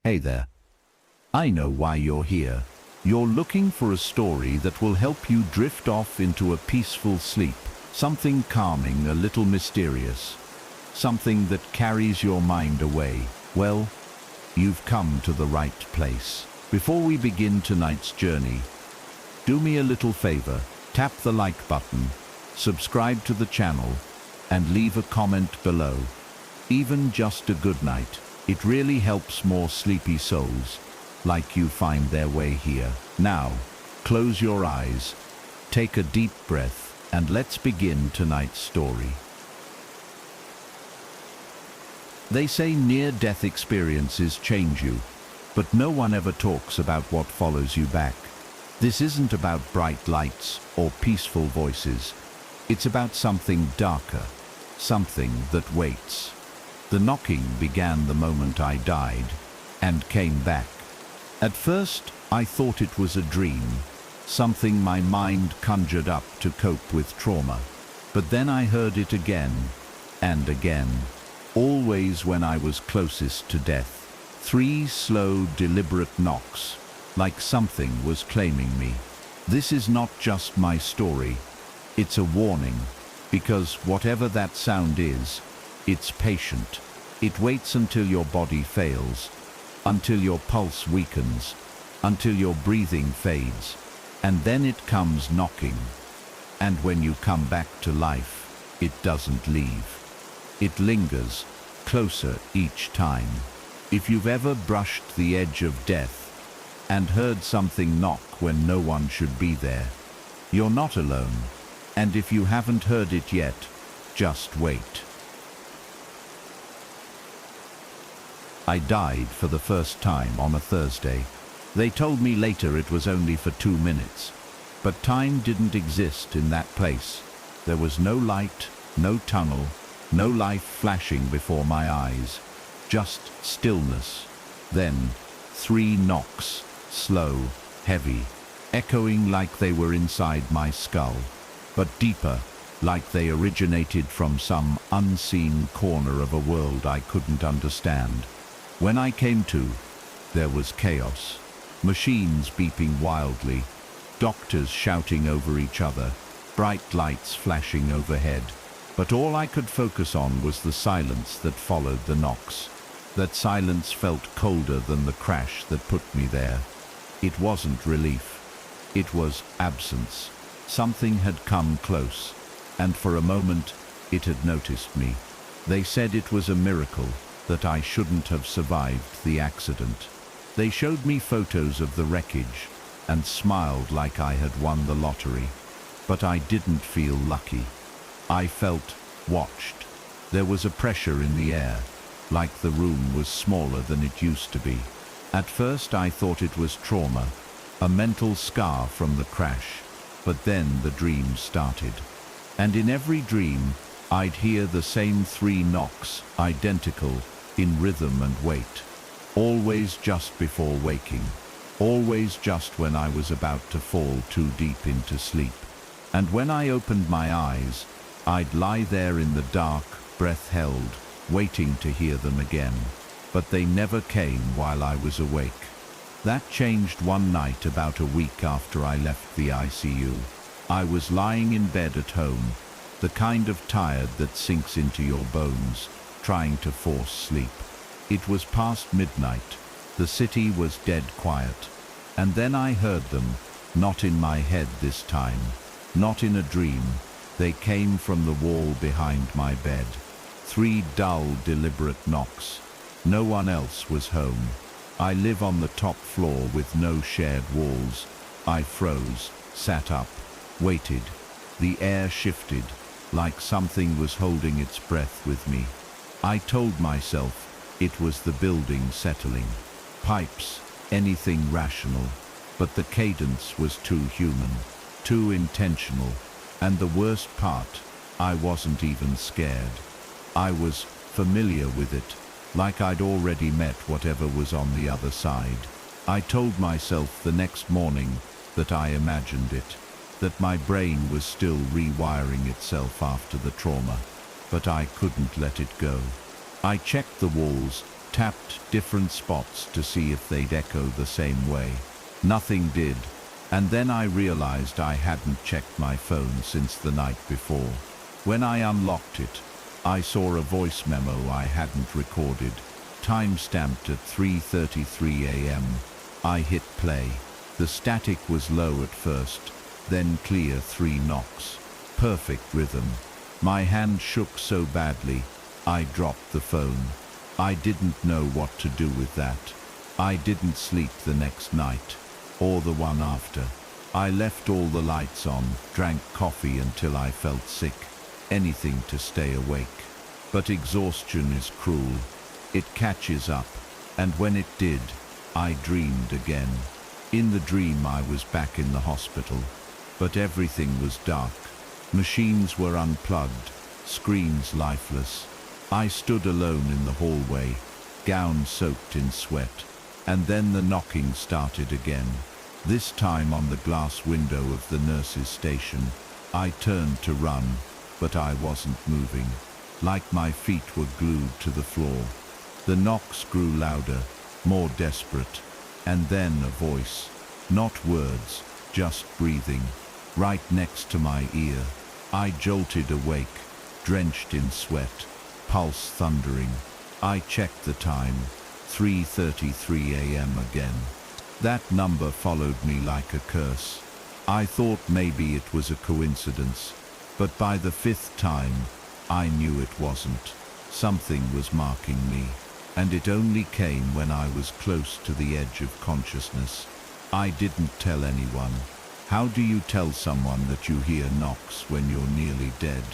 Hey there. I know why you're here. You're looking for a story that will help you drift off into a peaceful sleep. Something calming, a little mysterious. Something that carries your mind away. Well, you've come to the right place. Before we begin tonight's journey, do me a little favor. Tap the like button, subscribe to the channel, and leave a comment below. Even just a good night. It really helps more sleepy souls like you find their way here. Now, close your eyes, take a deep breath, and let's begin tonight's story. They say near-death experiences change you, but no one ever talks about what follows you back. This isn't about bright lights or peaceful voices. It's about something darker, something that waits. The knocking began the moment I died and came back. At first, I thought it was a dream, something my mind conjured up to cope with trauma. But then I heard it again and again, always when I was closest to death. 3 slow, deliberate knocks, like something was claiming me. This is not just my story, it's a warning, because whatever that sound is, it's patient. It waits until your body fails, until your pulse weakens, until your breathing fades, and then it comes knocking. And when you come back to life, it doesn't leave. It lingers, closer each time. If you've ever brushed the edge of death and heard something knock when no one should be there, you're not alone. And if you haven't heard it yet, just wait. I died for the first time on a Thursday. They told me later it was only for 2 minutes. But time didn't exist in that place. There was no light, no tunnel, no life flashing before my eyes. Just stillness. Then 3 knocks, slow, heavy, echoing like they were inside my skull, but deeper, like they originated from some unseen corner of a world I couldn't understand. When I came to, there was chaos. Machines beeping wildly, doctors shouting over each other, bright lights flashing overhead. But all I could focus on was the silence that followed the knocks. That silence felt colder than the crash that put me there. It wasn't relief. It was absence. Something had come close, and for a moment it had noticed me. They said it was a miracle, that I shouldn't have survived the accident. They showed me photos of the wreckage and smiled like I had won the lottery. But I didn't feel lucky. I felt watched. There was a pressure in the air, like the room was smaller than it used to be. At first I thought it was trauma, a mental scar from the crash. But then the dream started. And in every dream, I'd hear the same 3 knocks, identical, in rhythm and weight. Always just before waking. Always just when I was about to fall too deep into sleep. And when I opened my eyes, I'd lie there in the dark, breath held, waiting to hear them again. But they never came while I was awake. That changed one night about a week after I left the ICU. I was lying in bed at home, the kind of tired that sinks into your bones, trying to force sleep. It was past midnight. The city was dead quiet. And then I heard them, not in my head this time, not in a dream. They came from the wall behind my bed. 3 dull, deliberate knocks. No one else was home. I live on the top floor with no shared walls. I froze, sat up, waited. The air shifted, like something was holding its breath with me. I told myself it was the building settling. Pipes, anything rational. But the cadence was too human, too intentional. And the worst part, I wasn't even scared. I was familiar with it, like I'd already met whatever was on the other side. I told myself the next morning that I imagined it, that my brain was still rewiring itself after the trauma, but I couldn't let it go. I checked the walls, tapped different spots to see if they'd echo the same way. Nothing did, and then I realized I hadn't checked my phone since the night before. When I unlocked it, I saw a voice memo I hadn't recorded, time-stamped at 3:33 a.m. I hit play. The static was low at first, then clear 3 knocks. Perfect rhythm. My hand shook so badly, I dropped the phone. I didn't know what to do with that. I didn't sleep the next night, or the one after. I left all the lights on, drank coffee until I felt sick. Anything to stay awake. But exhaustion is cruel. It catches up, and when it did, I dreamed again. In the dream I was back in the hospital, but everything was dark. Machines were unplugged, screens lifeless. I stood alone in the hallway, gown soaked in sweat, and then the knocking started again. This time on the glass window of the nurse's station. I turned to run, but I wasn't moving, like my feet were glued to the floor. The knocks grew louder, more desperate, and then a voice, not words, just breathing, right next to my ear. I jolted awake, drenched in sweat, pulse thundering. I checked the time, 3:33 a.m. again. That number followed me like a curse. I thought maybe it was a coincidence, but by the 5th time, I knew it wasn't. Something was marking me, and it only came when I was close to the edge of consciousness. I didn't tell anyone. How do you tell someone that you hear knocks when you're nearly dead,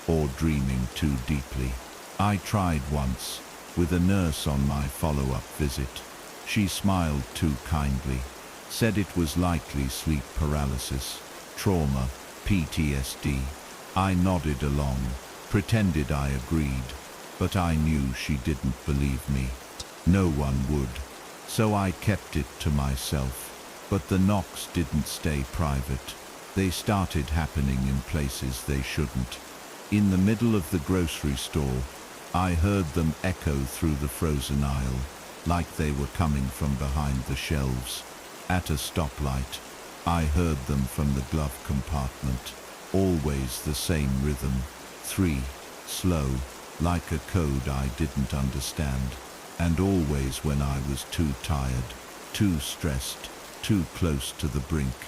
or dreaming too deeply? I tried once, with a nurse on my follow-up visit. She smiled too kindly, said it was likely sleep paralysis, trauma, PTSD. I nodded along, pretended I agreed, but I knew she didn't believe me. No one would, so I kept it to myself. But the knocks didn't stay private. They started happening in places they shouldn't. In the middle of the grocery store, I heard them echo through the frozen aisle, like they were coming from behind the shelves. At a stoplight, I heard them from the glove compartment. Always the same rhythm, 3, slow, like a code I didn't understand. And always when I was too tired, too stressed, too close to the brink.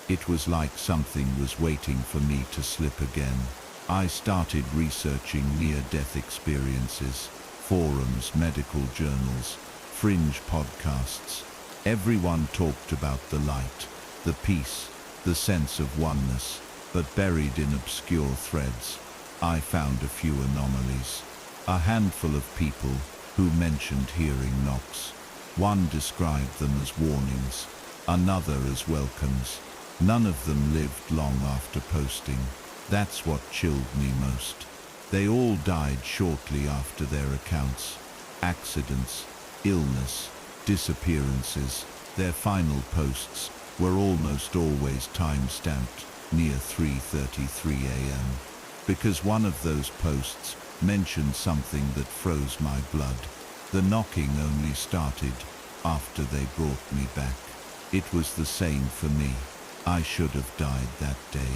It was like something was waiting for me to slip again. I started researching near-death experiences, forums, medical journals, fringe podcasts. Everyone talked about the light, the peace, the sense of oneness, but buried in obscure threads, I found a few anomalies. A handful of people who mentioned hearing knocks. One described them as warnings, another as welcomes. None of them lived long after posting. That's what chilled me most. They all died shortly after their accounts. Accidents, illness, disappearances. Their final posts were almost always time-stamped near 3:33 a.m. because one of those posts mentioned something that froze my blood. The knocking only started after they brought me back. It was the same for me. I should have died that day.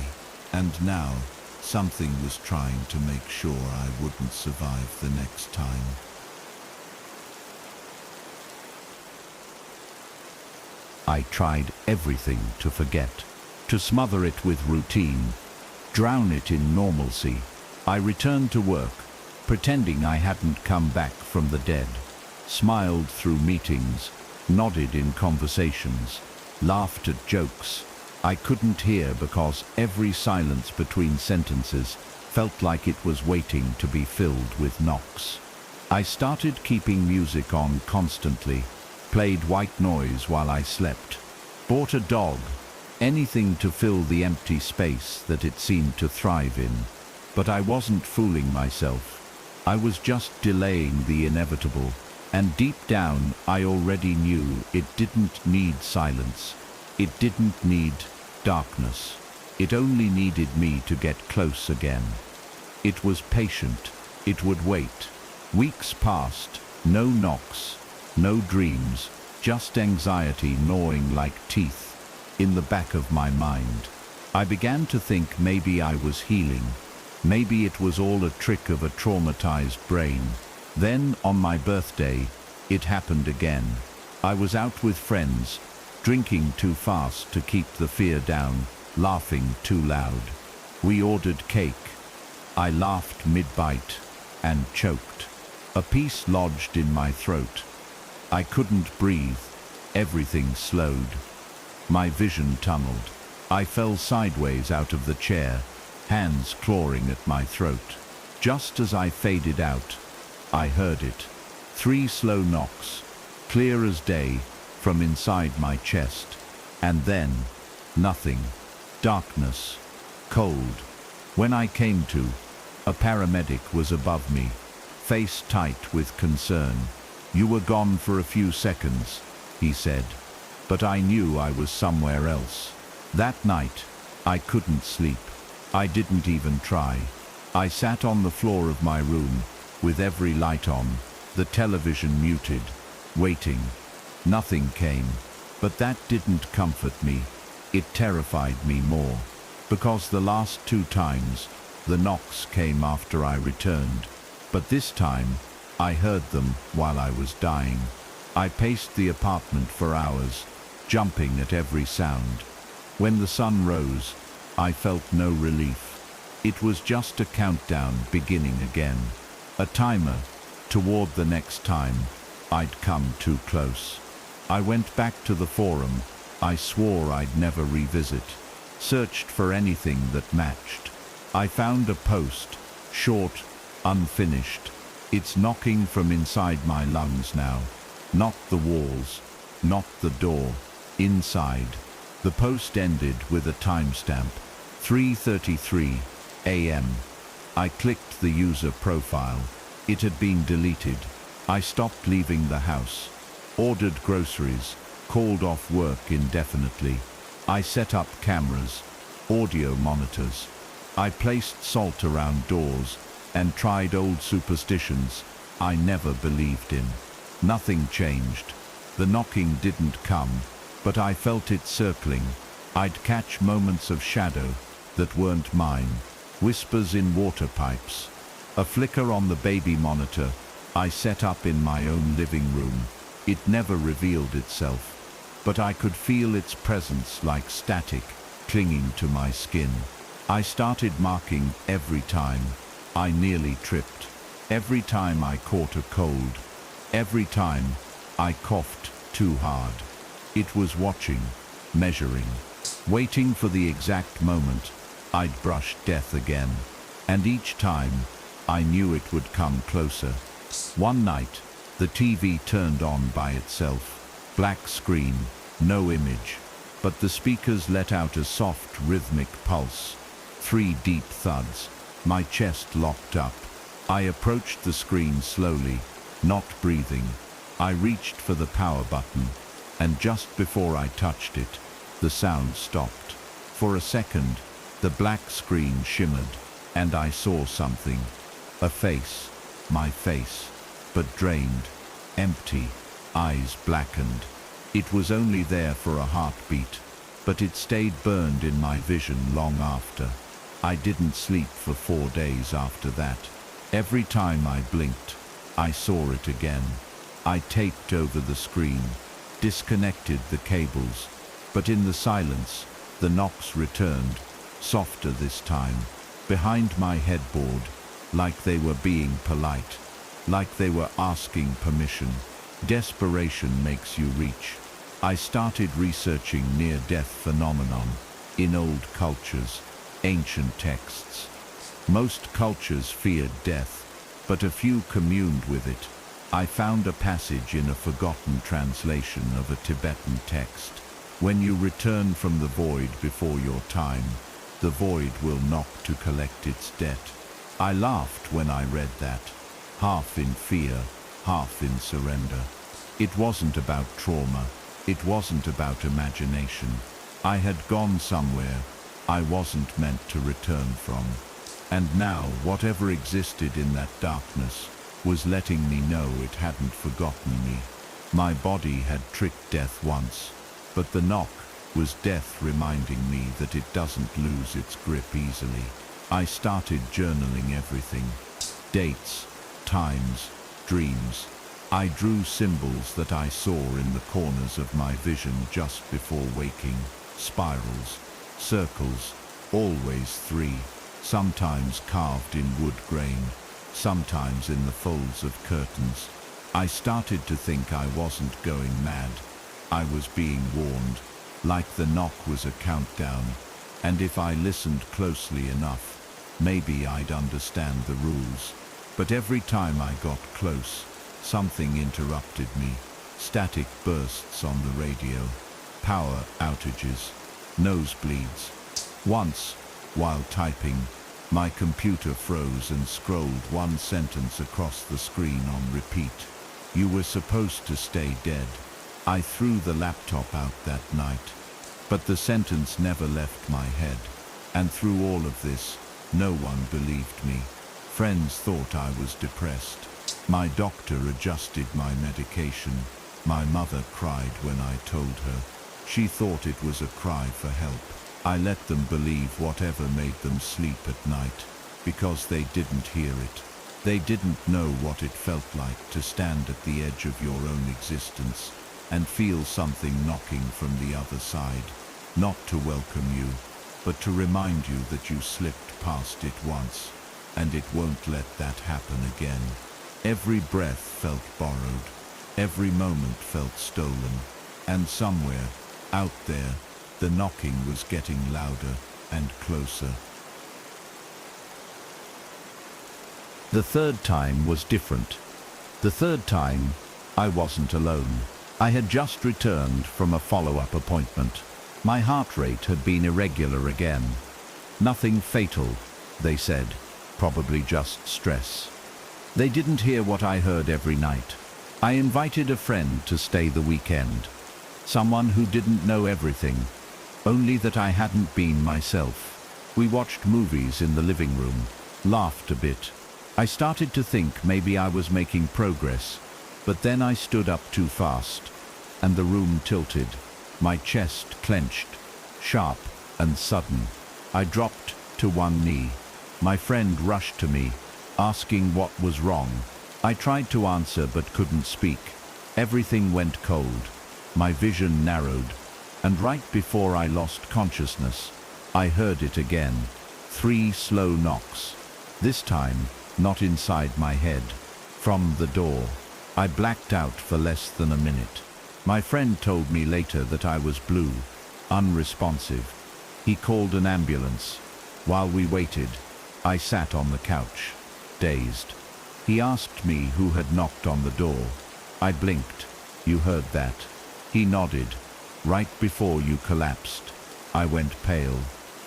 And now, something was trying to make sure I wouldn't survive the next time. I tried everything to forget, to smother it with routine, drown it in normalcy. I returned to work, pretending I hadn't come back from the dead, smiled through meetings, nodded in conversations, laughed at jokes I couldn't hear because every silence between sentences felt like it was waiting to be filled with knocks. I started keeping music on constantly, played white noise while I slept, bought a dog, anything to fill the empty space that it seemed to thrive in. But I wasn't fooling myself. I was just delaying the inevitable, and deep down I already knew it didn't need silence. It didn't need darkness. It only needed me to get close again. It was patient. It would wait. Weeks passed, No knocks, no dreams, just anxiety gnawing like teeth in the back of my mind. I began to think maybe I was healing. Maybe it was all a trick of a traumatized brain. Then, on my birthday, it happened again. I was out with friends, drinking too fast to keep the fear down, laughing too loud. We ordered cake. I laughed mid-bite and choked. A piece lodged in my throat. I couldn't breathe. Everything slowed. My vision tunneled. I fell sideways out of the chair, hands clawing at my throat. Just as I faded out, I heard it. 3 slow knocks, clear as day, from inside my chest. And then, nothing. Darkness. Cold. When I came to, a paramedic was above me, face tight with concern. "You were gone for a few seconds," he said. But I knew I was somewhere else. That night, I couldn't sleep. I didn't even try. I sat on the floor of my room, with every light on, the television muted, waiting. Nothing came. But that didn't comfort me. It terrified me more. Because the last 2 times, the knocks came after I returned. But this time, I heard them while I was dying. I paced the apartment for hours, jumping at every sound. When the sun rose, I felt no relief. It was just a countdown beginning again. A timer toward the next time I'd come too close. I went back to the forum I swore I'd never revisit. Searched for anything that matched. I found a post, short, unfinished. It's knocking from inside my lungs now. Not the walls, not the door. Inside. The post ended with a timestamp, 3:33 a.m. I clicked the user profile. It had been deleted. I stopped leaving the house, ordered groceries, called off work indefinitely. I set up cameras, audio monitors. I placed salt around doors and tried old superstitions I never believed in. Nothing changed. The knocking didn't come, but I felt it circling. I'd catch moments of shadow that weren't mine, whispers in water pipes, a flicker on the baby monitor I set up in my own living room. It never revealed itself, but I could feel its presence like static clinging to my skin. I started marking every time I nearly tripped, every time I caught a cold, every time I coughed too hard. It was watching, measuring, waiting for the exact moment I'd brush death again. And each time, I knew it would come closer. One night, the TV turned on by itself. Black screen, no image, but the speakers let out a soft, rhythmic pulse. 3 deep thuds. My chest locked up. I approached the screen slowly, not breathing. I reached for the power button, and just before I touched it, the sound stopped. For a second, the black screen shimmered, and I saw something. A face, my face, but drained, empty, eyes blackened. It was only there for a heartbeat, but it stayed burned in my vision long after. I didn't sleep for 4 days after that. Every time I blinked, I saw it again. I taped over the screen, disconnected the cables, but in the silence, the knocks returned, softer this time, behind my headboard, like they were being polite, like they were asking permission. Desperation makes you reach. I started researching near-death phenomenon in old cultures, ancient texts. Most cultures feared death, but a few communed with it. I found a passage in a forgotten translation of a Tibetan text. When you return from the void before your time, the void will knock to collect its debt. I laughed when I read that, half in fear, half in surrender. It wasn't about trauma. It wasn't about imagination. I had gone somewhere I wasn't meant to return from. And now, whatever existed in that darkness was letting me know it hadn't forgotten me. My body had tricked death once, but the knock was death reminding me that it doesn't lose its grip easily. I started journaling everything. Dates, times, dreams. I drew symbols that I saw in the corners of my vision just before waking. Spirals, circles, always 3, sometimes carved in wood grain, sometimes in the folds of curtains. I started to think I wasn't going mad. I was being warned, like the knock was a countdown, and if I listened closely enough, maybe I'd understand the rules. But every time I got close, something interrupted me. Static bursts on the radio, power outages, nosebleeds. Once, while typing, my computer froze and scrolled one sentence across the screen on repeat. "You were supposed to stay dead." I threw the laptop out that night, but the sentence never left my head. And through all of this, no one believed me. Friends thought I was depressed. My doctor adjusted my medication. My mother cried when I told her. She thought it was a cry for help. I let them believe whatever made them sleep at night, because they didn't hear it. They didn't know what it felt like to stand at the edge of your own existence and feel something knocking from the other side, not to welcome you, but to remind you that you slipped past it once, and it won't let that happen again. Every breath felt borrowed, every moment felt stolen, and somewhere, out there, the knocking was getting louder and closer. The third time was different. The third time, I wasn't alone. I had just returned from a follow-up appointment. My heart rate had been irregular again. Nothing fatal, they said, probably just stress. They didn't hear what I heard every night. I invited a friend to stay the weekend. Someone who didn't know everything, only that I hadn't been myself. We watched movies in the living room, laughed a bit. I started to think maybe I was making progress, but then I stood up too fast, and the room tilted. My chest clenched, sharp and sudden. I dropped to one knee. My friend rushed to me, asking what was wrong. I tried to answer but couldn't speak. Everything went cold. My vision narrowed, and right before I lost consciousness, I heard it again. 3 slow knocks. This time, not inside my head, from the door. I blacked out for less than a minute. My friend told me later that I was blue, unresponsive. He called an ambulance. While we waited, I sat on the couch, dazed. He asked me who had knocked on the door. I blinked. "You heard that?" He nodded. "Right before you collapsed." I went pale.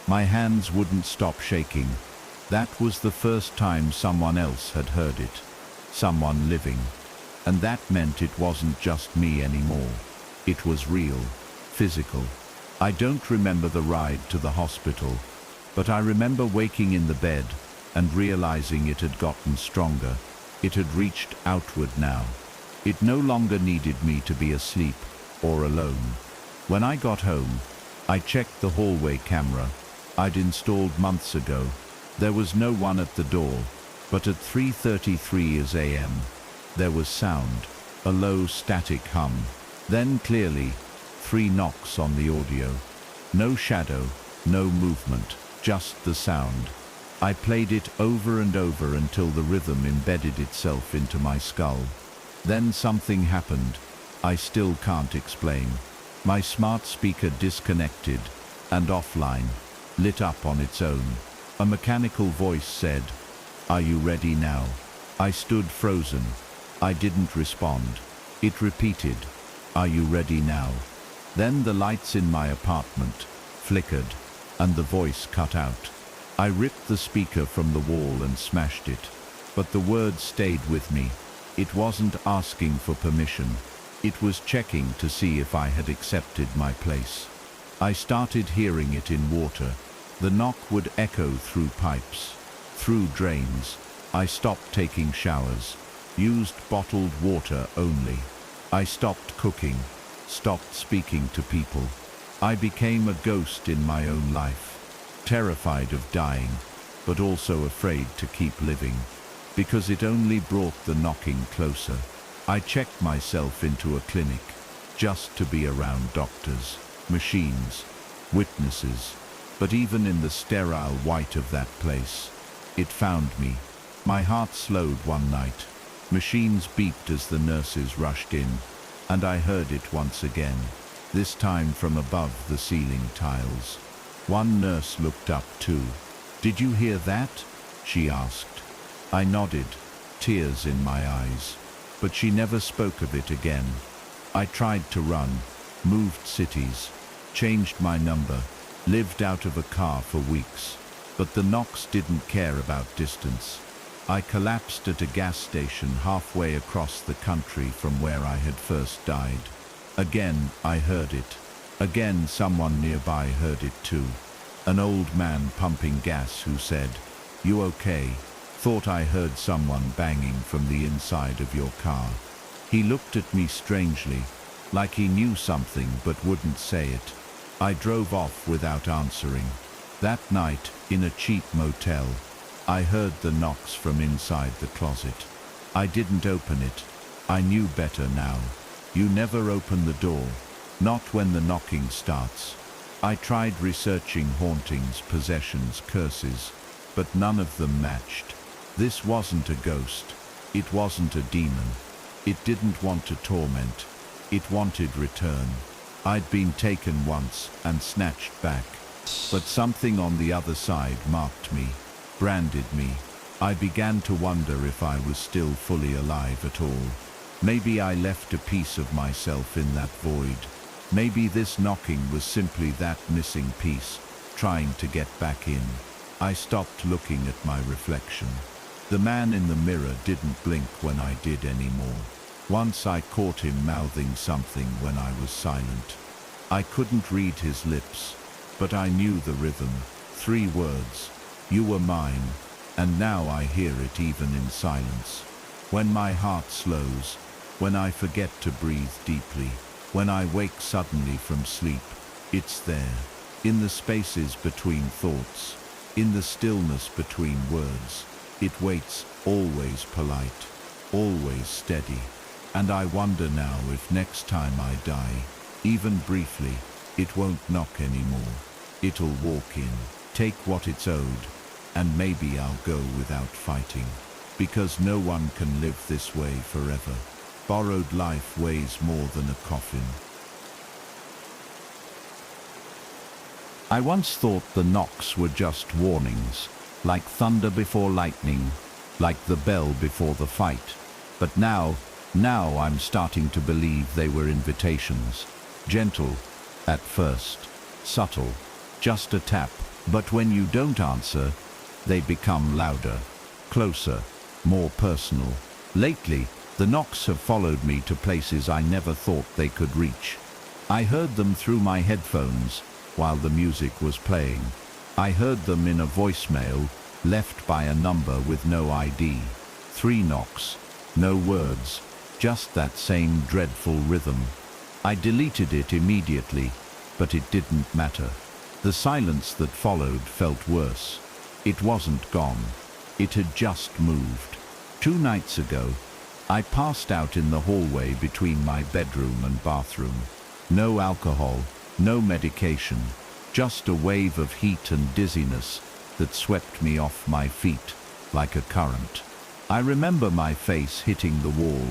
My hands wouldn't stop shaking. That was the first time someone else had heard it. Someone living. And that meant it wasn't just me anymore. It was real, physical. I don't remember the ride to the hospital, but I remember waking in the bed and realizing it had gotten stronger. It had reached outward now. It no longer needed me to be asleep or alone. When I got home, I checked the hallway camera I'd installed months ago. There was no one at the door, but at 3:33 a.m., there was sound, a low static hum. Then clearly, 3 knocks on the audio. No shadow, no movement, just the sound. I played it over and over until the rhythm embedded itself into my skull. Then something happened. I still can't explain. My smart speaker disconnected and offline, lit up on its own. A mechanical voice said, "Are you ready now?" I stood frozen. I didn't respond. It repeated, "Are you ready now?" Then the lights in my apartment flickered and the voice cut out. I ripped the speaker from the wall and smashed it. But the words stayed with me. It wasn't asking for permission. It was checking to see if I had accepted my place. I started hearing it in water. The knock would echo through pipes, through drains. I stopped taking showers. Used bottled water only. I stopped cooking, stopped speaking to people. I became a ghost in my own life, terrified of dying, but also afraid to keep living, because it only brought the knocking closer. I checked myself into a clinic, just to be around doctors, machines, witnesses, but even in the sterile white of that place, it found me. My heart slowed one night. Machines beeped as the nurses rushed in, and I heard it once again, this time from above the ceiling tiles. One nurse looked up too. "Did you hear that?" she asked. I nodded, tears in my eyes, but she never spoke of it again. I tried to run, moved cities, changed my number, lived out of a car for weeks, but the knocks didn't care about distance. I collapsed at a gas station halfway across the country from where I had first died. Again, I heard it. Again, someone nearby heard it too. An old man pumping gas who said, "You okay? Thought I heard someone banging from the inside of your car." He looked at me strangely, like he knew something but wouldn't say it. I drove off without answering. That night, in a cheap motel, I heard the knocks from inside the closet. I didn't open it. I knew better now. You never open the door, not when the knocking starts. I tried researching hauntings, possessions, curses, but none of them matched. This wasn't a ghost. It wasn't a demon. It didn't want to torment. It wanted return. I'd been taken once and snatched back. But something on the other side marked me, branded me. I began to wonder if I was still fully alive at all. Maybe I left a piece of myself in that void. Maybe this knocking was simply that missing piece, trying to get back in. I stopped looking at my reflection. The man in the mirror didn't blink when I did anymore. Once I caught him mouthing something when I was silent. I couldn't read his lips, but I knew the rhythm. 3 words. "You were mine," and now I hear it even in silence. When my heart slows, when I forget to breathe deeply, when I wake suddenly from sleep, it's there, in the spaces between thoughts, in the stillness between words. It waits, always polite, always steady. And I wonder now if next time I die, even briefly, it won't knock anymore. It'll walk in, take what it's owed, and maybe I'll go without fighting. Because no one can live this way forever. Borrowed life weighs more than a coffin. I once thought the knocks were just warnings, like thunder before lightning, like the bell before the fight. But now I'm starting to believe they were invitations. Gentle, at first, subtle, just a tap. But when you don't answer, they become louder, closer, more personal. Lately, the knocks have followed me to places I never thought they could reach. I heard them through my headphones while the music was playing. I heard them in a voicemail left by a number with no ID. 3 knocks, no words, just that same dreadful rhythm. I deleted it immediately, but it didn't matter. The silence that followed felt worse. It wasn't gone. It had just moved. 2 nights ago, I passed out in the hallway between my bedroom and bathroom. No alcohol, no medication, just a wave of heat and dizziness that swept me off my feet like a current. I remember my face hitting the wall,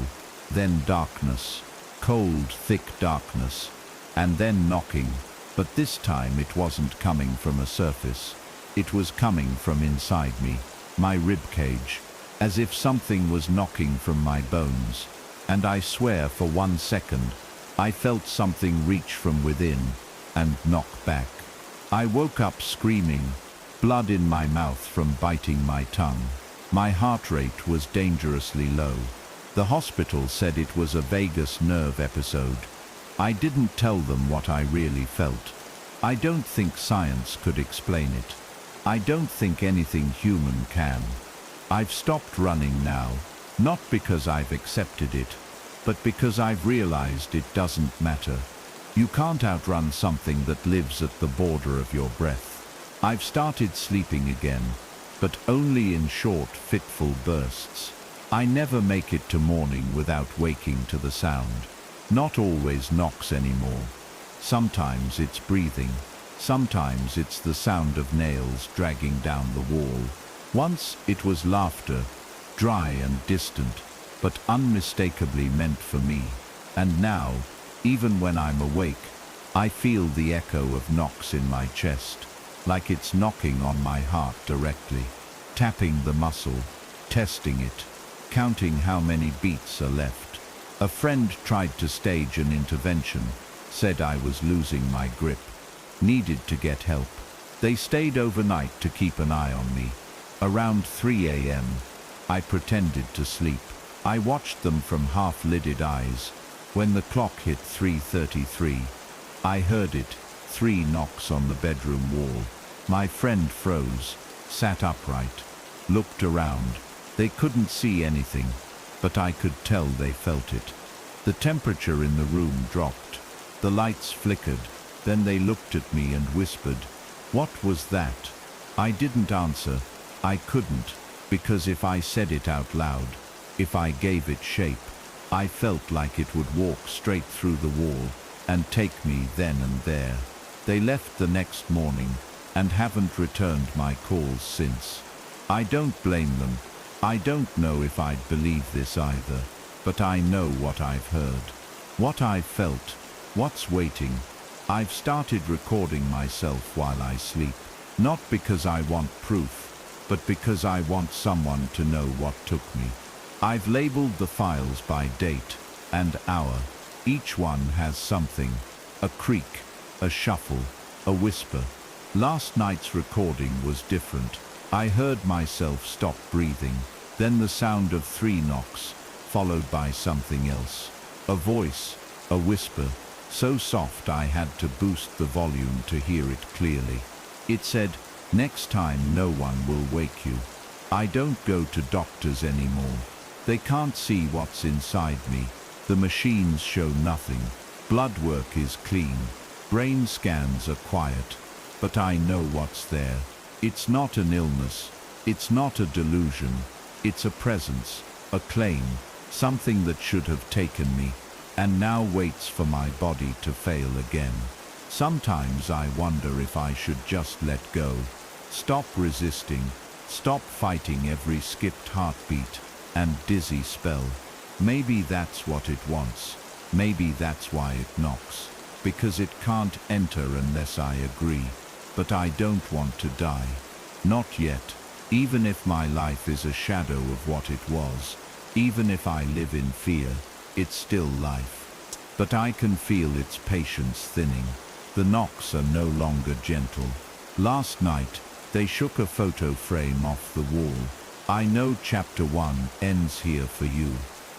then darkness, cold, thick darkness, and then knocking. But this time it wasn't coming from a surface. It was coming from inside me, my rib cage, as if something was knocking from my bones. And I swear for 1 second, I felt something reach from within and knock back. I woke up screaming, blood in my mouth from biting my tongue. My heart rate was dangerously low. The hospital said it was a vagus nerve episode. I didn't tell them what I really felt. I don't think science could explain it. I don't think anything human can. I've stopped running now, Not because I've accepted it, but because I've realized it doesn't matter. You can't outrun something that lives at the border of your breath. I've started sleeping again, but only in short, fitful bursts. I never make it to morning without waking to the sound. Not always knocks anymore. Sometimes it's breathing. Sometimes it's the sound of nails dragging down the wall. Once it was laughter, dry and distant, but unmistakably meant for me. And now, even when I'm awake, I feel the echo of knocks in my chest, like it's knocking on my heart directly, tapping the muscle, testing it, counting how many beats are left. A friend tried to stage an intervention, said I was losing my grip, needed to get help. They stayed overnight to keep an eye on me. Around 3 a.m., I pretended to sleep. I watched them from half-lidded eyes. When the clock hit 3:33, I heard it, 3 knocks on the bedroom wall. My friend froze, sat upright, looked around. They couldn't see anything, but I could tell they felt it. The temperature in the room dropped. The lights flickered. Then they looked at me and whispered, "What was that?" I didn't answer. I couldn't, because if I said it out loud, if I gave it shape, I felt like it would walk straight through the wall and take me then and there. They left the next morning and haven't returned my calls since. I don't blame them. I don't know if I'd believe this either, but I know what I've heard, what I've felt, what's waiting. I've started recording myself while I sleep, not because I want proof, but because I want someone to know what took me. I've labeled the files by date and hour. Each one has something, a creak, a shuffle, a whisper. Last night's recording was different. I heard myself stop breathing, then the sound of 3 knocks, followed by something else. A voice, a whisper, so soft I had to boost the volume to hear it clearly. It said, "Next time no one will wake you." I don't go to doctors anymore. They can't see what's inside me. The machines show nothing. Blood work is clean. Brain scans are quiet. But I know what's there. It's not an illness. It's not a delusion. It's a presence, a claim, something that should have taken me, and now waits for my body to fail again. Sometimes I wonder if I should just let go. Stop resisting. Stop fighting every skipped heartbeat and dizzy spell. Maybe that's what it wants. Maybe that's why it knocks. Because it can't enter unless I agree. But I don't want to die. Not yet. Even if my life is a shadow of what it was. Even if I live in fear, it's still life. But I can feel its patience thinning. The knocks are no longer gentle. Last night, they shook a photo frame off the wall. I know chapter 1 ends here for you.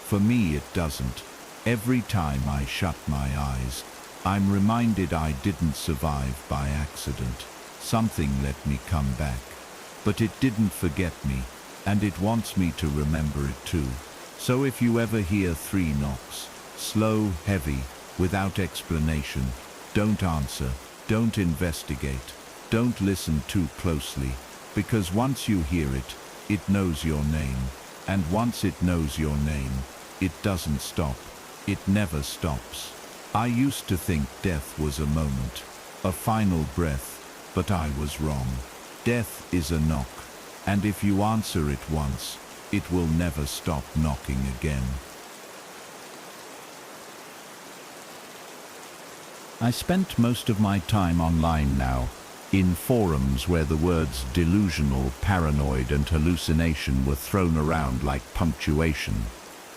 For me it doesn't. Every time I shut my eyes, I'm reminded I didn't survive by accident. Something let me come back. But it didn't forget me, and it wants me to remember it too. So if you ever hear 3 knocks, slow, heavy, without explanation, don't answer, don't investigate, don't listen too closely, because once you hear it, it knows your name, and once it knows your name, it doesn't stop. It never stops. I used to think death was a moment, a final breath, but I was wrong. Death is a knock, and if you answer it once, it will never stop knocking again. I spent most of my time online now, in forums where the words delusional, paranoid and hallucination were thrown around like punctuation.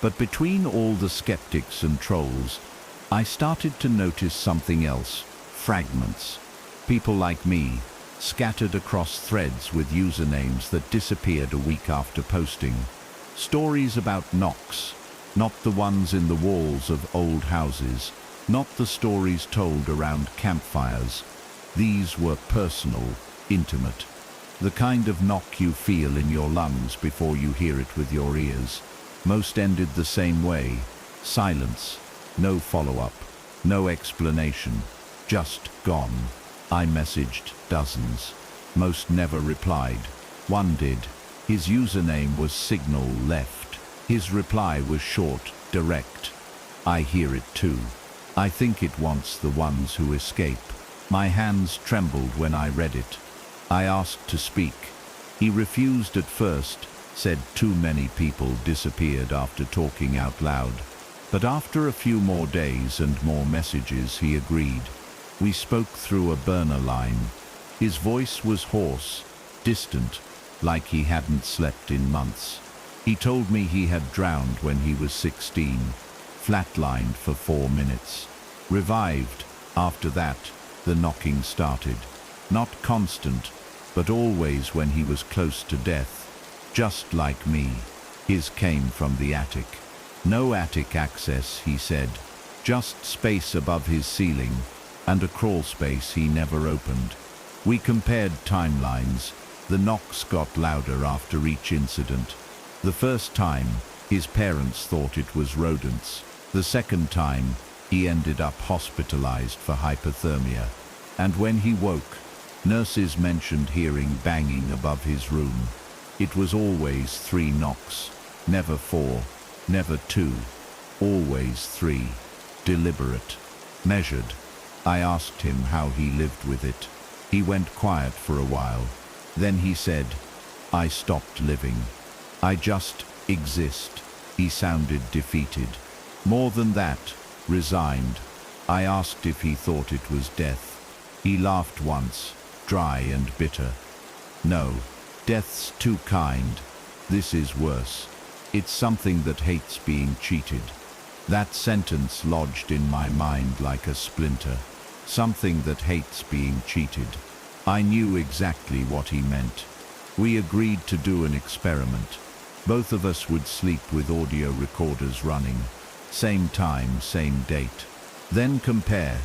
But between all the skeptics and trolls, I started to notice something else: fragments. People like me, scattered across threads with usernames that disappeared a week after posting. Stories about knocks, not the ones in the walls of old houses, not the stories told around campfires. These were personal, intimate. The kind of knock you feel in your lungs before you hear it with your ears. Most ended the same way. Silence. No follow-up. No explanation. Just gone. I messaged dozens. Most never replied. One did. His username was Signal Left. His reply was short, direct. I hear it too. I think it wants the ones who escape. My hands trembled when I read it. I asked to speak. He refused at first, said too many people disappeared after talking out loud. But after a few more days and more messages, he agreed. We spoke through a burner line. His voice was hoarse, distant, like he hadn't slept in months. He told me he had drowned when he was 16, flatlined for 4 minutes. Revived. After that, the knocking started. Not constant, but always when he was close to death. Just like me. His came from the attic. No attic access, he said. Just space above his ceiling, and a crawl space he never opened. We compared timelines. The knocks got louder after each incident. The first time, his parents thought it was rodents. The second time, he ended up hospitalized for hypothermia. And when he woke, nurses mentioned hearing banging above his room. It was always 3 knocks, never 4, never 2, always 3. Deliberate, measured. I asked him how he lived with it. He went quiet for a while. Then he said, I stopped living. I just exist. He sounded defeated. More than that, resigned. I asked if he thought it was death. He laughed once, dry and bitter. No, death's too kind. This is worse. It's something that hates being cheated. That sentence lodged in my mind like a splinter. Something that hates being cheated. I knew exactly what he meant. We agreed to do an experiment. Both of us would sleep with audio recorders running. Same time, same date. Then compare.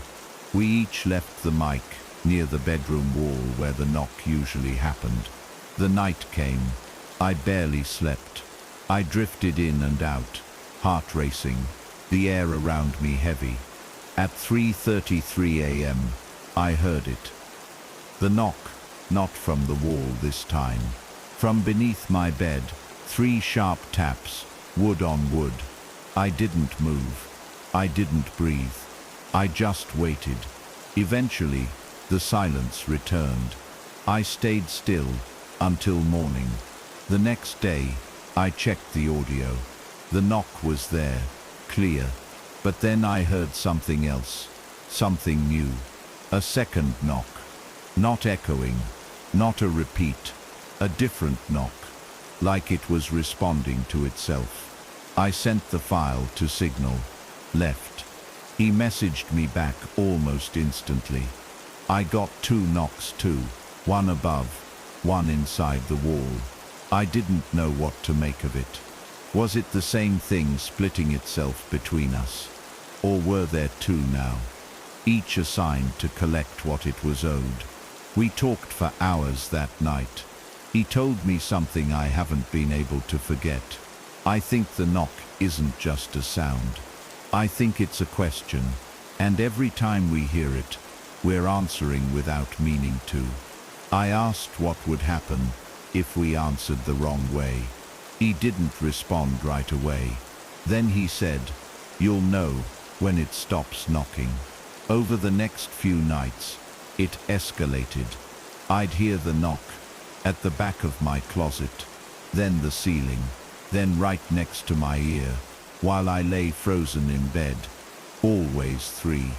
We each left the mic near the bedroom wall where the knock usually happened. The night came. I barely slept. I drifted in and out, heart racing, the air around me heavy. At 3:33 a.m., I heard it. The knock, not from the wall this time. From beneath my bed, 3 sharp taps, wood on wood. I didn't move. I didn't breathe. I just waited. Eventually, the silence returned. I stayed still until morning. The next day, I checked the audio. The knock was there, clear. But then I heard something else, something new. A second knock. Not echoing, not a repeat. A different knock, like it was responding to itself. I sent the file to Signal Left. He messaged me back almost instantly. I got 2 knocks too, one above, one inside the wall. I didn't know what to make of it. Was it the same thing splitting itself between us? Or were there 2 now, each assigned to collect what it was owed? We talked for hours that night. He told me something I haven't been able to forget. I think the knock isn't just a sound. I think it's a question, and every time we hear it, we're answering without meaning to. I asked what would happen if we answered the wrong way. He didn't respond right away. Then he said, "You'll know when it stops knocking." Over the next few nights, it escalated. I'd hear the knock at the back of my closet, then the ceiling, then right next to my ear, while I lay frozen in bed. Always 3.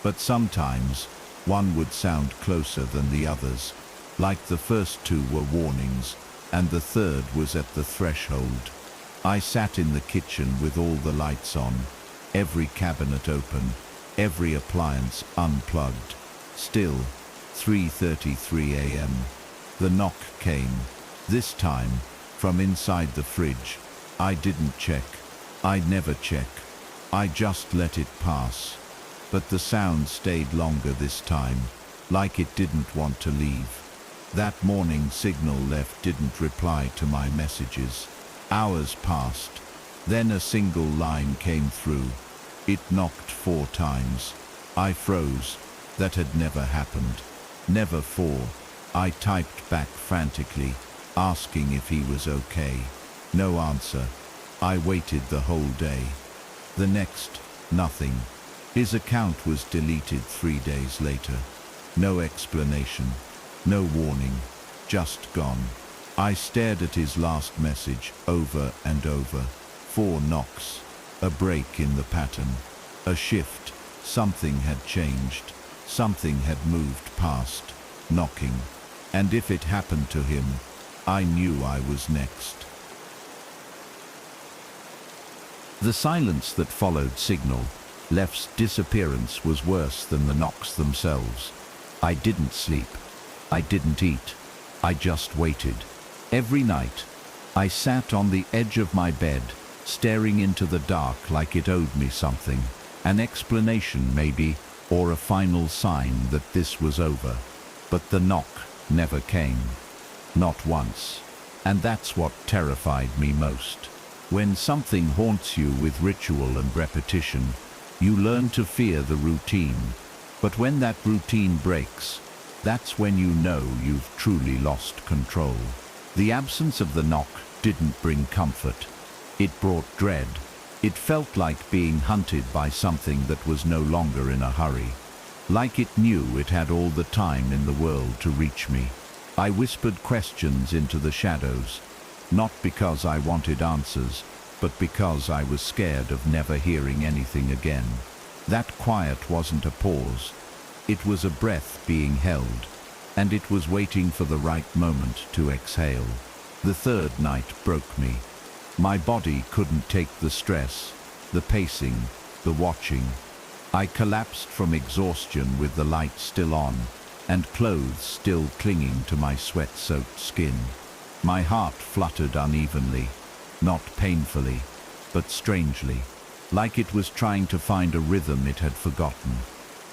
But sometimes, one would sound closer than the others, like the first 2 were warnings, and the third was at the threshold. I sat in the kitchen with all the lights on, every cabinet open, every appliance unplugged. Still, 3:33 a.m. The knock came. This time, from inside the fridge. I didn't check. I'd never check. I just let it pass. But the sound stayed longer this time, like it didn't want to leave. That morning, Signal Left didn't reply to my messages. Hours passed. Then a single line came through. It knocked 4 times. I froze. That had never happened. Never 4. I typed back frantically, asking if he was okay. No answer. I waited the whole day. The next, nothing. His account was deleted 3 days later. No explanation, no warning, just gone. I stared at his last message over and over. 4 knocks, a break in the pattern, a shift. Something had changed. Something had moved past. Knocking. And if it happened to him, I knew I was next. The silence that followed Signal, Left's disappearance, was worse than the knocks themselves. I didn't sleep. I didn't eat. I just waited. Every night, I sat on the edge of my bed, staring into the dark like it owed me something. An explanation, maybe, or a final sign that this was over. But the knock never came. Not once. And that's what terrified me most. When something haunts you with ritual and repetition, you learn to fear the routine. But when that routine breaks, that's when you know you've truly lost control. The absence of the knock didn't bring comfort. It brought dread. It felt like being hunted by something that was no longer in a hurry. Like it knew it had all the time in the world to reach me. I whispered questions into the shadows, not because I wanted answers, but because I was scared of never hearing anything again. That quiet wasn't a pause. It was a breath being held, and it was waiting for the right moment to exhale. The 3rd night broke me. My body couldn't take the stress, the pacing, the watching. I collapsed from exhaustion with the light still on, and clothes still clinging to my sweat-soaked skin. My heart fluttered unevenly, not painfully, but strangely, like it was trying to find a rhythm it had forgotten.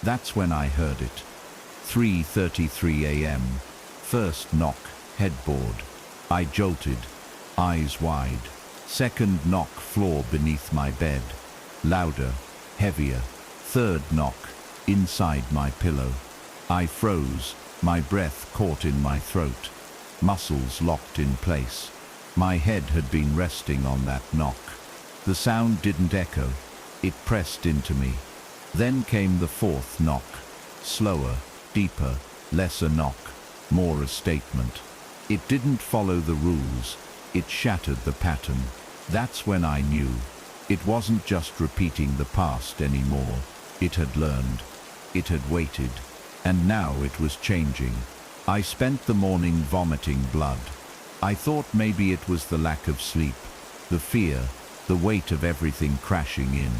That's when I heard it. 3:33 a.m. First knock, headboard. I jolted, eyes wide. Second knock, floor beneath my bed. Louder, heavier. Third knock, inside my pillow. I froze, my breath caught in my throat. Muscles locked in place. My head had been resting on that knock. The sound didn't echo. It pressed into me. Then came the 4th knock. Slower, deeper, less a knock, more a statement. It didn't follow the rules. It shattered the pattern. That's when I knew. It wasn't just repeating the past anymore. It had learned. It had waited. And now it was changing. I spent the morning vomiting blood. I thought maybe it was the lack of sleep, the fear, the weight of everything crashing in.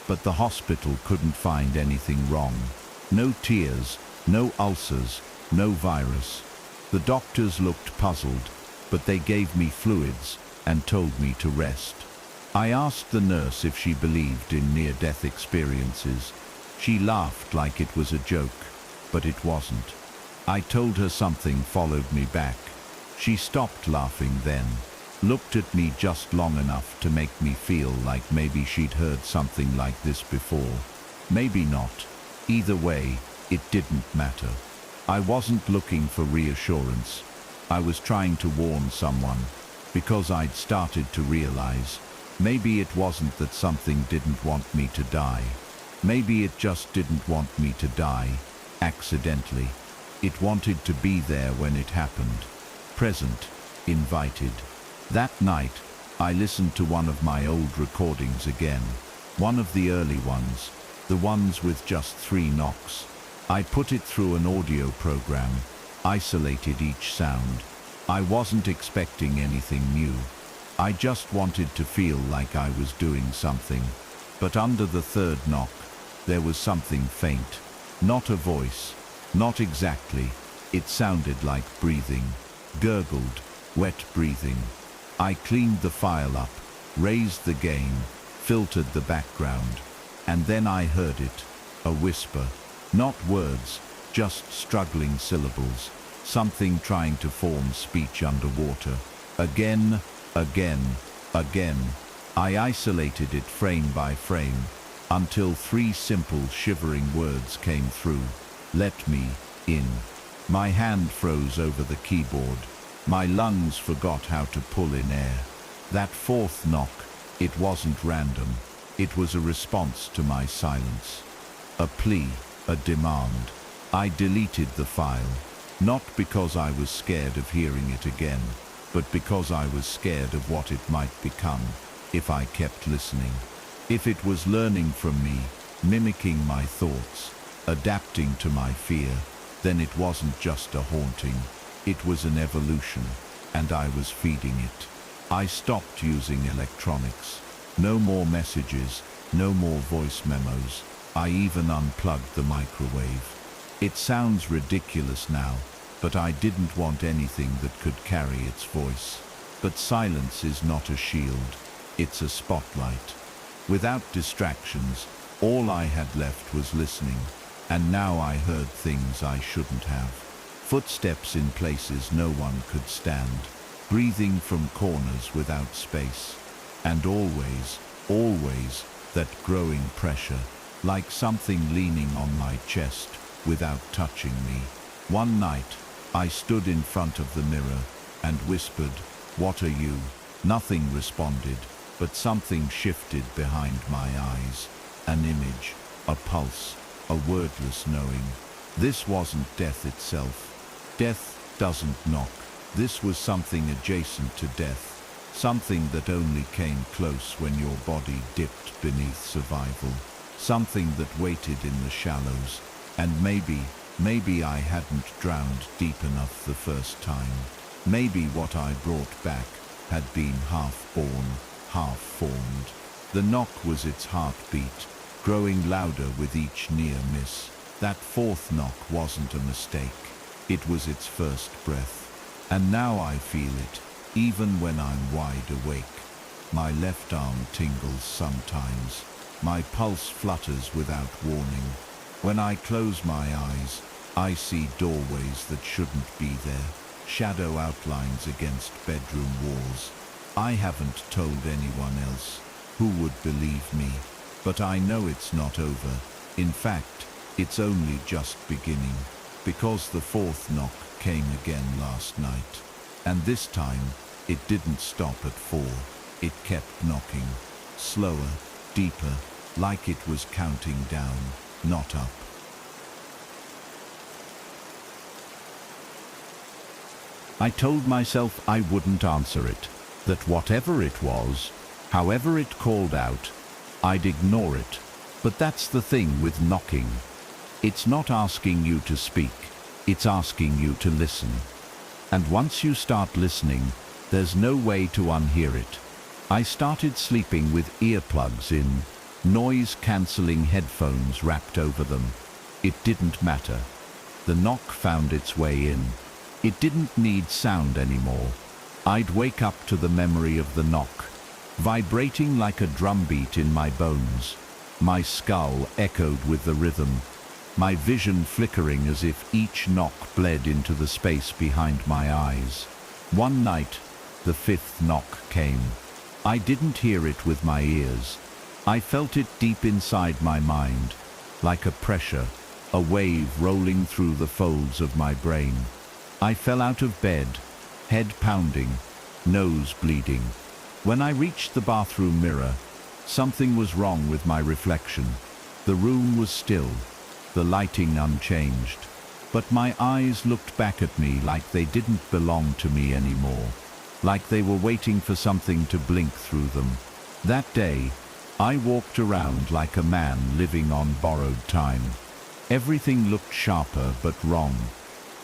But the hospital couldn't find anything wrong. No tears, no ulcers, no virus. The doctors looked puzzled, but they gave me fluids and told me to rest. I asked the nurse if she believed in near-death experiences. She laughed like it was a joke, but it wasn't. I told her something followed me back. She stopped laughing then, looked at me just long enough to make me feel like maybe she'd heard something like this before. Maybe not. Either way, it didn't matter. I wasn't looking for reassurance. I was trying to warn someone, because I'd started to realize maybe it wasn't that something didn't want me to die. Maybe it just didn't want me to die, accidentally. It wanted to be there when it happened. Present, invited. That night, I listened to one of my old recordings again. One of the early ones, the ones with just 3 knocks. I put it through an audio program, isolated each sound. I wasn't expecting anything new. I just wanted to feel like I was doing something. But under the 3rd knock, there was something faint. Not a voice, not exactly. It sounded like breathing, gurgled, wet breathing. I cleaned the file up, raised the gain, filtered the background, and then I heard it, a whisper. Not words, just struggling syllables, something trying to form speech underwater. Again, again, again. I isolated it frame by frame until 3 simple shivering words came through. Let me in. My hand froze over the keyboard. My lungs forgot how to pull in air. That 4th knock, it wasn't random. It was a response to my silence. A plea, a demand. I deleted the file, not because I was scared of hearing it again, but because I was scared of what it might become if I kept listening. If it was learning from me, mimicking my thoughts, adapting to my fear, then it wasn't just a haunting. It was an evolution, and I was feeding it. I stopped using electronics. No more messages, no more voice memos. I even unplugged the microwave. It sounds ridiculous now, but I didn't want anything that could carry its voice. But silence is not a shield, it's a spotlight. Without distractions, all I had left was listening, and now I heard things I shouldn't have. Footsteps in places no one could stand, breathing from corners without space, and always, always, that growing pressure, like something leaning on my chest without touching me. One night, I stood in front of the mirror and whispered, "What are you?" Nothing responded, but something shifted behind my eyes. An image, a pulse, a wordless knowing. This wasn't death itself. Death doesn't knock. This was something adjacent to death. Something that only came close when your body dipped beneath survival. Something that waited in the shallows. And maybe I hadn't drowned deep enough the first time. Maybe what I brought back had been half-born, half-formed. The knock was its heartbeat, growing louder with each near miss. That 4th knock wasn't a mistake. It was its first breath. And now I feel it, even when I'm wide awake. My left arm tingles sometimes. My pulse flutters without warning. When I close my eyes, I see doorways that shouldn't be there, shadow outlines against bedroom walls. I haven't told anyone else. Who would believe me? But I know it's not over. In fact, it's only just beginning. Because the 4th knock came again last night. And this time, it didn't stop at 4. It kept knocking. Slower, deeper, like it was counting down, not up. I told myself I wouldn't answer it, that whatever it was, however it called out, I'd ignore it. But that's the thing with knocking. It's not asking you to speak, it's asking you to listen. And once you start listening, there's no way to unhear it. I started sleeping with earplugs in, noise-cancelling headphones wrapped over them. It didn't matter. The knock found its way in. It didn't need sound anymore. I'd wake up to the memory of the knock, vibrating like a drumbeat in my bones. My skull echoed with the rhythm, my vision flickering as if each knock bled into the space behind my eyes. One night, the 5th knock came. I didn't hear it with my ears. I felt it deep inside my mind, like a pressure, a wave rolling through the folds of my brain. I fell out of bed, head pounding, nose bleeding. When I reached the bathroom mirror, something was wrong with my reflection. The room was still, the lighting unchanged, but my eyes looked back at me like they didn't belong to me anymore, like they were waiting for something to blink through them. That day, I walked around like a man living on borrowed time. Everything looked sharper but wrong.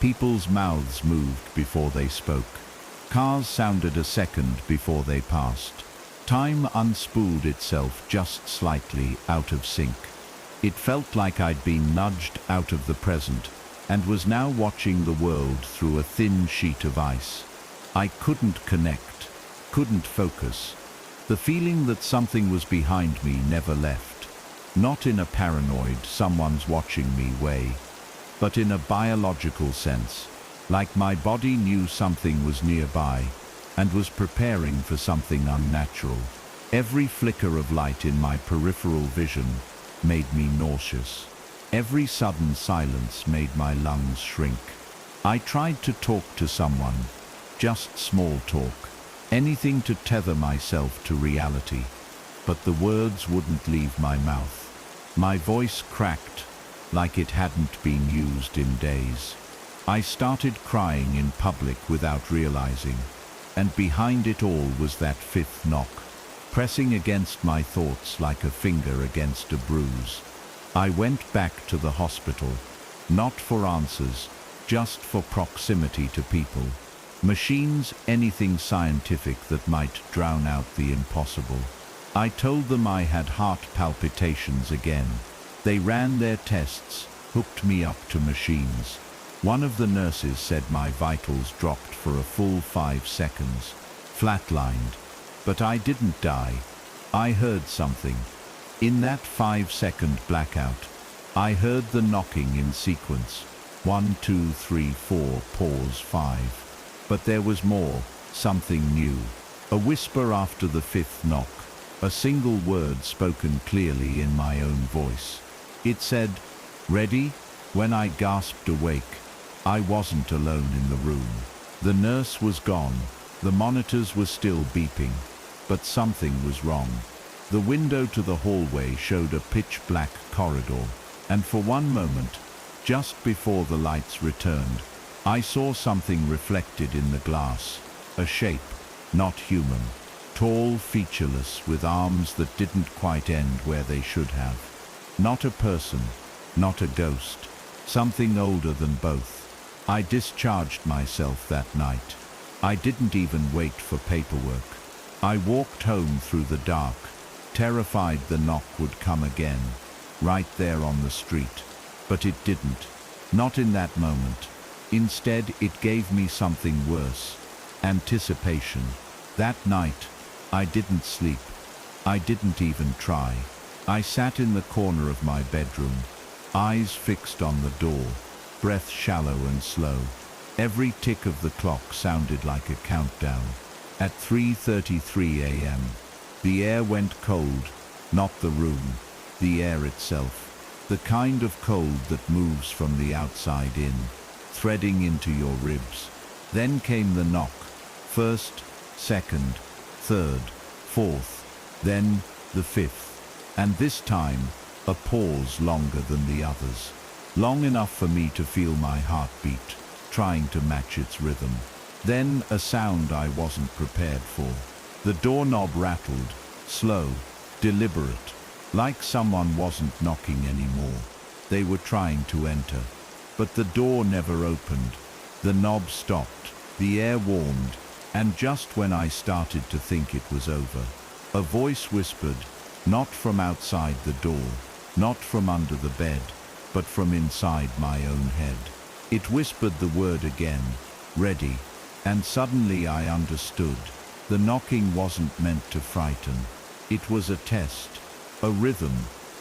People's mouths moved before they spoke. Cars sounded a second before they passed. Time unspooled itself just slightly out of sync. It felt like I'd been nudged out of the present and was now watching the world through a thin sheet of ice. I couldn't connect, couldn't focus. The feeling that something was behind me never left. Not in a paranoid, someone's watching me way, but in a biological sense, like my body knew something was nearby and was preparing for something unnatural. Every flicker of light in my peripheral vision made me nauseous. Every sudden silence made my lungs shrink. I tried to talk to someone, just small talk, anything to tether myself to reality, but the words wouldn't leave my mouth. My voice cracked like it hadn't been used in days. I started crying in public without realizing, and behind it all was that fifth knock, pressing against my thoughts like a finger against a bruise. I went back to the hospital, not for answers, just for proximity to people. Machines, anything scientific that might drown out the impossible. I told them I had heart palpitations again. They ran their tests, hooked me up to machines. One of the nurses said my vitals dropped for a full 5 seconds, flatlined. But I didn't die. I heard something. In that 5-second blackout, I heard the knocking in sequence. 1, 2, 3, 4, pause, 5. But there was more, something new. A whisper after the fifth knock, a single word spoken clearly in my own voice. It said, "Ready?" When I gasped awake, I wasn't alone in the room. The nurse was gone. The monitors were still beeping, but something was wrong. The window to the hallway showed a pitch-black corridor, and for one moment, just before the lights returned, I saw something reflected in the glass, a shape, not human, tall, featureless, with arms that didn't quite end where they should have. Not a person, not a ghost, something older than both. I discharged myself that night. I didn't even wait for paperwork. I walked home through the dark, terrified the knock would come again, right there on the street. But it didn't. Not in that moment. Instead, it gave me something worse. Anticipation. That night, I didn't sleep. I didn't even try. I sat in the corner of my bedroom, eyes fixed on the door, breath shallow and slow. Every tick of the clock sounded like a countdown. At 3:33 a.m., the air went cold, not the room, the air itself. The kind of cold that moves from the outside in, threading into your ribs. Then came the knock. First, second, third, fourth, then the fifth. And this time, a pause longer than the others. Long enough for me to feel my heartbeat, trying to match its rhythm. Then a sound I wasn't prepared for. The doorknob rattled, slow, deliberate, like someone wasn't knocking anymore. They were trying to enter. But the door never opened. The knob stopped, the air warmed, and just when I started to think it was over, a voice whispered, not from outside the door, not from under the bed, but from inside my own head. It whispered the word again, "Ready," and suddenly I understood. The knocking wasn't meant to frighten. It was a test, a rhythm,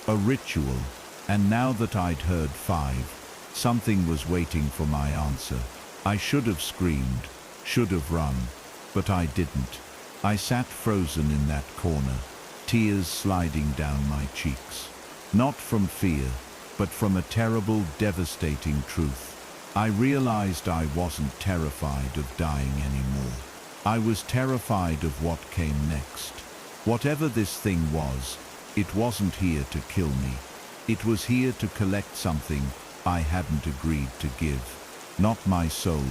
a ritual, and now that I'd heard 5, something was waiting for my answer. I should have screamed, should have run, but I didn't. I sat frozen in that corner, tears sliding down my cheeks. Not from fear, but from a terrible, devastating truth. I realized I wasn't terrified of dying anymore. I was terrified of what came next. Whatever this thing was, it wasn't here to kill me. It was here to collect something I hadn't agreed to give. Not my soul,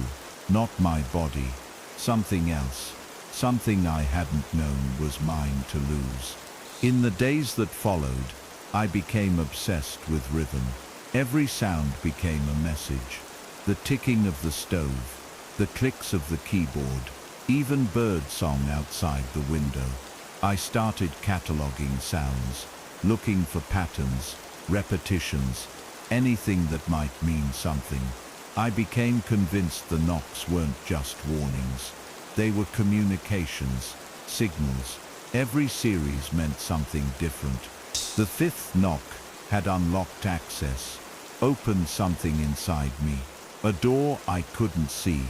not my body, something else. Something I hadn't known was mine to lose. In the days that followed, I became obsessed with rhythm. Every sound became a message. The ticking of the stove, the clicks of the keyboard, even bird song outside the window. I started cataloging sounds, looking for patterns, repetitions, anything that might mean something. I became convinced the knocks weren't just warnings. They were communications, signals. Every series meant something different. The fifth knock had unlocked access, opened something inside me, a door I couldn't see.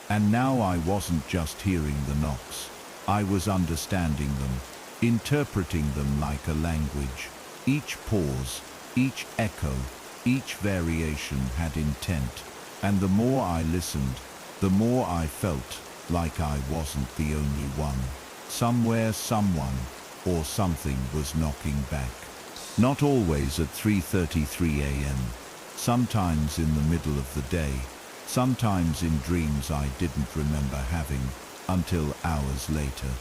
And now I wasn't just hearing the knocks. I was understanding them, interpreting them like a language. Each pause, each echo, each variation had intent, and the more I listened, the more I felt like I wasn't the only one. Somewhere, someone, or something was knocking back. Not always at 3:33 a.m., sometimes in the middle of the day, sometimes in dreams I didn't remember having until hours later.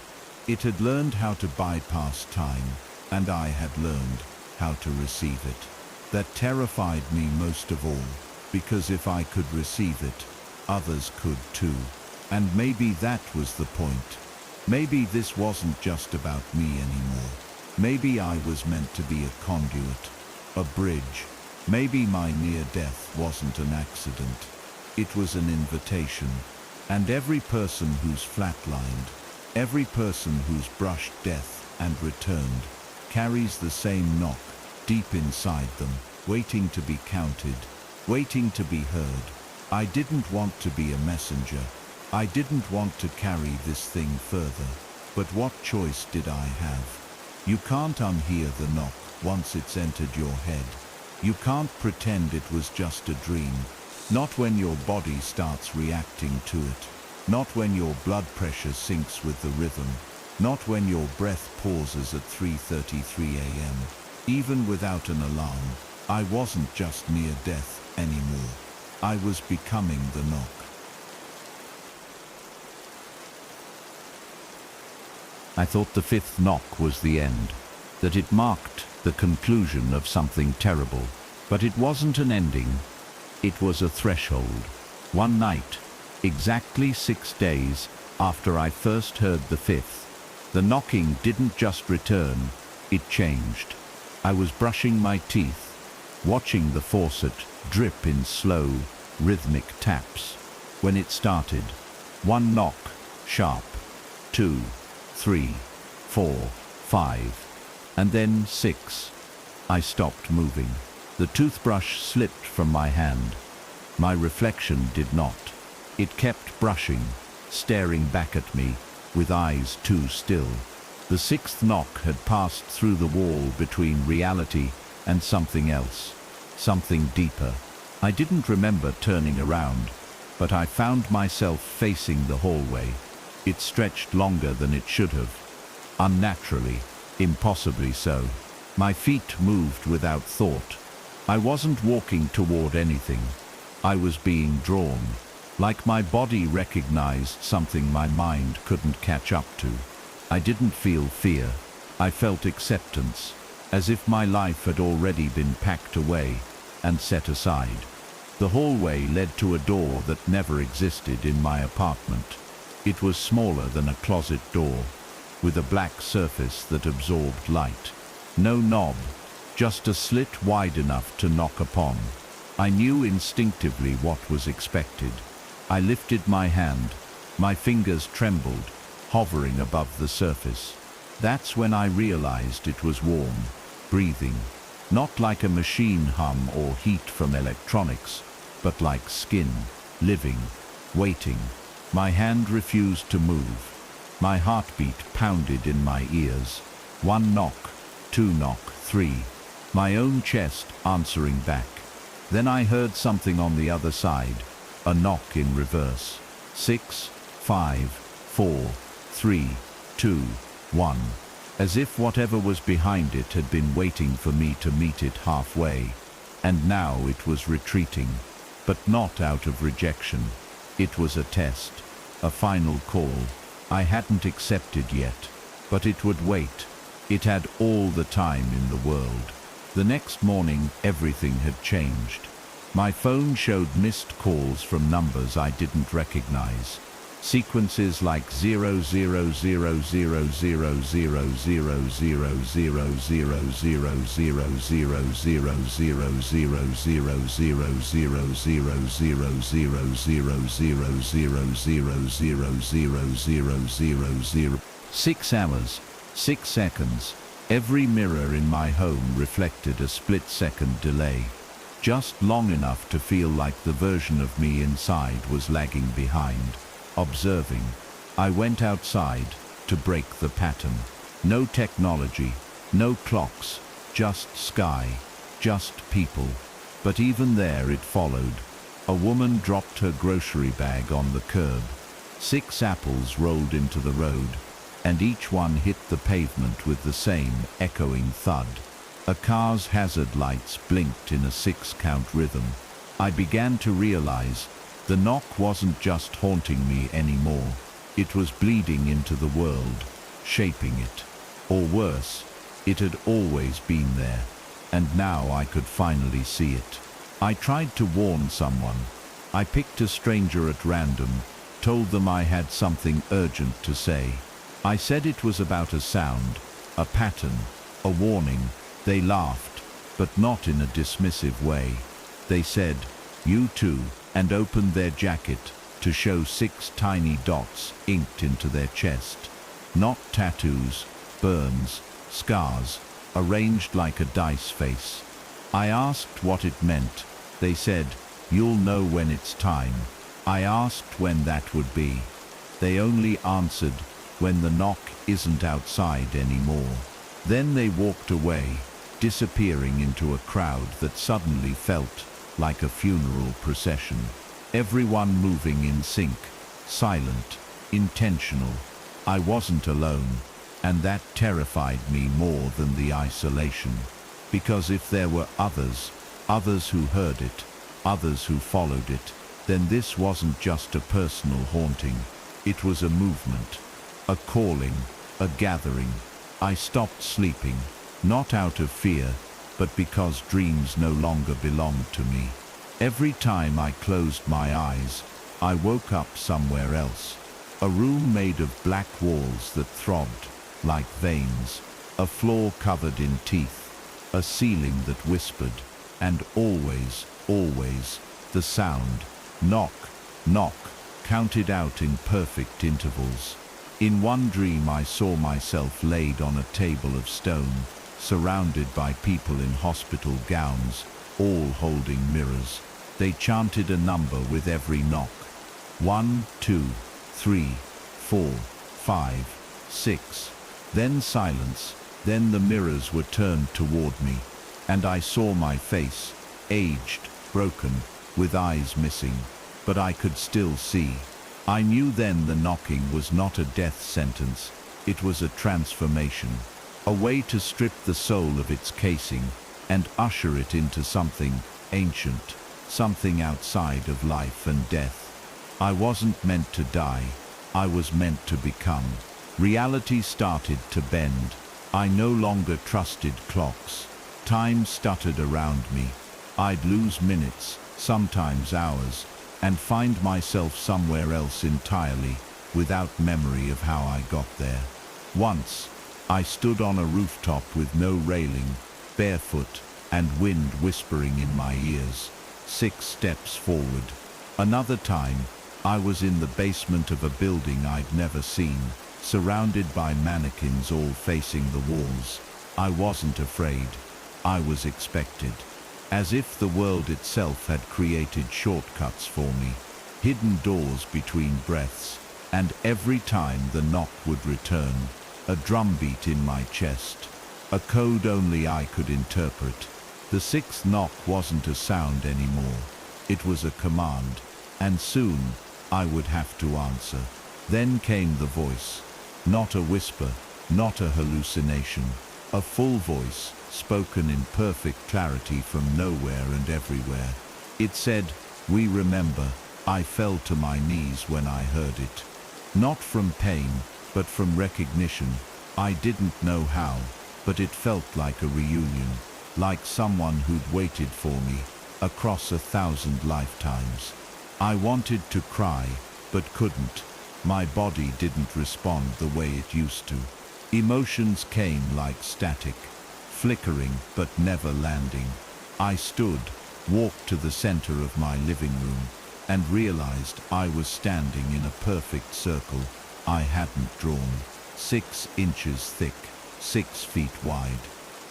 It had learned how to bypass time, and I had learned how to receive it. That terrified me most of all, because if I could receive it, others could too. And maybe that was the point. Maybe this wasn't just about me anymore. Maybe I was meant to be a conduit, a bridge. Maybe my near death wasn't an accident. It was an invitation. And every person who's flatlined, every person who's brushed death and returned, carries the same knock deep inside them, waiting to be counted, waiting to be heard. I didn't want to be a messenger. I didn't want to carry this thing further. But what choice did I have? You can't unhear the knock once it's entered your head. You can't pretend it was just a dream. Not when your body starts reacting to it. Not when your blood pressure sinks with the rhythm. Not when your breath pauses at 3:33 a.m. Even without an alarm, I wasn't just near death anymore. I was becoming the knock. I thought the fifth knock was the end, that it marked the conclusion of something terrible. But it wasn't an ending. It was a threshold. One night, exactly 6 days after I first heard the fifth, the knocking didn't just return, it changed. I was brushing my teeth, watching the faucet drip in slow, rhythmic taps. When it started, one knock, sharp, 2, 3, 4, 5, and then 6. I stopped moving. The toothbrush slipped from my hand. My reflection did not. It kept brushing, staring back at me, with eyes too still. The sixth knock had passed through the wall between reality and something else, something deeper. I didn't remember turning around, but I found myself facing the hallway. It stretched longer than it should have. Unnaturally, impossibly so. My feet moved without thought. I wasn't walking toward anything. I was being drawn, like my body recognized something my mind couldn't catch up to. I didn't feel fear. I felt acceptance, as if my life had already been packed away and set aside. The hallway led to a door that never existed in my apartment. It was smaller than a closet door, with a black surface that absorbed light. No knob, just a slit wide enough to knock upon. I knew instinctively what was expected. I lifted my hand. My fingers trembled, hovering above the surface. That's when I realized it was warm, breathing, not like a machine hum or heat from electronics, but like skin, living, waiting. My hand refused to move. My heartbeat pounded in my ears. One knock, two knock, three. My own chest answering back. Then I heard something on the other side, a knock in reverse. 6, 5, 4, 3, 2, 1. As if whatever was behind it had been waiting for me to meet it halfway. And now it was retreating, but not out of rejection. It was a test, a final call. I hadn't accepted yet, but it would wait. It had all the time in the world. The next morning, everything had changed. My phone showed missed calls from numbers I didn't recognize. Sequences like 0 0 0 0 0 0 0 0 0 0 0 0 0 0 0 0 0. 6 hours, 6 seconds. Every mirror in my home reflected a split-second delay, just long enough to feel like the version of me inside was lagging behind. Observing, I went outside to break the pattern. No technology, no clocks, just sky, just people. But even there it followed. A woman dropped her grocery bag on the curb. 6 apples rolled into the road, and each one hit the pavement with the same echoing thud. A car's hazard lights blinked in a 6-count rhythm. I began to realize the knock wasn't just haunting me anymore. It was bleeding into the world, shaping it. Or worse, it had always been there, and now I could finally see it. I tried to warn someone. I picked a stranger at random, told them I had something urgent to say. I said it was about a sound, a pattern, a warning. They laughed, but not in a dismissive way. They said, "You too," and opened their jacket to show 6 tiny dots inked into their chest. Not tattoos, burns, scars, arranged like a dice face. I asked what it meant. They said, "You'll know when it's time." I asked when that would be. They only answered, "When the knock isn't outside anymore." Then they walked away, disappearing into a crowd that suddenly felt like a funeral procession. Everyone moving in sync, silent, intentional. I wasn't alone, and that terrified me more than the isolation. Because if there were others who heard it, others who followed it, then this wasn't just a personal haunting. It was a movement, a calling, a gathering. I stopped sleeping, not out of fear, but because dreams no longer belonged to me. Every time I closed my eyes, I woke up somewhere else. A room made of black walls that throbbed like veins, a floor covered in teeth, a ceiling that whispered, and always, always, the sound, knock, knock, counted out in perfect intervals. In one dream I saw myself laid on a table of stone, surrounded by people in hospital gowns, all holding mirrors. They chanted a number with every knock. 1, 2, 3, 4, 5, 6. Then silence. Then the mirrors were turned toward me, and I saw my face, aged, broken, with eyes missing, but I could still see. I knew then the knocking was not a death sentence. It was a transformation, a way to strip the soul of its casing and usher it into something ancient, something outside of life and death. I wasn't meant to die. I was meant to become. Reality started to bend. I no longer trusted clocks. Time stuttered around me. I'd lose minutes, sometimes hours, and find myself somewhere else entirely, without memory of how I got there. Once, I stood on a rooftop with no railing, barefoot, and wind whispering in my ears. 6 steps forward. Another time, I was in the basement of a building I'd never seen, surrounded by mannequins all facing the walls. I wasn't afraid. I was expected. As if the world itself had created shortcuts for me, hidden doors between breaths, and every time the knock would return, a drumbeat in my chest, a code only I could interpret. The 6th knock wasn't a sound anymore. It was a command, and soon I would have to answer. Then came the voice. Not a whisper, not a hallucination. A full voice, spoken in perfect clarity from nowhere and everywhere. It said, "We remember." I fell to my knees when I heard it. Not from pain, but from recognition. I didn't know how, but it felt like a reunion, like someone who'd waited for me across 1,000 lifetimes. I wanted to cry, but couldn't. My body didn't respond the way it used to. Emotions came like static, flickering but never landing. I stood, walked to the center of my living room, and realized I was standing in a perfect circle I hadn't drawn. 6 inches thick, 6 feet wide,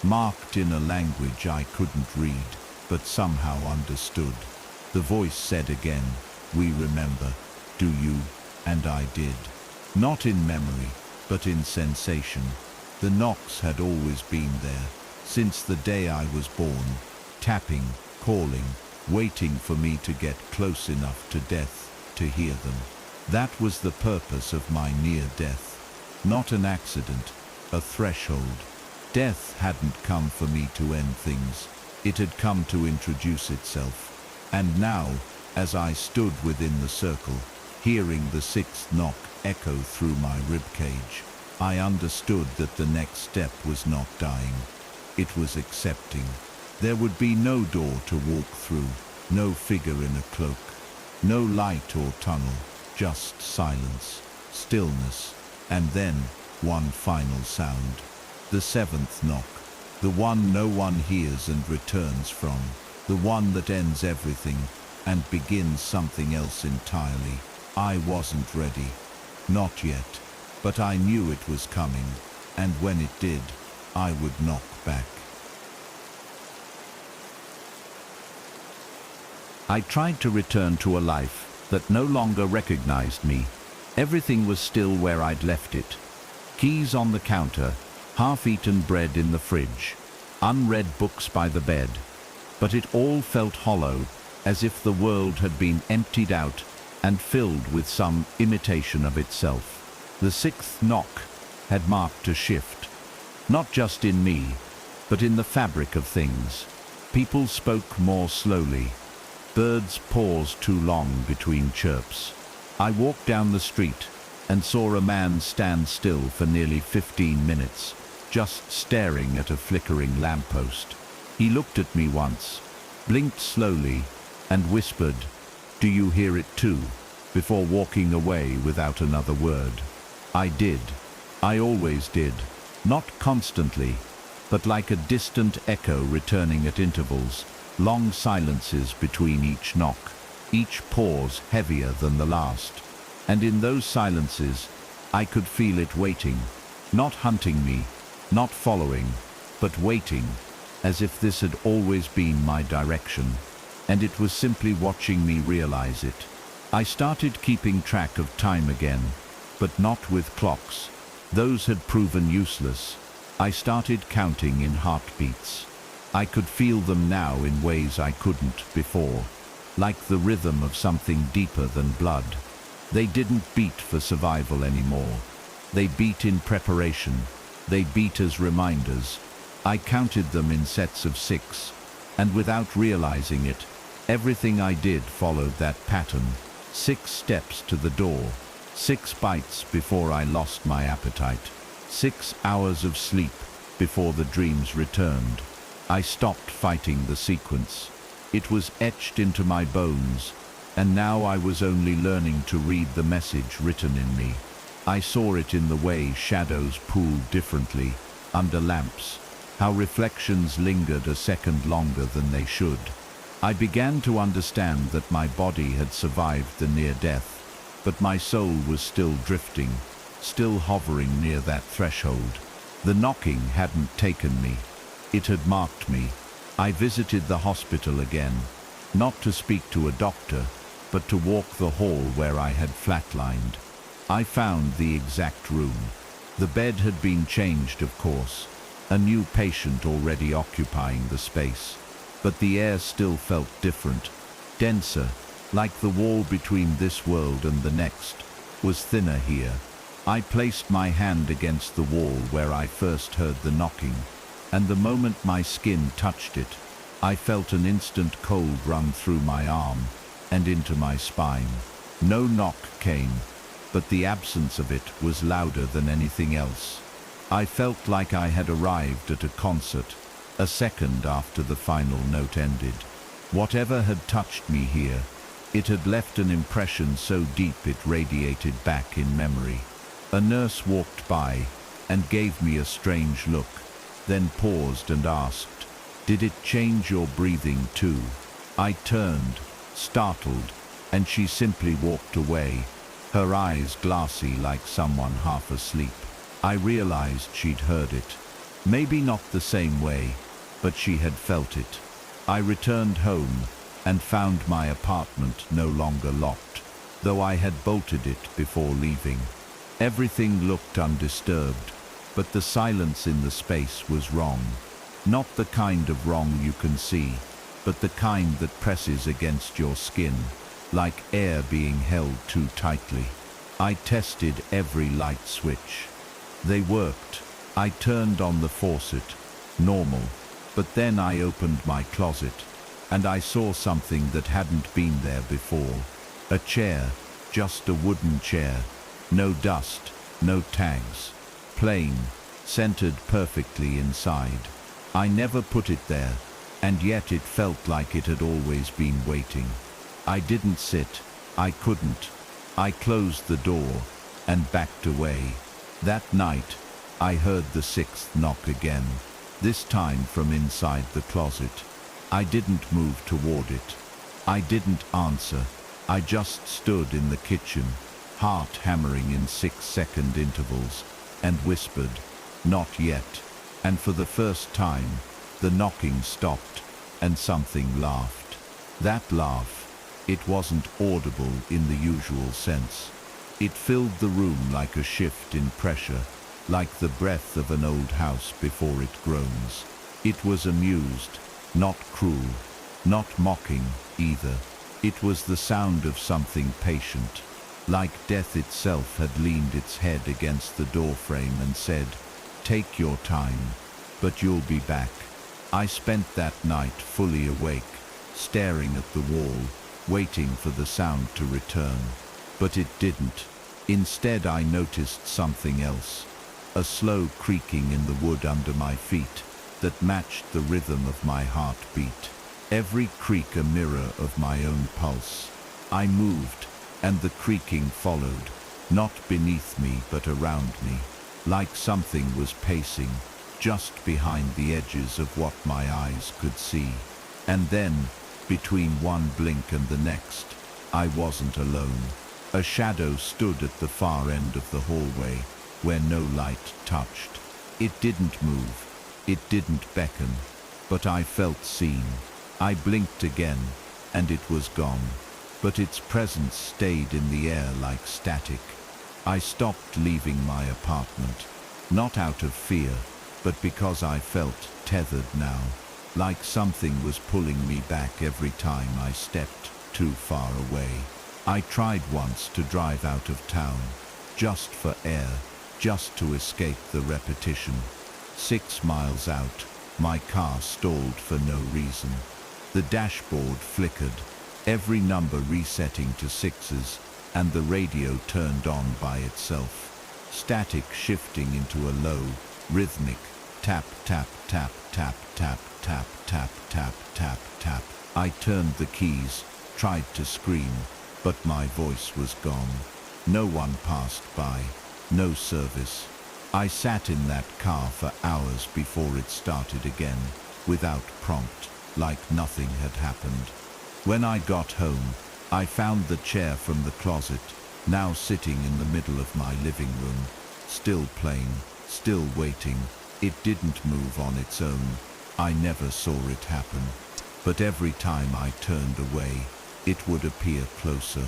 marked in a language I couldn't read, but somehow understood. The voice said again, "We remember. Do you?" And I did. Not in memory, but in sensation. The knocks had always been there, since the day I was born, tapping, calling, waiting for me to get close enough to death to hear them. That was the purpose of my near death. Not an accident, a threshold. Death hadn't come for me to end things. It had come to introduce itself. And now, as I stood within the circle, hearing the sixth knock echo through my ribcage, I understood that the next step was not dying. It was accepting. There would be no door to walk through, no figure in a cloak, no light or tunnel, just silence, stillness, and then one final sound. The seventh knock, the one no one hears and returns from, the one that ends everything and begins something else entirely. I wasn't ready. Not yet. But I knew it was coming, and when it did, I would knock back. I tried to return to a life that no longer recognized me. Everything was still where I'd left it. Keys on the counter, half-eaten bread in the fridge, unread books by the bed. But it all felt hollow, as if the world had been emptied out and filled with some imitation of itself. The sixth knock had marked a shift, not just in me, but in the fabric of things. People spoke more slowly. Birds paused too long between chirps. I walked down the street and saw a man stand still for nearly 15 minutes, just staring at a flickering lamppost. He looked at me once, blinked slowly, and whispered, "Do you hear it too?" before walking away without another word. I did. I always did. Not constantly, but like a distant echo returning at intervals, long silences between each knock, each pause heavier than the last. And in those silences, I could feel it waiting, not hunting me, not following, but waiting, as if this had always been my direction, and it was simply watching me realize it. I started keeping track of time again, but not with clocks. Those had proven useless. I started counting in heartbeats. I could feel them now in ways I couldn't before, like the rhythm of something deeper than blood. They didn't beat for survival anymore. They beat in preparation. They beat as reminders. I counted them in sets of 6, and without realizing it, everything I did followed that pattern. 6 steps to the door. 6 bites before I lost my appetite. 6 hours of sleep before the dreams returned. I stopped fighting the sequence. It was etched into my bones, and now I was only learning to read the message written in me. I saw it in the way shadows pooled differently under lamps, how reflections lingered a second longer than they should. I began to understand that my body had survived the near death, but my soul was still drifting, still hovering near that threshold. The knocking hadn't taken me. It had marked me. I visited the hospital again, not to speak to a doctor, but to walk the hall where I had flatlined. I found the exact room. The bed had been changed, of course, a new patient already occupying the space. But the air still felt different, denser, like the wall between this world and the next was thinner here. I placed my hand against the wall where I first heard the knocking, and the moment my skin touched it, I felt an instant cold run through my arm and into my spine. No knock came, but the absence of it was louder than anything else. I felt like I had arrived at a concert, a second after the final note ended. Whatever had touched me here, it had left an impression so deep it radiated back in memory. A nurse walked by and gave me a strange look, then paused and asked, "Did it change your breathing too?" I turned, startled, and she simply walked away, her eyes glassy like someone half asleep. I realized she'd heard it. Maybe not the same way, but she had felt it. I returned home and found my apartment no longer locked, though I had bolted it before leaving. Everything looked undisturbed. But the silence in the space was wrong. Not the kind of wrong you can see, but the kind that presses against your skin, like air being held too tightly. I tested every light switch. They worked. I turned on the faucet. Normal. But then I opened my closet, and I saw something that hadn't been there before. A chair, just a wooden chair. No dust, no tags. Plain, centered perfectly inside. I never put it there, and yet it felt like it had always been waiting. I didn't sit. I couldn't. I closed the door and backed away. That night, I heard the sixth knock again, this time from inside the closet. I didn't move toward it. I didn't answer. I just stood in the kitchen, heart hammering in 6-second intervals, and whispered, "Not yet." And for the first time, the knocking stopped, and something laughed. That laugh, it wasn't audible in the usual sense. It filled the room like a shift in pressure, like the breath of an old house before it groans. It was amused, not cruel, not mocking either. It was the sound of something patient, like death itself had leaned its head against the doorframe and said, "Take your time, but you'll be back." I spent that night fully awake, staring at the wall, waiting for the sound to return. But it didn't. Instead, I noticed something else. A slow creaking in the wood under my feet that matched the rhythm of my heartbeat. Every creak a mirror of my own pulse. I moved, and the creaking followed, not beneath me but around me, like something was pacing, just behind the edges of what my eyes could see. And then, between one blink and the next, I wasn't alone. A shadow stood at the far end of the hallway, where no light touched. It didn't move. It didn't beckon. But I felt seen. I blinked again, and it was gone. But its presence stayed in the air like static. I stopped leaving my apartment, not out of fear, but because I felt tethered now, like something was pulling me back every time I stepped too far away. I tried once to drive out of town, just for air, just to escape the repetition. 6 miles out, my car stalled for no reason. The dashboard flickered, every number resetting to 6s, and the radio turned on by itself. Static shifting into a low, rhythmic tap, tap, tap, tap, tap, tap, tap, tap, tap, tap. I turned the keys, tried to scream, but my voice was gone. No one passed by, no service. I sat in that car for hours before it started again, without prompt, like nothing had happened. When I got home, I found the chair from the closet, now sitting in the middle of my living room, still plain, still waiting. It didn't move on its own. I never saw it happen. But every time I turned away, it would appear closer.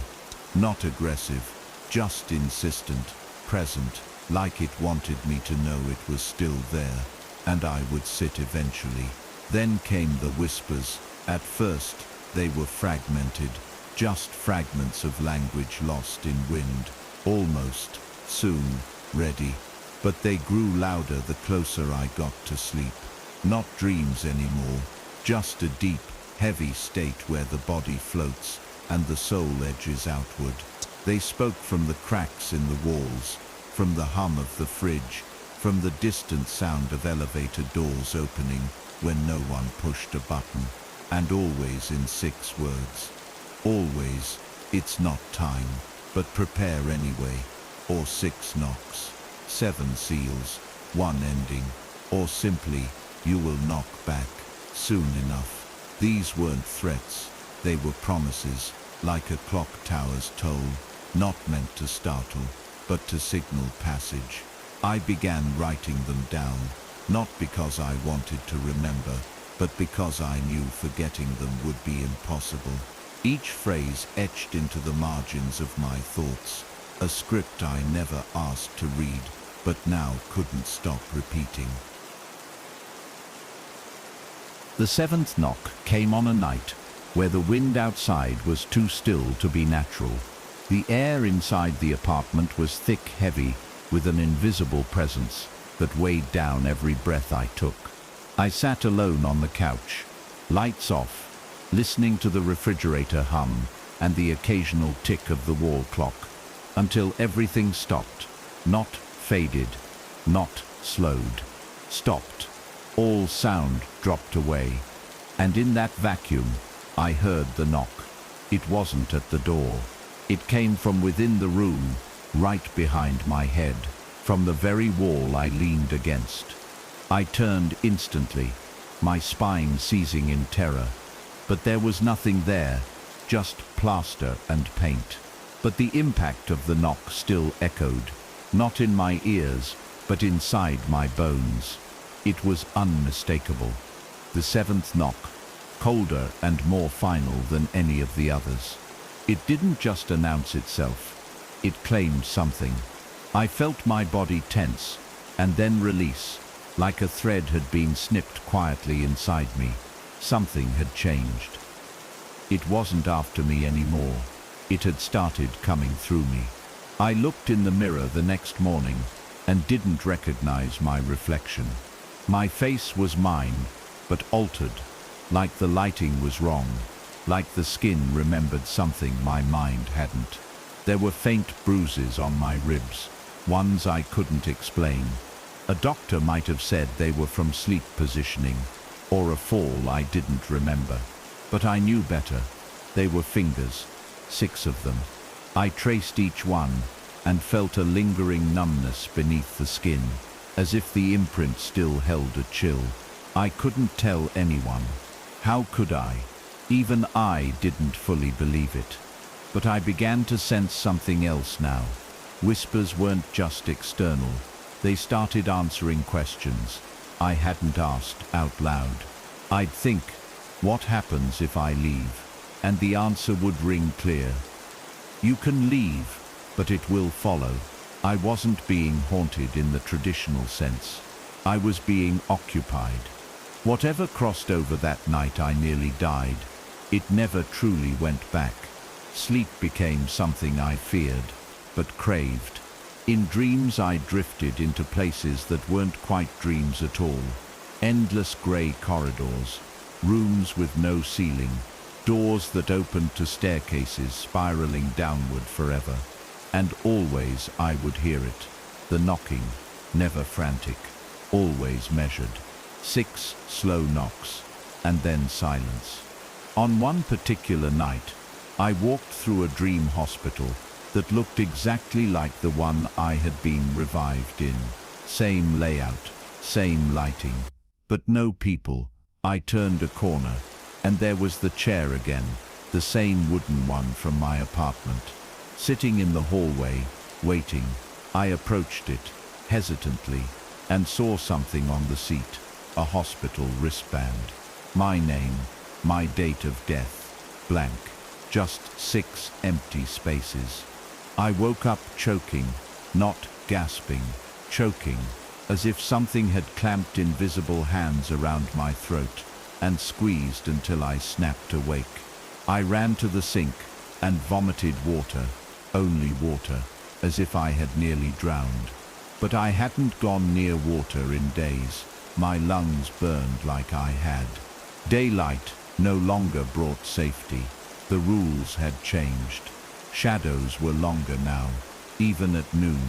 Not aggressive, just insistent, present, like it wanted me to know it was still there, and I would sit eventually. Then came the whispers. At first, they were fragmented, just fragments of language lost in wind. Almost, soon, ready. But they grew louder the closer I got to sleep. Not dreams anymore, just a deep, heavy state where the body floats and the soul edges outward. They spoke from the cracks in the walls, from the hum of the fridge, from the distant sound of elevator doors opening when no one pushed a button, and always in 6 words. Always, "It's not time, but prepare anyway," or 6 knocks, 7 seals, 1 ending, or simply, "You will knock back soon enough." These weren't threats, they were promises, like a clock tower's toll, not meant to startle, but to signal passage. I began writing them down, not because I wanted to remember, but because I knew forgetting them would be impossible. Each phrase etched into the margins of my thoughts, a script I never asked to read, but now couldn't stop repeating. The seventh knock came on a night where the wind outside was too still to be natural. The air inside the apartment was thick, heavy, with an invisible presence that weighed down every breath I took. I sat alone on the couch, lights off, listening to the refrigerator hum and the occasional tick of the wall clock, until everything stopped, not faded, not slowed, stopped. All sound dropped away, and in that vacuum, I heard the knock. It wasn't at the door. It came from within the room, right behind my head, from the very wall I leaned against. I turned instantly, my spine seizing in terror. But there was nothing there, just plaster and paint. But the impact of the knock still echoed, not in my ears, but inside my bones. It was unmistakable. The seventh knock, colder and more final than any of the others. It didn't just announce itself, it claimed something. I felt my body tense, and then release, like a thread had been snipped quietly inside me. Something had changed. It wasn't after me anymore. It had started coming through me. I looked in the mirror the next morning and didn't recognize my reflection. My face was mine, but altered, like the lighting was wrong, like the skin remembered something my mind hadn't. There were faint bruises on my ribs, ones I couldn't explain. A doctor might have said they were from sleep positioning, or a fall I didn't remember. But I knew better. They were fingers, 6 of them. I traced each one and felt a lingering numbness beneath the skin, as if the imprint still held a chill. I couldn't tell anyone. How could I? Even I didn't fully believe it. But I began to sense something else now. Whispers weren't just external. They started answering questions I hadn't asked out loud. I'd think, what happens if I leave? And the answer would ring clear. You can leave, but it will follow. I wasn't being haunted in the traditional sense. I was being occupied. Whatever crossed over that night, I nearly died. It never truly went back. Sleep became something I feared, but craved. In dreams I drifted into places that weren't quite dreams at all. Endless grey corridors, rooms with no ceiling, doors that opened to staircases spiraling downward forever. And always I would hear it. The knocking, never frantic, always measured. 6 slow knocks, and then silence. On one particular night, I walked through a dream hospital that looked exactly like the one I had been revived in. Same layout, same lighting, but no people. I turned a corner, and there was the chair again, the same wooden one from my apartment. Sitting in the hallway, waiting, I approached it, hesitantly, and saw something on the seat, a hospital wristband. My name, my date of death, blank, just 6 empty spaces. I woke up choking, not gasping, choking, as if something had clamped invisible hands around my throat and squeezed until I snapped awake. I ran to the sink and vomited water, only water, as if I had nearly drowned. But I hadn't gone near water in days. My lungs burned like I had. Daylight no longer brought safety. The rules had changed. Shadows were longer now, even at noon.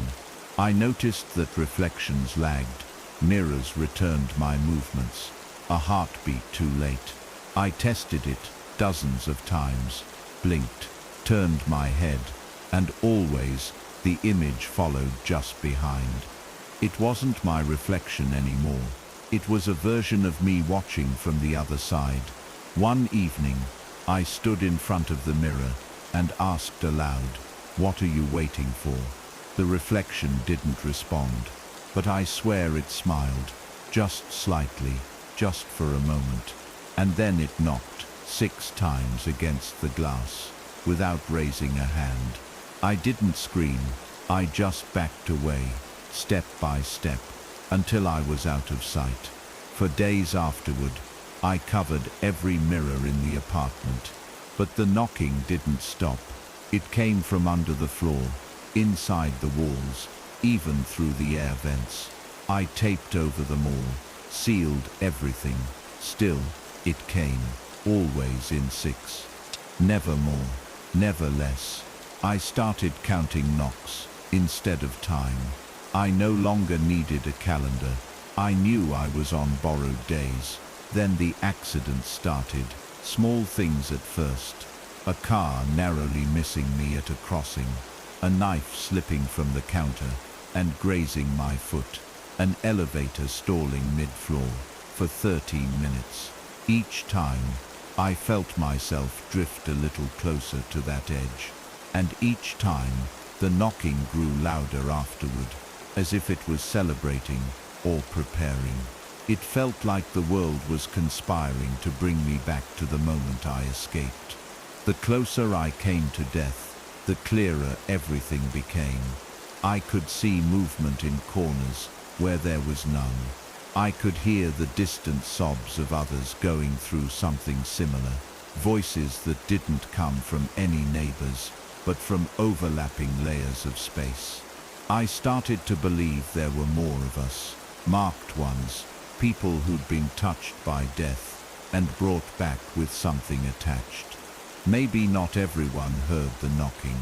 I noticed that reflections lagged. Mirrors returned my movements. A heartbeat too late. I tested it dozens of times, blinked, turned my head, and always the image followed just behind. It wasn't my reflection anymore. It was a version of me watching from the other side. One evening, I stood in front of the mirror and asked aloud, "What are you waiting for?" The reflection didn't respond, but I swear it smiled, just slightly, just for a moment. And then it knocked 6 times against the glass, without raising a hand. I didn't scream, I just backed away, step by step, until I was out of sight. For days afterward, I covered every mirror in the apartment, but the knocking didn't stop. It came from under the floor, inside the walls, even through the air vents. I taped over them all, sealed everything. Still, it came, always in 6. Never more, never less. I started counting knocks instead of time. I no longer needed a calendar. I knew I was on borrowed days. Then the accident started. Small things at first. A car narrowly missing me at a crossing. A knife slipping from the counter and grazing my foot. An elevator stalling mid-floor for 13 minutes. Each time, I felt myself drift a little closer to that edge. And each time, the knocking grew louder afterward, as if it was celebrating or preparing. It felt like the world was conspiring to bring me back to the moment I escaped. The closer I came to death, the clearer everything became. I could see movement in corners where there was none. I could hear the distant sobs of others going through something similar, voices that didn't come from any neighbors, but from overlapping layers of space. I started to believe there were more of us, marked ones, people who'd been touched by death and brought back with something attached. Maybe not everyone heard the knocking.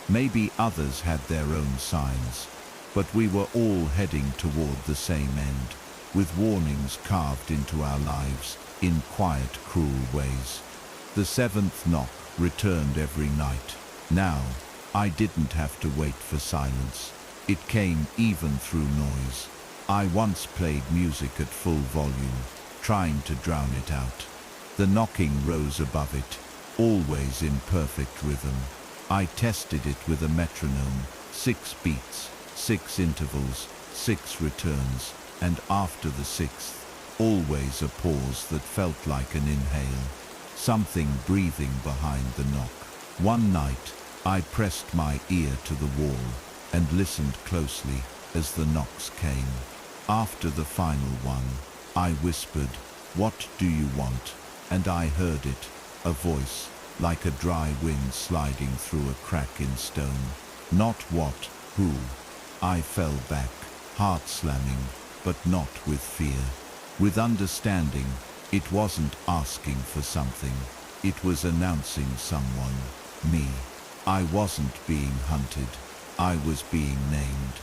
Maybe others had their own signs. But we were all heading toward the same end, with warnings carved into our lives in quiet, cruel ways. The 7th knock returned every night. Now, I didn't have to wait for silence. It came even through noise. I once played music at full volume, trying to drown it out. The knocking rose above it, always in perfect rhythm. I tested it with a metronome, 6 beats, 6 intervals, 6 returns, and after the 6th, always a pause that felt like an inhale, something breathing behind the knock. One night, I pressed my ear to the wall and listened closely as the knocks came. After the final one, I whispered, "What do you want?" And I heard it, a voice, like a dry wind sliding through a crack in stone. Not what, who. I fell back, heart slamming, but not with fear. With understanding. It wasn't asking for something. It was announcing someone. Me. I wasn't being hunted. I was being named.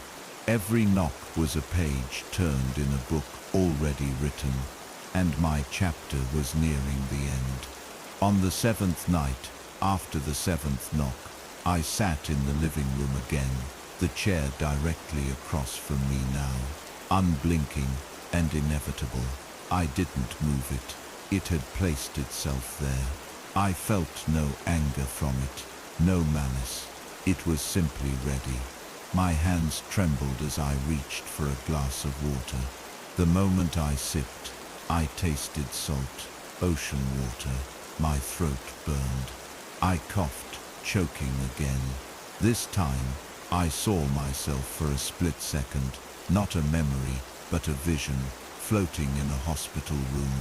Every knock was a page turned in a book already written, and my chapter was nearing the end. On the 7th night, after the 7th knock, I sat in the living room again, the chair directly across from me now, unblinking and inevitable. I didn't move it. It had placed itself there. I felt no anger from it, no malice. It was simply ready. My hands trembled as I reached for a glass of water. The moment I sipped, I tasted salt, ocean water. My throat burned. I coughed, choking again. This time, I saw myself for a split second, not a memory, but a vision, floating in a hospital room,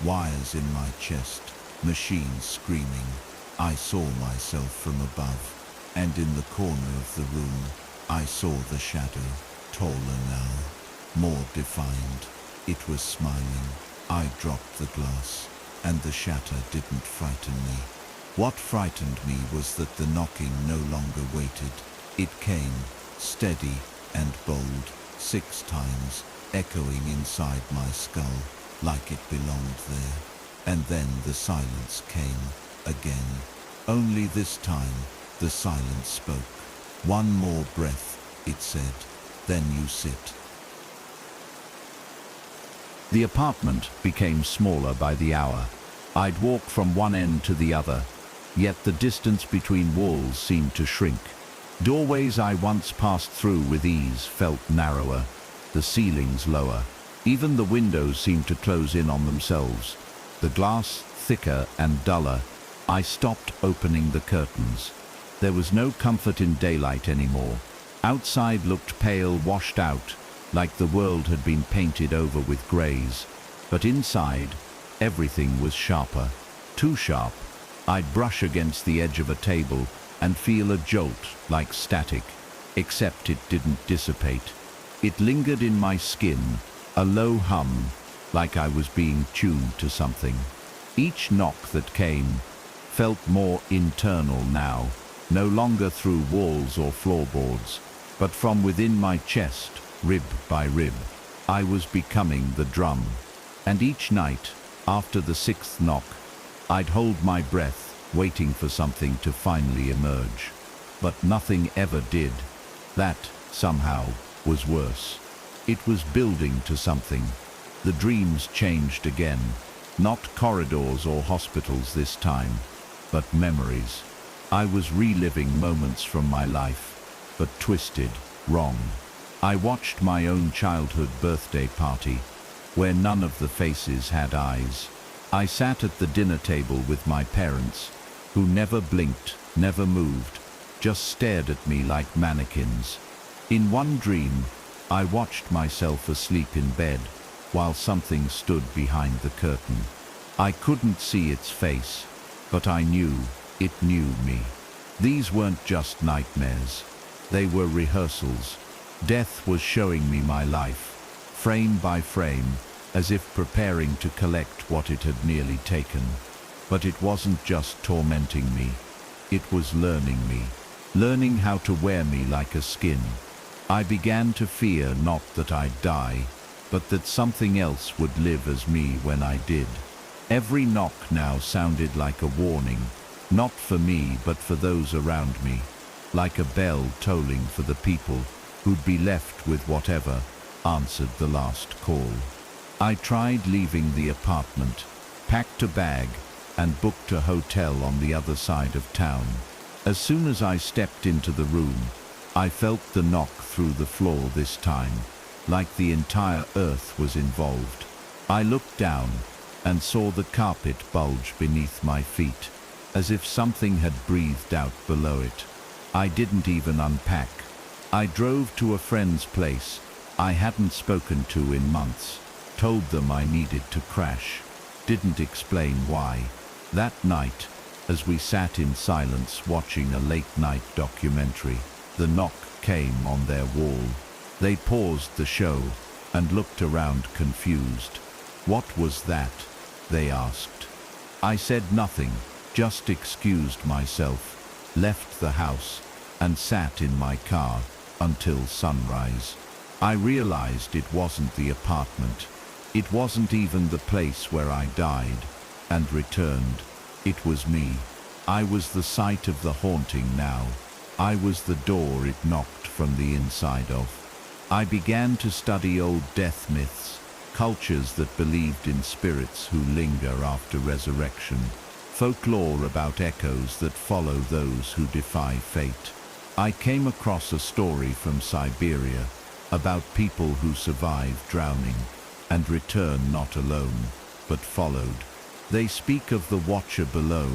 wires in my chest, machines screaming. I saw myself from above, and in the corner of the room, I saw the shadow, taller now, more defined. It was smiling. I dropped the glass, and the shatter didn't frighten me. What frightened me was that the knocking no longer waited. It came, steady and bold, 6 times, echoing inside my skull, like it belonged there. And then the silence came, again. Only this time, the silence spoke. "One more breath," it said, "then you sit." The apartment became smaller by the hour. I'd walk from one end to the other, yet the distance between walls seemed to shrink. Doorways I once passed through with ease felt narrower, the ceilings lower. Even the windows seemed to close in on themselves, the glass thicker and duller. I stopped opening the curtains. There was no comfort in daylight anymore, Outside looked pale, washed out, like the world had been painted over with greys. But inside, everything was sharper. Too sharp. I'd brush against the edge of a table and feel a jolt like static, except it didn't dissipate. It lingered in my skin, a low hum, like I was being tuned to something. Each knock that came felt more internal now, no longer through walls or floorboards, but from within my chest, rib by rib. I was becoming the drum. And each night, after the sixth knock, I'd hold my breath, waiting for something to finally emerge. But nothing ever did. That, somehow, was worse. It was building to something. The dreams changed again. Not corridors or hospitals this time, but memories. I was reliving moments from my life, but twisted, wrong. I watched my own childhood birthday party, where none of the faces had eyes. I sat at the dinner table with my parents, who never blinked, never moved, just stared at me like mannequins. In one dream, I watched myself asleep in bed, while something stood behind the curtain. I couldn't see its face, but I knew it knew me. These weren't just nightmares. They were rehearsals. Death was showing me my life, frame by frame, as if preparing to collect what it had nearly taken. But it wasn't just tormenting me. It was learning me, learning how to wear me like a skin. I began to fear not that I'd die, but that something else would live as me when I did. Every knock now sounded like a warning, not for me but for those around me, like a bell tolling for the people who'd be left with whatever answered the last call. I tried leaving the apartment, packed a bag, and booked a hotel on the other side of town. As soon as I stepped into the room, I felt the knock through the floor this time, like the entire earth was involved. I looked down and saw the carpet bulge beneath my feet, as if something had breathed out below it. I didn't even unpack. I drove to a friend's place I hadn't spoken to in months, told them I needed to crash, didn't explain why. That night, as we sat in silence watching a late-night documentary, the knock came on their wall. They paused the show and looked around confused. "What was that?" they asked. I said nothing, just excused myself, left the house, and sat in my car until sunrise. I realized it wasn't the apartment. It wasn't even the place where I died and returned. It was me. I was the site of the haunting now. I was the door it knocked from the inside of. I began to study old death myths, cultures that believed in spirits who linger after resurrection, folklore about echoes that follow those who defy fate. I came across a story from Siberia about people who survived drowning and return not alone, but followed. They speak of the watcher below,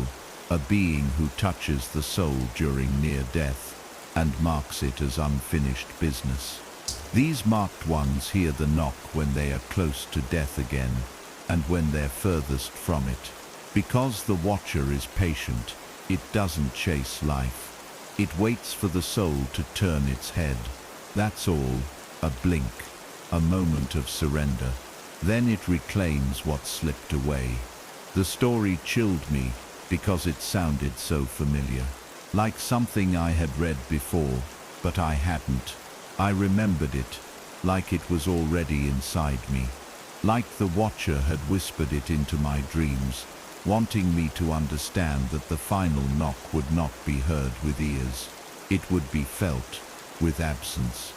a being who touches the soul during near death and marks it as unfinished business. These marked ones hear the knock when they are close to death again and when they're furthest from it. Because the watcher is patient, it doesn't chase life. It waits for the soul to turn its head. That's all, a blink, a moment of surrender. Then it reclaims what slipped away. The story chilled me because it sounded so familiar, like something I had read before, but I hadn't. I remembered it, like it was already inside me, like the watcher had whispered it into my dreams, wanting me to understand that the final knock would not be heard with ears. It would be felt, with absence.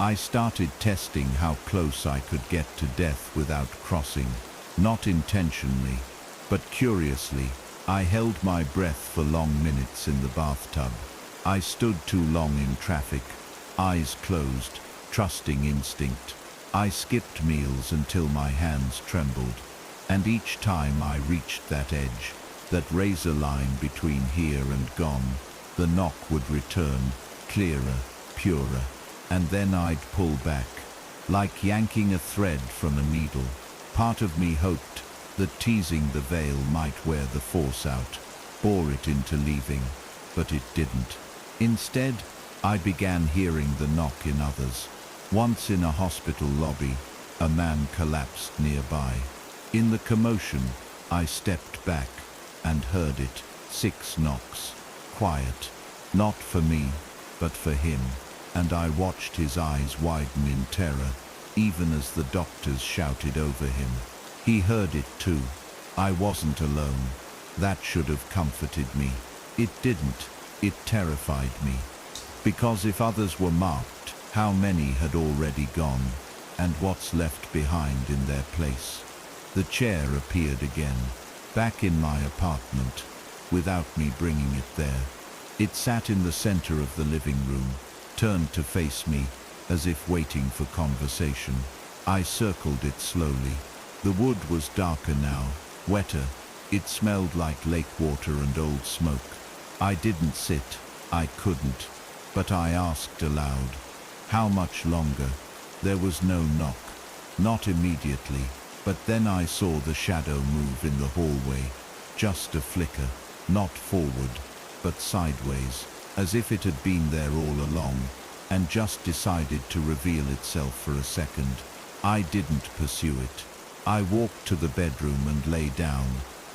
I started testing how close I could get to death without crossing, not intentionally, but curiously. I held my breath for long minutes in the bathtub. I stood too long in traffic, eyes closed, trusting instinct. I skipped meals until my hands trembled, and each time I reached that edge, that razor line between here and gone, the knock would return, clearer, purer, and then I'd pull back, like yanking a thread from a needle. Part of me hoped that teasing the veil might wear the force out, bore it into leaving, but it didn't. Instead, I began hearing the knock in others. Once in a hospital lobby, a man collapsed nearby. In the commotion, I stepped back and heard it. 6 knocks. Quiet. Not for me, but for him. And I watched his eyes widen in terror, even as the doctors shouted over him. He heard it too. I wasn't alone. That should have comforted me. It didn't. It terrified me. Because if others were marked, how many had already gone, and what's left behind in their place? The chair appeared again, back in my apartment, without me bringing it there. It sat in the center of the living room, turned to face me, as if waiting for conversation. I circled it slowly. The wood was darker now, wetter. It smelled like lake water and old smoke. I didn't sit. I couldn't. But I asked aloud, how much longer? There was no knock. Not immediately. But then I saw the shadow move in the hallway. Just a flicker. Not forward, but sideways, as if it had been there all along, and just decided to reveal itself for a second. I didn't pursue it. I walked to the bedroom and lay down,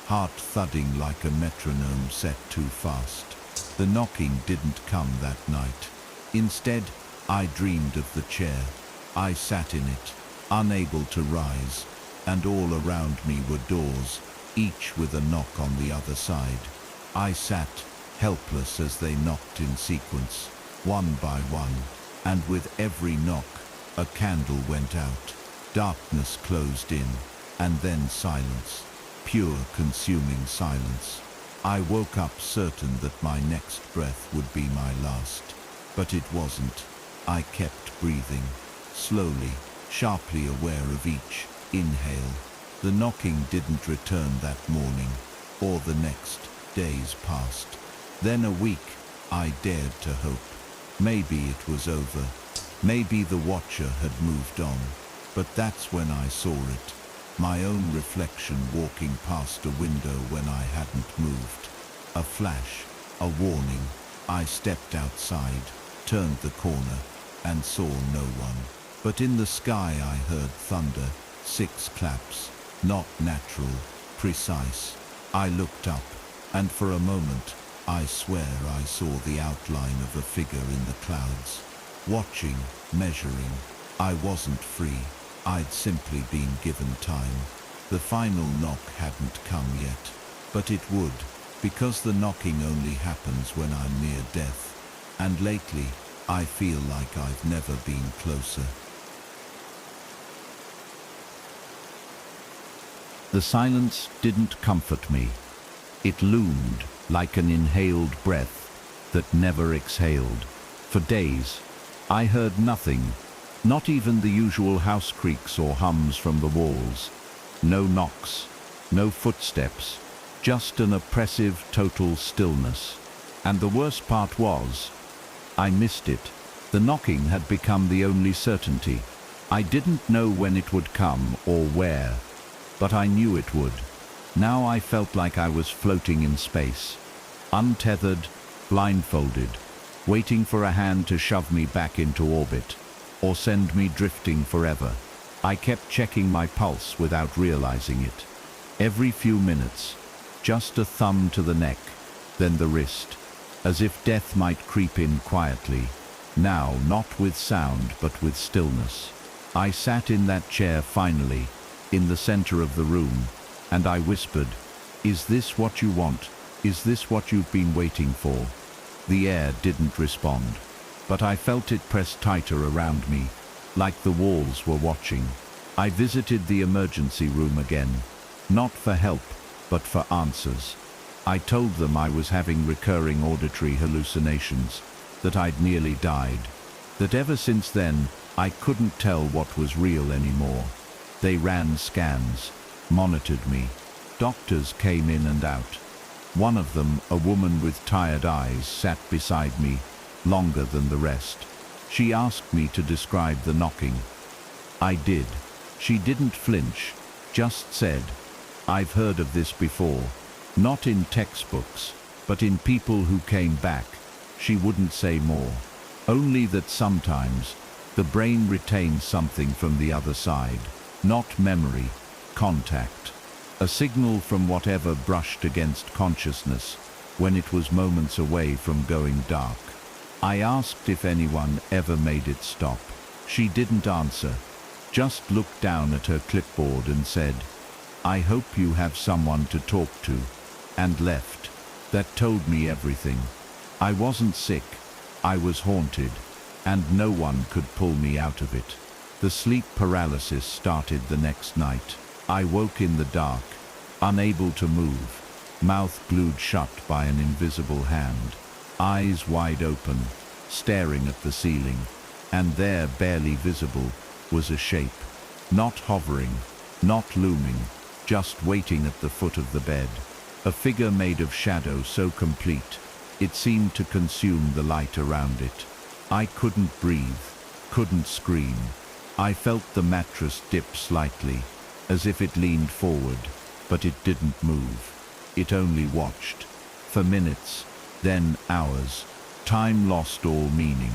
heart thudding like a metronome set too fast. The knocking didn't come that night. Instead, I dreamed of the chair. I sat in it, unable to rise, and all around me were doors, each with a knock on the other side. I sat, helpless as they knocked in sequence, one by one, and with every knock, a candle went out. Darkness closed in, and then silence, pure consuming silence. I woke up certain that my next breath would be my last, but it wasn't. I kept breathing, slowly, sharply aware of each inhale. The knocking didn't return that morning, or the next. Days passed. Then a week. I dared to hope. Maybe it was over. Maybe the watcher had moved on. But that's when I saw it. My own reflection walking past a window when I hadn't moved. A flash, a warning. I stepped outside, turned the corner, and saw no one. But in the sky I heard thunder, 6 claps, not natural, precise. I looked up, and for a moment, I swear I saw the outline of a figure in the clouds. Watching, measuring. I wasn't free. I'd simply been given time. The final knock hadn't come yet, but it would, because the knocking only happens when I'm near death. And lately, I feel like I've never been closer. The silence didn't comfort me. It loomed like an inhaled breath that never exhaled. For days, I heard nothing. Not even the usual house creaks or hums from the walls. No knocks, no footsteps, just an oppressive total stillness. And the worst part was, I missed it. The knocking had become the only certainty. I didn't know when it would come or where, but I knew it would. Now I felt like I was floating in space, untethered, blindfolded, waiting for a hand to shove me back into orbit, or send me drifting forever. I kept checking my pulse without realizing it. Every few minutes, just a thumb to the neck, then the wrist, as if death might creep in quietly. Now, not with sound, but with stillness. I sat in that chair finally, in the center of the room, and I whispered, "Is this what you want? Is this what you've been waiting for?" The air didn't respond, but I felt it press tighter around me, like the walls were watching. I visited the emergency room again, not for help, but for answers. I told them I was having recurring auditory hallucinations, that I'd nearly died, that ever since then, I couldn't tell what was real anymore. They ran scans, monitored me. Doctors came in and out. One of them, a woman with tired eyes, sat beside me, longer than the rest. She asked me to describe the knocking. I did. She didn't flinch, just said, "I've heard of this before, not in textbooks, but in people who came back." She wouldn't say more, only that sometimes the brain retains something from the other side, not memory, contact, a signal from whatever brushed against consciousness when it was moments away from going dark. I asked if anyone ever made it stop. She didn't answer, just looked down at her clipboard and said, "I hope you have someone to talk to," and left. That told me everything. I wasn't sick, I was haunted, and no one could pull me out of it. The sleep paralysis started the next night. I woke in the dark, unable to move, mouth glued shut by an invisible hand, eyes wide open, staring at the ceiling, and there, barely visible, was a shape, not hovering, not looming, just waiting at the foot of the bed. A figure made of shadow so complete, it seemed to consume the light around it. I couldn't breathe, couldn't scream. I felt the mattress dip slightly, as if it leaned forward, but it didn't move. It only watched. For minutes, then hours. Time lost all meaning.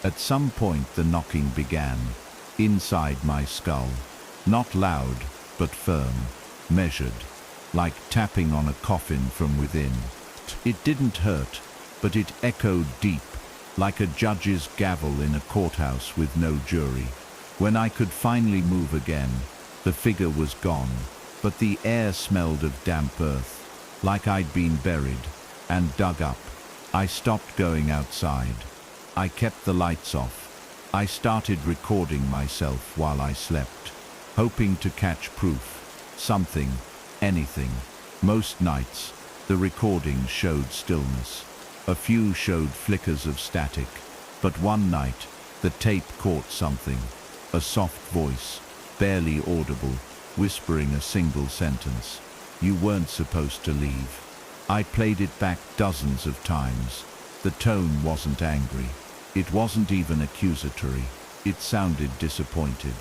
At some point the knocking began, inside my skull. Not loud, but firm, measured, like tapping on a coffin from within. It didn't hurt, but it echoed deep, like a judge's gavel in a courthouse with no jury. When I could finally move again, the figure was gone, but the air smelled of damp earth, like I'd been buried and dug up. I stopped going outside. I kept the lights off. I started recording myself while I slept, hoping to catch proof, something, anything. Most nights, the recordings showed stillness. A few showed flickers of static, but one night, the tape caught something, a soft voice, barely audible, whispering a single sentence. "You weren't supposed to leave." I played it back dozens of times. The tone wasn't angry. It wasn't even accusatory. It sounded disappointed,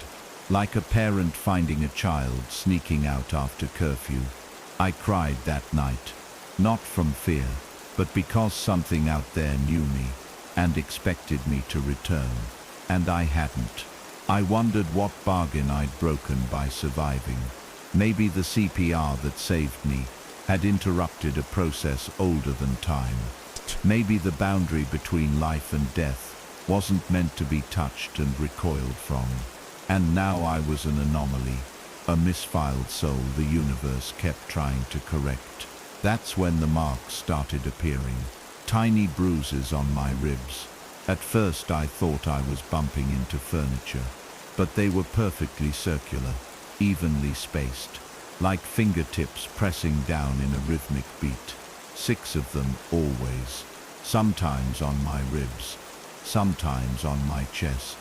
like a parent finding a child sneaking out after curfew. I cried that night, not from fear, but because something out there knew me and expected me to return, and I hadn't. I wondered what bargain I'd broken by surviving. Maybe the CPR that saved me had interrupted a process older than time. Maybe the boundary between life and death wasn't meant to be touched and recoiled from. And now I was an anomaly, a misfiled soul the universe kept trying to correct. That's when the marks started appearing, tiny bruises on my ribs. At first I thought I was bumping into furniture, but they were perfectly circular, evenly spaced, like fingertips pressing down in a rhythmic beat. 6 of them always, sometimes on my ribs, sometimes on my chest.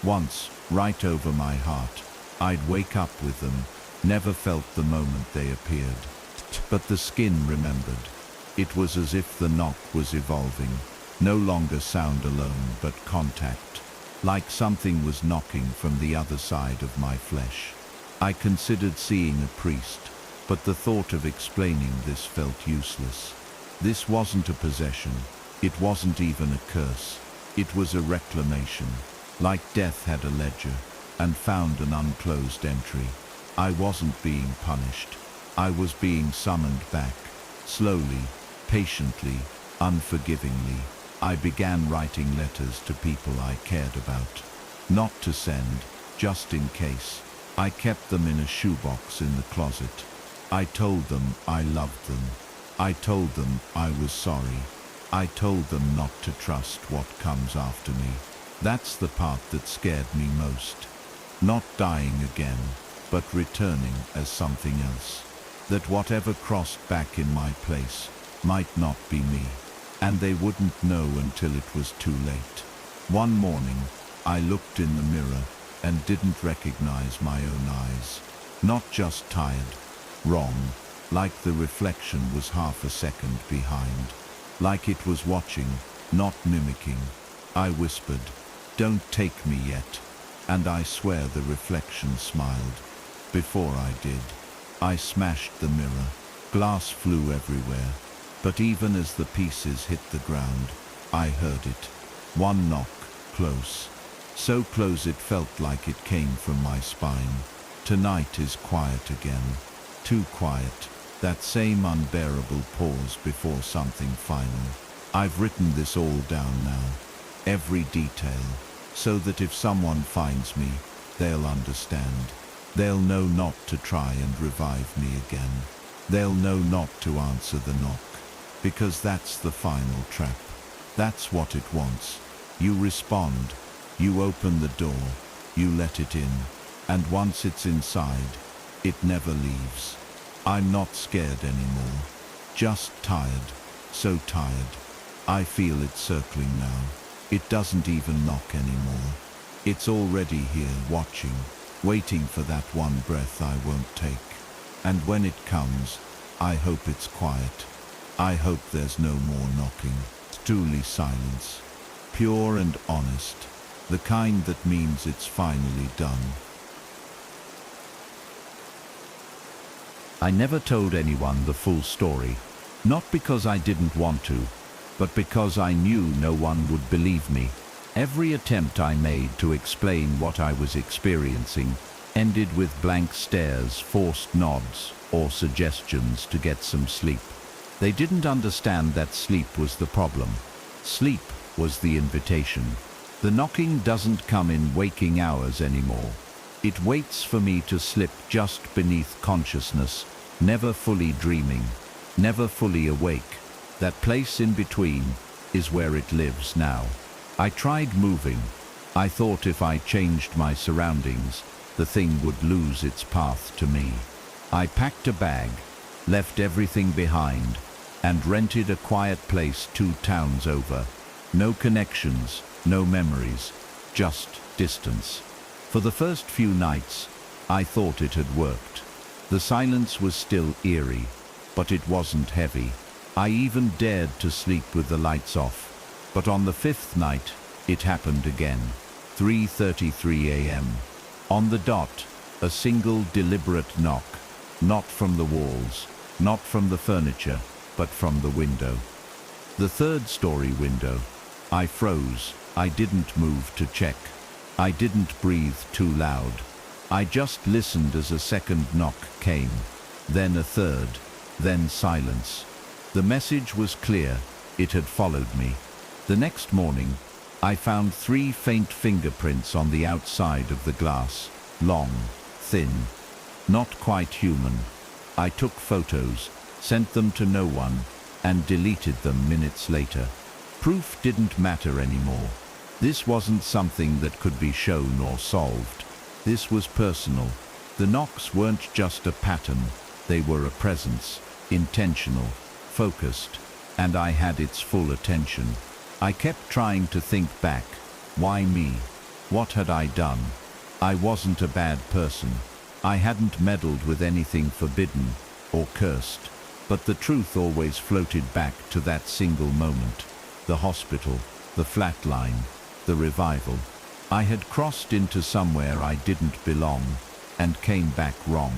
Once, right over my heart. I'd wake up with them, never felt the moment they appeared. But the skin remembered. It was as if the knock was evolving, no longer sound alone, but contact, like something was knocking from the other side of my flesh. I considered seeing a priest, but the thought of explaining this felt useless. This wasn't a possession. It wasn't even a curse. It was a reclamation, like death had a ledger and found an unclosed entry. I wasn't being punished. I was being summoned back, slowly, patiently, unforgivingly. I began writing letters to people I cared about. Not to send, just in case. I kept them in a shoebox in the closet. I told them I loved them. I told them I was sorry. I told them not to trust what comes after me. That's the part that scared me most. Not dying again, but returning as something else. That whatever crossed back in my place might not be me, and they wouldn't know until it was too late. One morning, I looked in the mirror and didn't recognize my own eyes. Not just tired, wrong, like the reflection was half a second behind. Like it was watching, not mimicking. I whispered, "Don't take me yet." And I swear the reflection smiled. Before I did, I smashed the mirror. Glass flew everywhere. But even as the pieces hit the ground, I heard it. One knock, close. So close it felt like it came from my spine. Tonight is quiet again. Too quiet. That same unbearable pause before something final. I've written this all down now. Every detail. So that if someone finds me, they'll understand. They'll know not to try and revive me again. They'll know not to answer the knock. Because that's the final trap. That's what it wants. You respond. You open the door. You let it in. And once it's inside, it never leaves. I'm not scared anymore. Just tired. So tired. I feel it circling now. It doesn't even knock anymore. It's already here, watching, waiting for that one breath I won't take. And when it comes, I hope it's quiet. I hope there's no more knocking. Truly silence. Pure and honest. The kind that means it's finally done. I never told anyone the full story, not because I didn't want to, but because I knew no one would believe me. Every attempt I made to explain what I was experiencing ended with blank stares, forced nods, or suggestions to get some sleep. They didn't understand that sleep was the problem. Sleep was the invitation. The knocking doesn't come in waking hours anymore. It waits for me to slip just beneath consciousness, never fully dreaming, never fully awake. That place in between is where it lives now. I tried moving. I thought if I changed my surroundings, the thing would lose its path to me. I packed a bag, left everything behind, and rented a quiet place 2 towns over. No connections, no memories, just distance. For the first few nights, I thought it had worked. The silence was still eerie, but it wasn't heavy. I even dared to sleep with the lights off. But on the 5th night, it happened again. 3:33 a.m. On the dot, a single deliberate knock. Not from the walls, not from the furniture, but from the window. The 3rd-story window. I froze. I didn't move to check. I didn't breathe too loud. I just listened as a second knock came, then a third, then silence. The message was clear. It had followed me. The next morning, I found 3 faint fingerprints on the outside of the glass. Long, thin, not quite human. I took photos, sent them to no one, and deleted them minutes later. Proof didn't matter anymore. This wasn't something that could be shown or solved. This was personal. The knocks weren't just a pattern. They were a presence, intentional, focused, and I had its full attention. I kept trying to think back. Why me? What had I done? I wasn't a bad person. I hadn't meddled with anything forbidden or cursed. But the truth always floated back to that single moment. The hospital, the flat line, the revival. I had crossed into somewhere I didn't belong and came back wrong.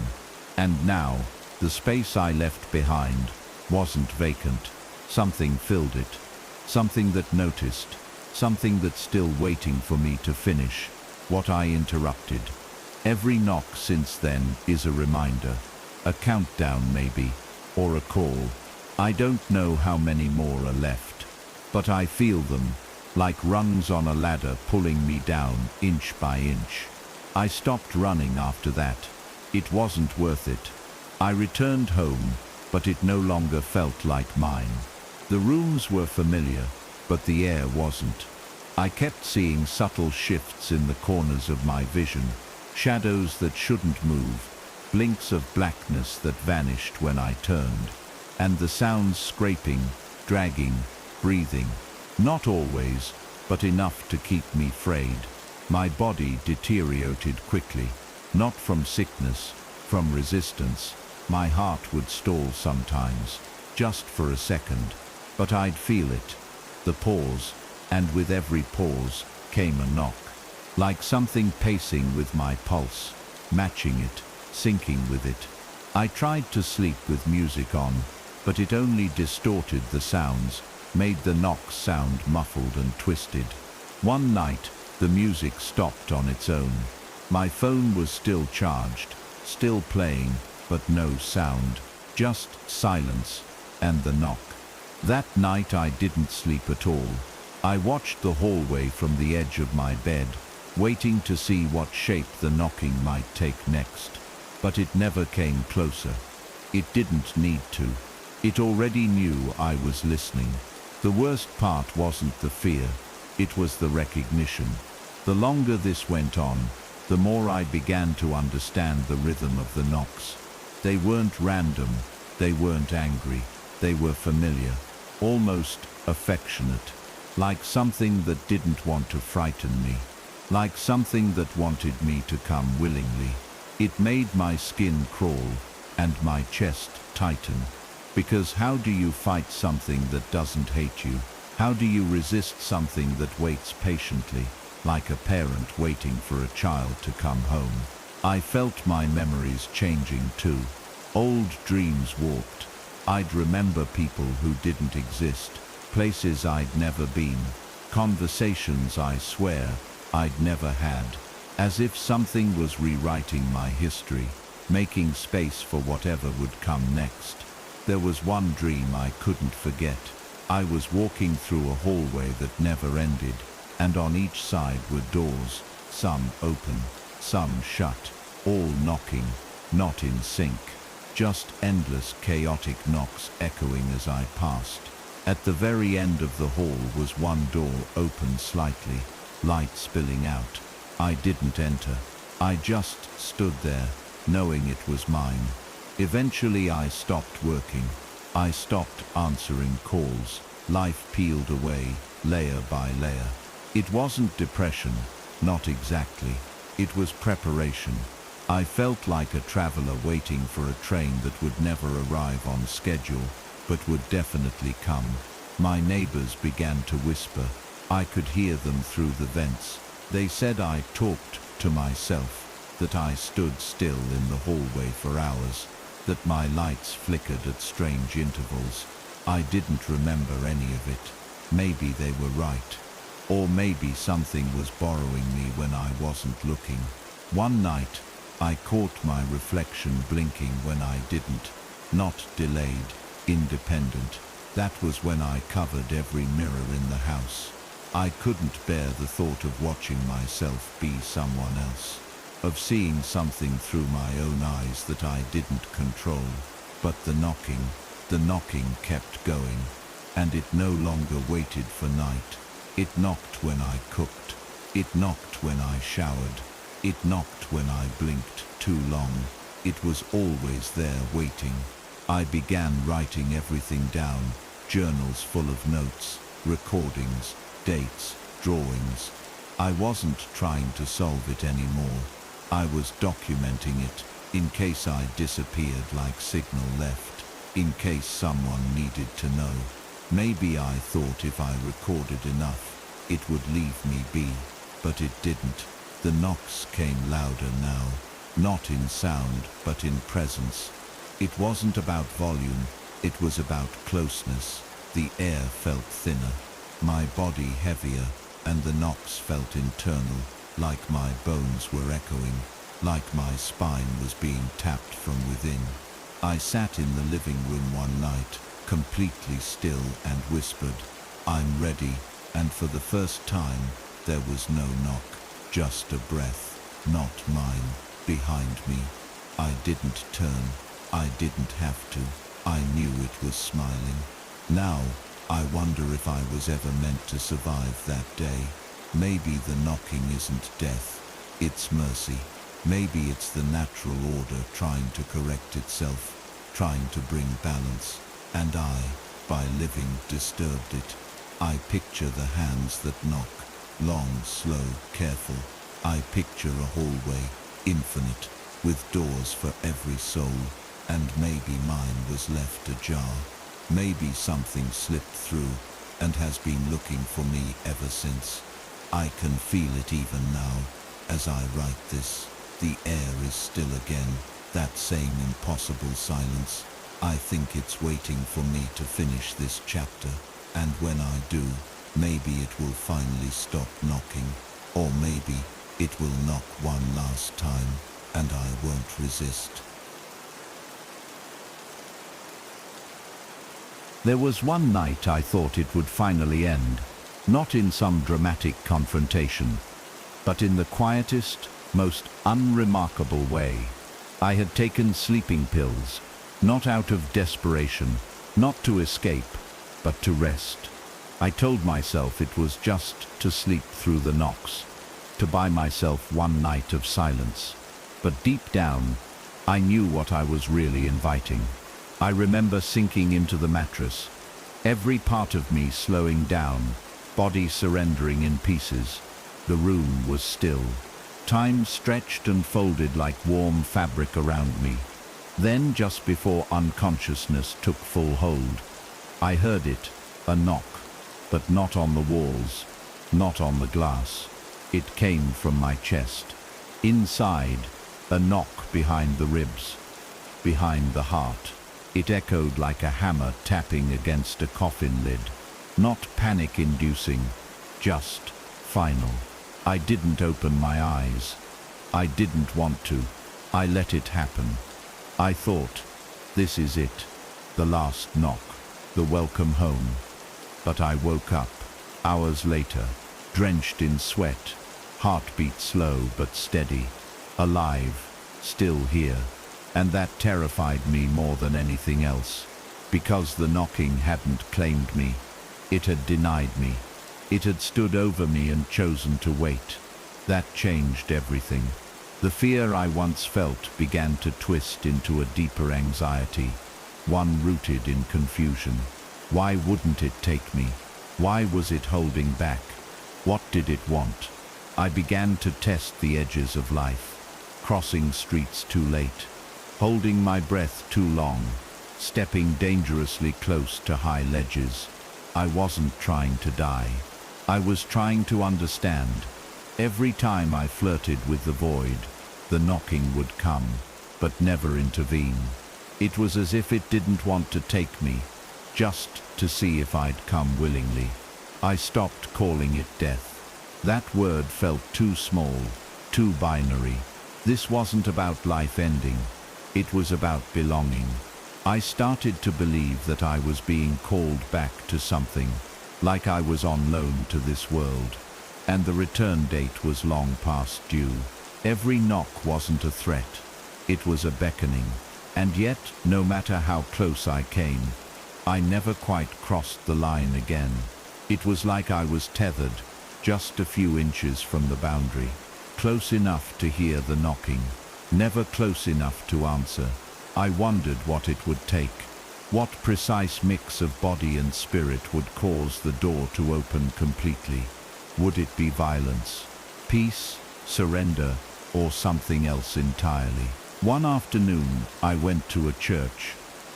And now, the space I left behind wasn't vacant. Something filled it. Something that noticed. Something that's still waiting for me to finish what I interrupted. Every knock since then is a reminder. A countdown maybe, or a call. I don't know how many more are left, but I feel them, like rungs on a ladder pulling me down inch by inch. I stopped running after that. It wasn't worth it. I returned home, but it no longer felt like mine. The rooms were familiar, but the air wasn't. I kept seeing subtle shifts in the corners of my vision, shadows that shouldn't move, blinks of blackness that vanished when I turned, and the sounds scraping, dragging, breathing. Not always, but enough to keep me frayed. My body deteriorated quickly, not from sickness, from resistance. My heart would stall sometimes, just for a second, but I'd feel it. The pause, and with every pause, came a knock, like something pacing with my pulse, matching it, syncing with it. I tried to sleep with music on, but it only distorted the sounds, made the knocks sound muffled and twisted. One night, the music stopped on its own. My phone was still charged, still playing, but no sound, just silence and the knock. That night I didn't sleep at all. I watched the hallway from the edge of my bed, waiting to see what shape the knocking might take next. But it never came closer. It didn't need to. It already knew I was listening. The worst part wasn't the fear, it was the recognition. The longer this went on, the more I began to understand the rhythm of the knocks. They weren't random, they weren't angry, they were familiar, almost affectionate, like something that didn't want to frighten me, like something that wanted me to come willingly. It made my skin crawl and my chest tighten. Because how do you fight something that doesn't hate you? How do you resist something that waits patiently, like a parent waiting for a child to come home? I felt my memories changing too. Old dreams warped. I'd remember people who didn't exist, places I'd never been, conversations I swear I'd never had, as if something was rewriting my history, making space for whatever would come next. There was one dream I couldn't forget. I was walking through a hallway that never ended, and on each side were doors, some open, some shut, all knocking, not in sync, just endless chaotic knocks echoing as I passed. At the very end of the hall was one door open slightly, light spilling out. I didn't enter. I just stood there, knowing it was mine. Eventually I stopped working. I stopped answering calls. Life peeled away, layer by layer. It wasn't depression, not exactly. It was preparation. I felt like a traveler waiting for a train that would never arrive on schedule, but would definitely come. My neighbors began to whisper. I could hear them through the vents. They said I talked to myself, that I stood still in the hallway for hours, that my lights flickered at strange intervals. I didn't remember any of it. Maybe they were right. Or maybe something was borrowing me when I wasn't looking. One night, I caught my reflection blinking when I didn't. Not delayed, independent. That was when I covered every mirror in the house. I couldn't bear the thought of watching myself be someone else, of seeing something through my own eyes that I didn't control. But the knocking kept going, and it no longer waited for night. It knocked when I cooked. It knocked when I showered. It knocked when I blinked too long. It was always there waiting. I began writing everything down, journals full of notes, recordings, dates, drawings. I wasn't trying to solve it anymore. I was documenting it, in case I disappeared like signal left, in case someone needed to know. Maybe I thought if I recorded enough, it would leave me be, but it didn't. The knocks came louder now, not in sound, but in presence. It wasn't about volume, it was about closeness. The air felt thinner, my body heavier, and the knocks felt internal, like my bones were echoing, like my spine was being tapped from within. I sat in the living room one night, completely still, and whispered, "I'm ready," and for the first time, there was no knock, just a breath, not mine, behind me. I didn't turn, I didn't have to. I knew it was smiling. Now, I wonder if I was ever meant to survive that day. Maybe the knocking isn't death, it's mercy. Maybe it's the natural order trying to correct itself, trying to bring balance. And I, by living, disturbed it. I picture the hands that knock, long, slow, careful. I picture a hallway, infinite, with doors for every soul, and maybe mine was left ajar. Maybe something slipped through and has been looking for me ever since. I can feel it even now, as I write this. The air is still again, that same impossible silence. I think it's waiting for me to finish this chapter, and when I do, maybe it will finally stop knocking, or maybe it will knock one last time, and I won't resist. There was one night I thought it would finally end, not in some dramatic confrontation, but in the quietest, most unremarkable way. I had taken sleeping pills, not out of desperation, not to escape, but to rest. I told myself it was just to sleep through the knocks, to buy myself one night of silence. But deep down, I knew what I was really inviting. I remember sinking into the mattress, every part of me slowing down, body surrendering in pieces. The room was still. Time stretched and folded like warm fabric around me. Then, just before unconsciousness took full hold, I heard it, a knock, but not on the walls, not on the glass. It came from my chest. Inside, a knock behind the ribs, behind the heart. It echoed like a hammer tapping against a coffin lid. Not panic-inducing, just final. I didn't open my eyes. I didn't want to. I let it happen. I thought, this is it, the last knock, the welcome home. But I woke up, hours later, drenched in sweat, heartbeat slow but steady, alive, still here. And that terrified me more than anything else, because the knocking hadn't claimed me. It had denied me. It had stood over me and chosen to wait. That changed everything. The fear I once felt began to twist into a deeper anxiety, one rooted in confusion. Why wouldn't it take me? Why was it holding back? What did it want? I began to test the edges of life, crossing streets too late, holding my breath too long, stepping dangerously close to high ledges. I wasn't trying to die. I was trying to understand. Every time I flirted with the void, the knocking would come, but never intervene. It was as if it didn't want to take me, just to see if I'd come willingly. I stopped calling it death. That word felt too small, too binary. This wasn't about life ending. It was about belonging. I started to believe that I was being called back to something, like I was on loan to this world, and the return date was long past due. Every knock wasn't a threat. It was a beckoning. And yet, no matter how close I came, I never quite crossed the line again. It was like I was tethered, just a few inches from the boundary, close enough to hear the knocking, never close enough to answer. I wondered what it would take, what precise mix of body and spirit would cause the door to open completely. Would it be violence, peace, surrender, or something else entirely? One afternoon, I went to a church,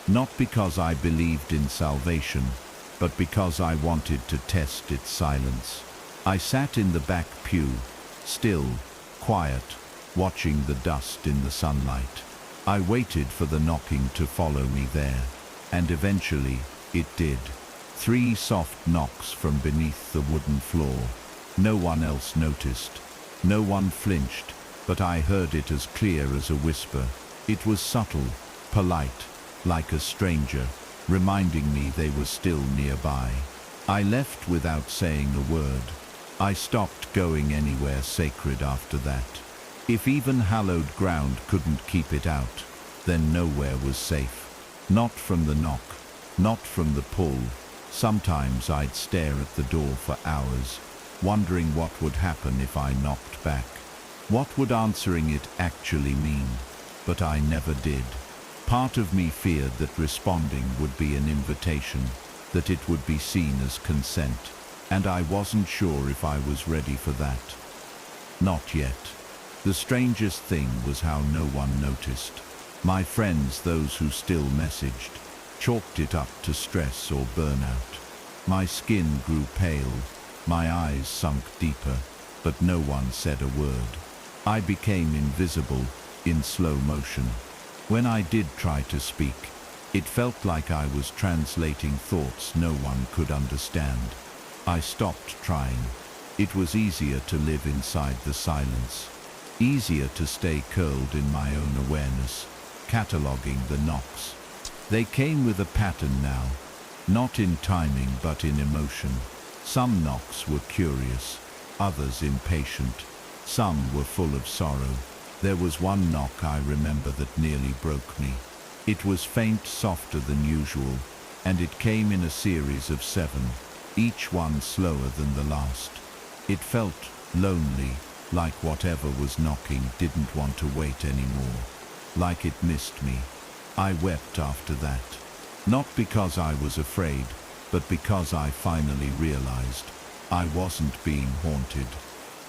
not because I believed in salvation, but because I wanted to test its silence. I sat in the back pew, still, quiet, watching the dust in the sunlight. I waited for the knocking to follow me there, and eventually, it did. 3 soft knocks from beneath the wooden floor. No one else noticed. No one flinched, but I heard it as clear as a whisper. It was subtle, polite, like a stranger, reminding me they were still nearby. I left without saying a word. I stopped going anywhere sacred after that. If even hallowed ground couldn't keep it out, then nowhere was safe. Not from the knock, not from the pull. Sometimes I'd stare at the door for hours, wondering what would happen if I knocked back. What would answering it actually mean? But I never did. Part of me feared that responding would be an invitation, that it would be seen as consent, and I wasn't sure if I was ready for that. Not yet. The strangest thing was how no one noticed. My friends, those who still messaged, chalked it up to stress or burnout. My skin grew pale, My eyes sunk deeper, but no one said a word. I became invisible in slow motion. When I did try to speak, it felt like I was translating thoughts no one could understand. I stopped trying. It was easier to live inside the silence, easier to stay curled in my own awareness, cataloging the knocks. They came with a pattern now, not in timing but in emotion. Some knocks were curious, others impatient. Some were full of sorrow. There was one knock I remember that nearly broke me. It was faint, softer than usual, and it came in a series of 7, each one slower than the last. It felt lonely, like whatever was knocking didn't want to wait anymore, like it missed me. I wept after that, not because I was afraid, but because I finally realized I wasn't being haunted.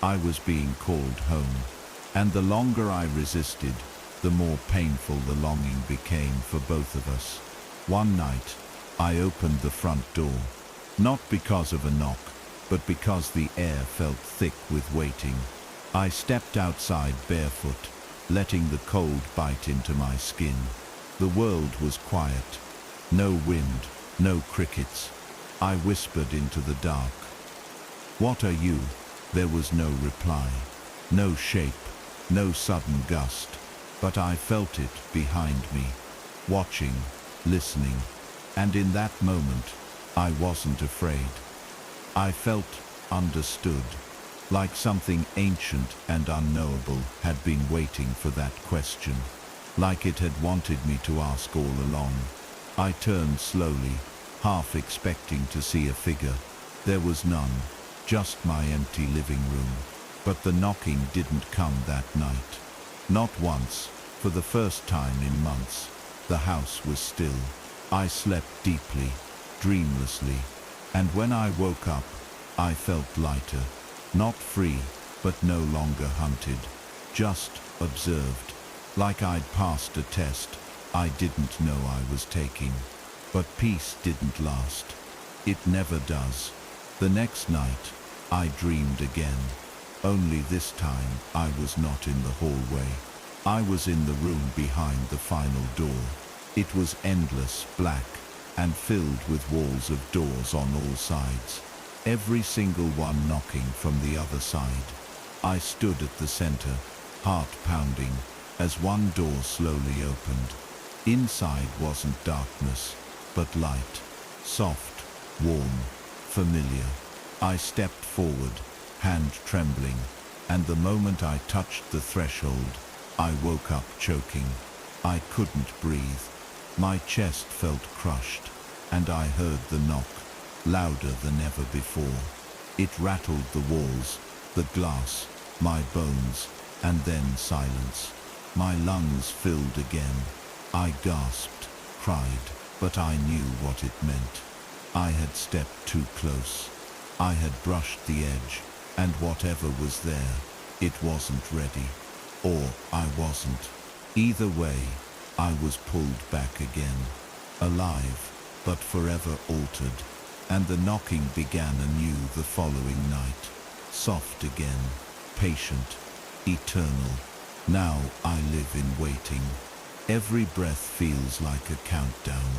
I was being called home, and the longer I resisted, the more painful the longing became for both of us. One night, I opened the front door, not because of a knock, but because the air felt thick with waiting. I stepped outside barefoot, letting the cold bite into my skin. The world was quiet. No wind, no crickets. I whispered into the dark. "What are you?" There was no reply, no shape, no sudden gust, but I felt it behind me, watching, listening, and in that moment, I wasn't afraid. I felt understood, like something ancient and unknowable had been waiting for that question, like it had wanted me to ask all along. I turned slowly, half expecting to see a figure. There was none, just my empty living room. But the knocking didn't come that night. Not once, for the first time in months. The house was still. I slept deeply, dreamlessly, and when I woke up, I felt lighter. Not free, but no longer hunted. Just observed, like I'd passed a test I didn't know I was taking. But peace didn't last. It never does. The next night, I dreamed again. Only this time, I was not in the hallway. I was in the room behind the final door. It was endless, black, and filled with walls of doors on all sides. Every single one knocking from the other side. I stood at the center, heart pounding, as one door slowly opened. Inside wasn't darkness, but light. Soft, warm, familiar. I stepped forward, hand trembling, and the moment I touched the threshold, I woke up choking. I couldn't breathe. My chest felt crushed, and I heard the knock, louder than ever before. It rattled the walls, the glass, my bones, and then silence. My lungs filled again. I gasped, cried, but I knew what it meant. I had stepped too close. I had brushed the edge, and whatever was there, it wasn't ready. Or I wasn't. Either way, I was pulled back again. Alive, but forever altered. And the knocking began anew the following night. Soft again, patient, eternal. Now I live in waiting. Every breath feels like a countdown.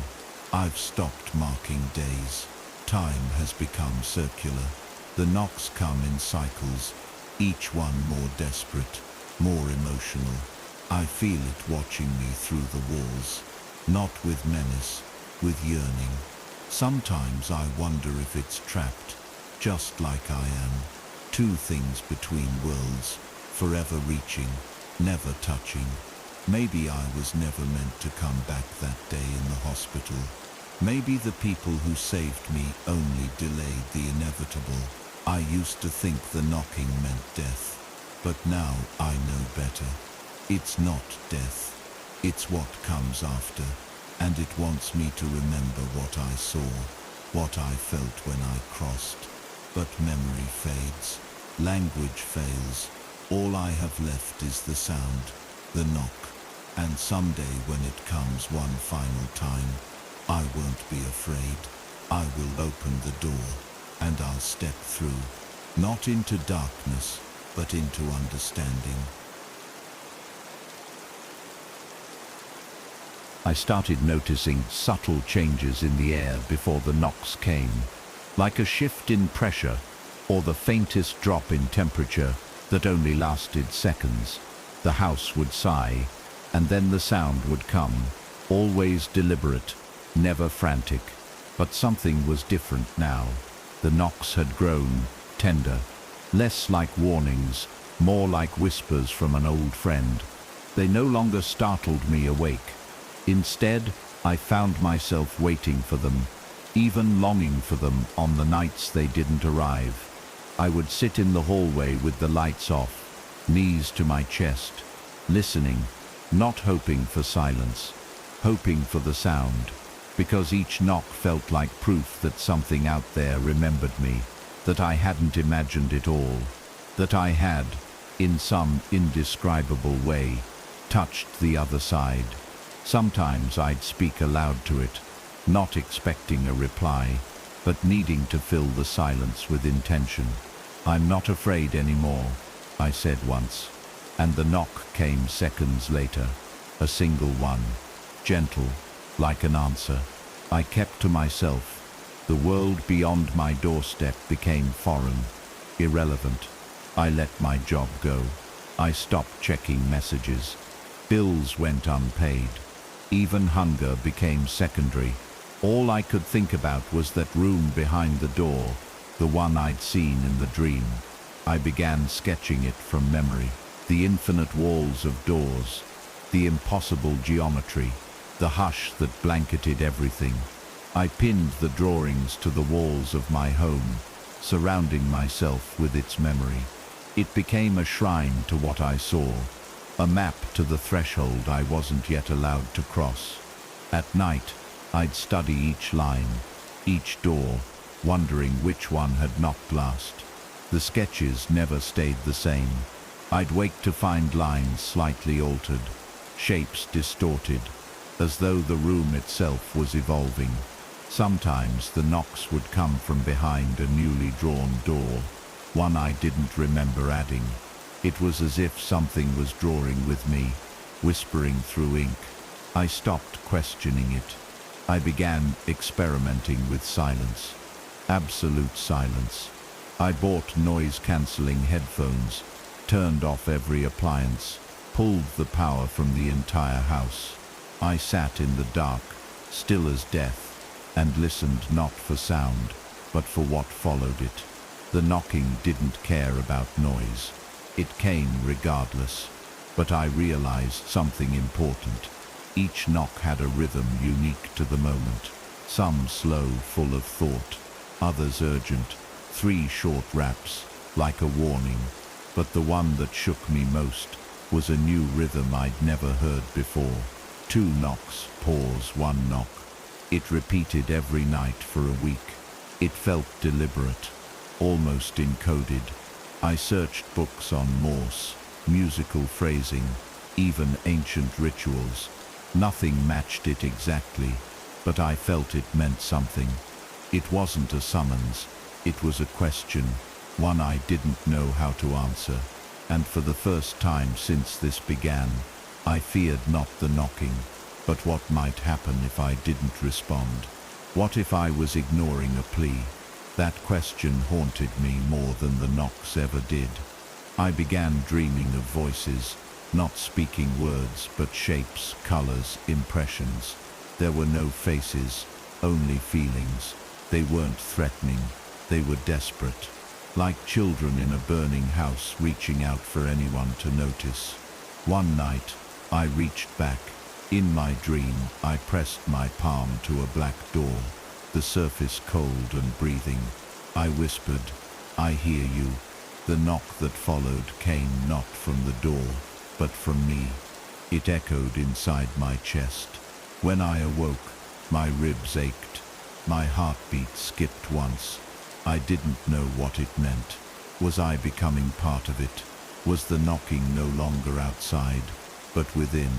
I've stopped marking days. Time has become circular. The knocks come in cycles, each one more desperate, more emotional. I feel it watching me through the walls, not with menace, with yearning. Sometimes I wonder if it's trapped, just like I am. Two things between worlds, forever reaching, never touching. Maybe I was never meant to come back that day in the hospital. Maybe the people who saved me only delayed the inevitable. I used to think the knocking meant death, but now I know better. It's not death. It's what comes after, and it wants me to remember what I saw, what I felt when I crossed. But memory fades, language fails. All I have left is the sound, the knock, and someday when it comes one final time, I won't be afraid. I will open the door, and I'll step through, not into darkness, but into understanding. I started noticing subtle changes in the air before the knocks came, like a shift in pressure or the faintest drop in temperature that only lasted seconds. The house would sigh, and then the sound would come, always deliberate, never frantic. But something was different now. The knocks had grown tender, less like warnings, more like whispers from an old friend. They no longer startled me awake. Instead, I found myself waiting for them, even longing for them on the nights they didn't arrive. I would sit in the hallway with the lights off, knees to my chest, listening, not hoping for silence, hoping for the sound, because each knock felt like proof that something out there remembered me, that I hadn't imagined it all, that I had, in some indescribable way, touched the other side. Sometimes I'd speak aloud to it, not expecting a reply, but needing to fill the silence with intention. "I'm not afraid anymore," I said once, and the knock came seconds later, a single one, gentle, like an answer. I kept to myself. The world beyond my doorstep became foreign, irrelevant. I let my job go. I stopped checking messages. Bills went unpaid. Even hunger became secondary. All I could think about was that room behind the door, the one I'd seen in the dream. I began sketching it from memory. The infinite walls of doors, the impossible geometry, the hush that blanketed everything. I pinned the drawings to the walls of my home, surrounding myself with its memory. It became a shrine to what I saw, a map to the threshold I wasn't yet allowed to cross. At night, I'd study each line, each door, wondering which one had knocked last. The sketches never stayed the same. I'd wake to find lines slightly altered, shapes distorted, as though the room itself was evolving. Sometimes the knocks would come from behind a newly drawn door, one I didn't remember adding. It was as if something was drawing with me, whispering through ink. I stopped questioning it. I began experimenting with silence. Absolute silence. I bought noise-canceling headphones, turned off every appliance, pulled the power from the entire house. I sat in the dark, still as death, and listened not for sound, but for what followed it. The knocking didn't care about noise. It came regardless, but I realized something important. Each knock had a rhythm unique to the moment. Some slow, full of thought, others urgent, 3 short raps, like a warning. But the one that shook me most was a new rhythm I'd never heard before. 2 knocks, pause, 1 knock. It repeated every night for a week. It felt deliberate, almost encoded. I searched books on Morse, musical phrasing, even ancient rituals. Nothing matched it exactly, but I felt it meant something. It wasn't a summons, it was a question, one I didn't know how to answer. And for the first time since this began, I feared not the knocking, but what might happen if I didn't respond. What if I was ignoring a plea? That question haunted me more than the knocks ever did. I began dreaming of voices, not speaking words, but shapes, colors, impressions. There were no faces, only feelings. They weren't threatening, they were desperate, like children in a burning house reaching out for anyone to notice. One night, I reached back. In my dream, I pressed my palm to a black door, the surface cold and breathing. I whispered, "I hear you." The knock that followed came not from the door, but from me. It echoed inside my chest. When I awoke, my ribs ached. My heartbeat skipped once. I didn't know what it meant. Was I becoming part of it? Was the knocking no longer outside, but within?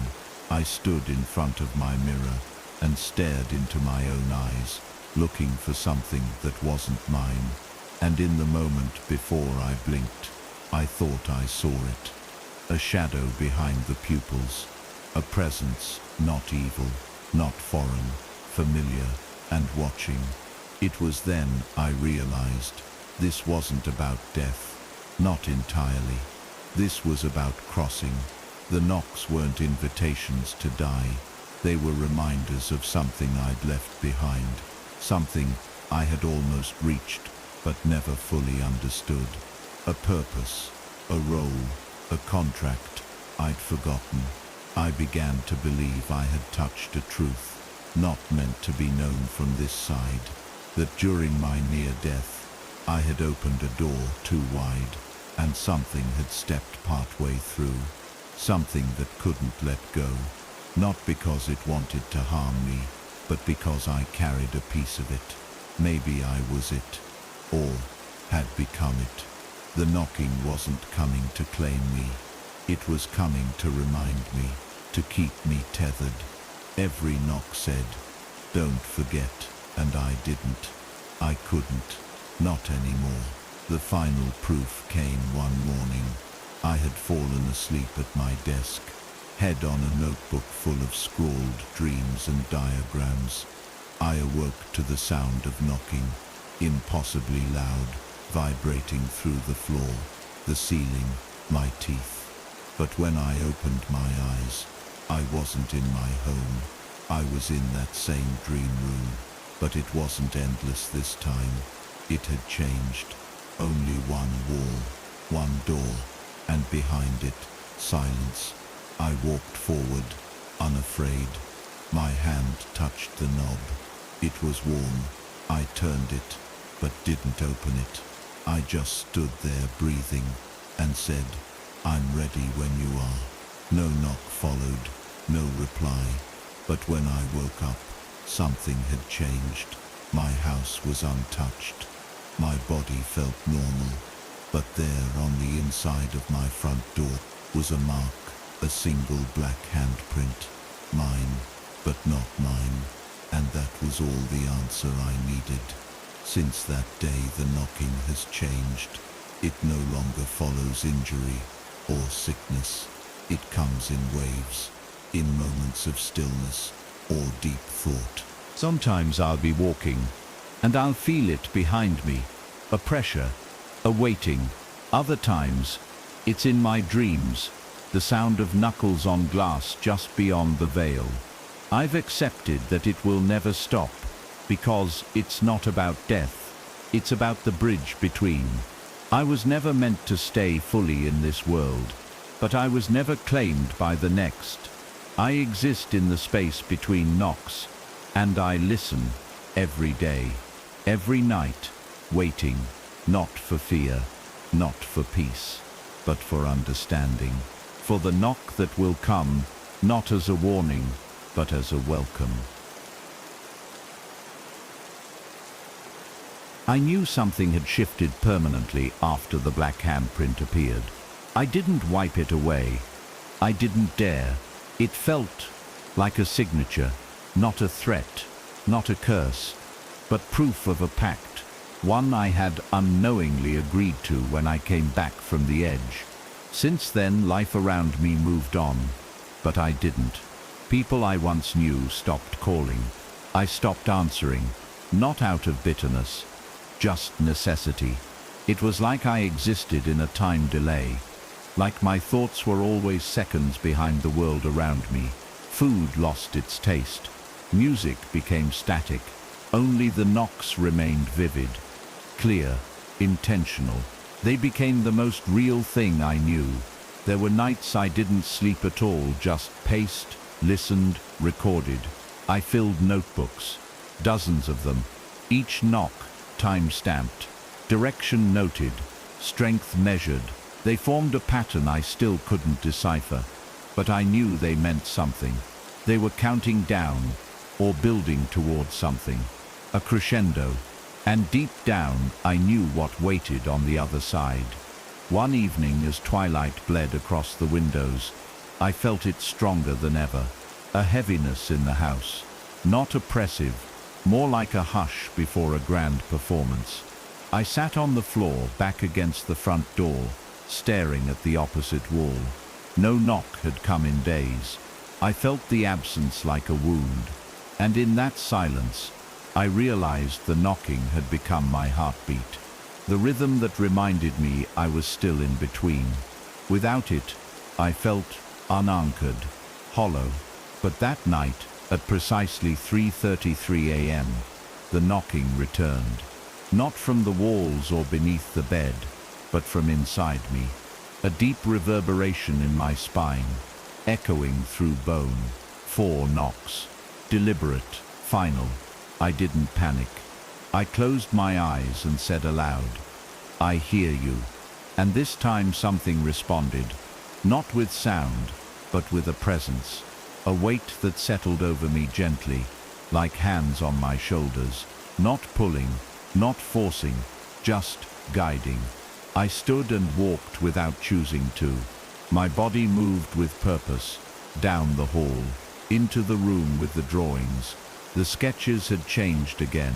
I stood in front of my mirror and stared into my own eyes, looking for something that wasn't mine. And in the moment before I blinked, I thought I saw it. A shadow behind the pupils, a presence not evil, not foreign, familiar and watching. It was then I realized this wasn't about death, not entirely. This was about crossing. The knocks weren't invitations to die. They were reminders of something I'd left behind, something I had almost reached but never fully understood. A purpose, a role, a contract I'd forgotten. I began to believe I had touched a truth, not meant to be known from this side, that during my near death, I had opened a door too wide, and something had stepped partway through, something that couldn't let go, not because it wanted to harm me, but because I carried a piece of it. Maybe I was it, or had become it. The knocking wasn't coming to claim me. It was coming to remind me, to keep me tethered. Every knock said, "Don't forget," and I didn't. I couldn't. Not anymore. The final proof came one morning. I had fallen asleep at my desk, head on a notebook full of scrawled dreams and diagrams. I awoke to the sound of knocking, impossibly loud, vibrating through the floor, the ceiling, my teeth. But when I opened my eyes, I wasn't in my home. I was in that same dream room, but it wasn't endless this time. It had changed. Only one wall, one door, and behind it, silence. I walked forward, unafraid. My hand touched the knob. It was warm. I turned it, but didn't open it. I just stood there breathing and said, "I'm ready when you are." No knock followed, no reply. But when I woke up, something had changed. My house was untouched. My body felt normal. But there on the inside of my front door was a mark, a single black handprint. Mine, but not mine. And that was all the answer I needed. Since that day the knocking has changed. It no longer follows injury or sickness. It comes in waves, in moments of stillness or deep thought. Sometimes I'll be walking, and I'll feel it behind me, a pressure, a waiting. Other times, it's in my dreams, the sound of knuckles on glass just beyond the veil. I've accepted that it will never stop, because it's not about death, it's about the bridge between. I was never meant to stay fully in this world, but I was never claimed by the next. I exist in the space between knocks, and I listen every day, every night, waiting, not for fear, not for peace, but for understanding, for the knock that will come, not as a warning, but as a welcome. I knew something had shifted permanently after the black handprint appeared. I didn't wipe it away. I didn't dare. It felt like a signature, not a threat, not a curse, but proof of a pact, one I had unknowingly agreed to when I came back from the edge. Since then, life around me moved on, but I didn't. People I once knew stopped calling. I stopped answering, not out of bitterness, just necessity. It was like I existed in a time delay, like my thoughts were always seconds behind the world around me. Food lost its taste. Music became static. Only the knocks remained vivid, clear, intentional. They became the most real thing I knew. There were nights I didn't sleep at all, just paced, listened, recorded. I filled notebooks, dozens of them, each knock time-stamped, direction noted, strength measured. They formed a pattern I still couldn't decipher, but I knew they meant something. They were counting down, or building towards something, a crescendo, and deep down I knew what waited on the other side. One evening, as twilight bled across the windows, I felt it stronger than ever, a heaviness in the house, not oppressive, more like a hush before a grand performance. I sat on the floor, back against the front door, staring at the opposite wall. No knock had come in days. I felt the absence like a wound, and in that silence, I realized the knocking had become my heartbeat. The rhythm that reminded me I was still in between. Without it, I felt unanchored, hollow. But that night, at precisely 3:33 a.m., the knocking returned. Not from the walls or beneath the bed, but from inside me. A deep reverberation in my spine, echoing through bone. 4 knocks. Deliberate, final. I didn't panic. I closed my eyes and said aloud, "I hear you." And this time something responded, not with sound, but with a presence, a weight that settled over me gently, like hands on my shoulders, not pulling, not forcing, just guiding. I stood and walked without choosing to. My body moved with purpose, down the hall, into the room with the drawings. The sketches had changed again,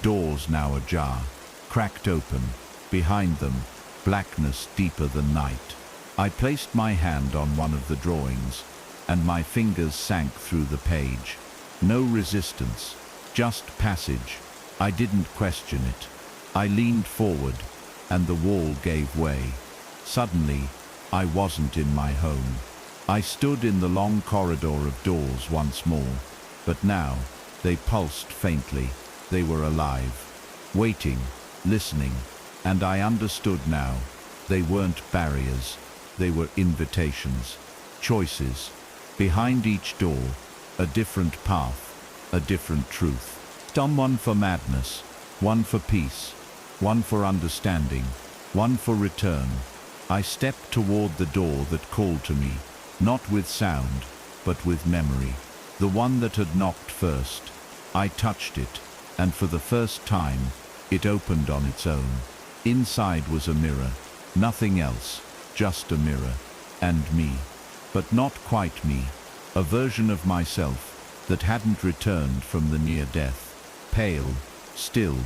doors now ajar, cracked open, behind them, blackness deeper than night. I placed my hand on one of the drawings, and my fingers sank through the page. No resistance, just passage. I didn't question it. I leaned forward, and the wall gave way. Suddenly, I wasn't in my home. I stood in the long corridor of doors once more, but now, they pulsed faintly. They were alive, waiting, listening, and I understood now. They weren't barriers, they were invitations, choices. Behind each door, a different path, a different truth. One for madness, one for peace, one for understanding, one for return. I stepped toward the door that called to me, not with sound, but with memory. The one that had knocked first. I touched it, and for the first time, it opened on its own. Inside was a mirror, nothing else, just a mirror, and me. But not quite me, a version of myself that hadn't returned from the near death. Pale, still,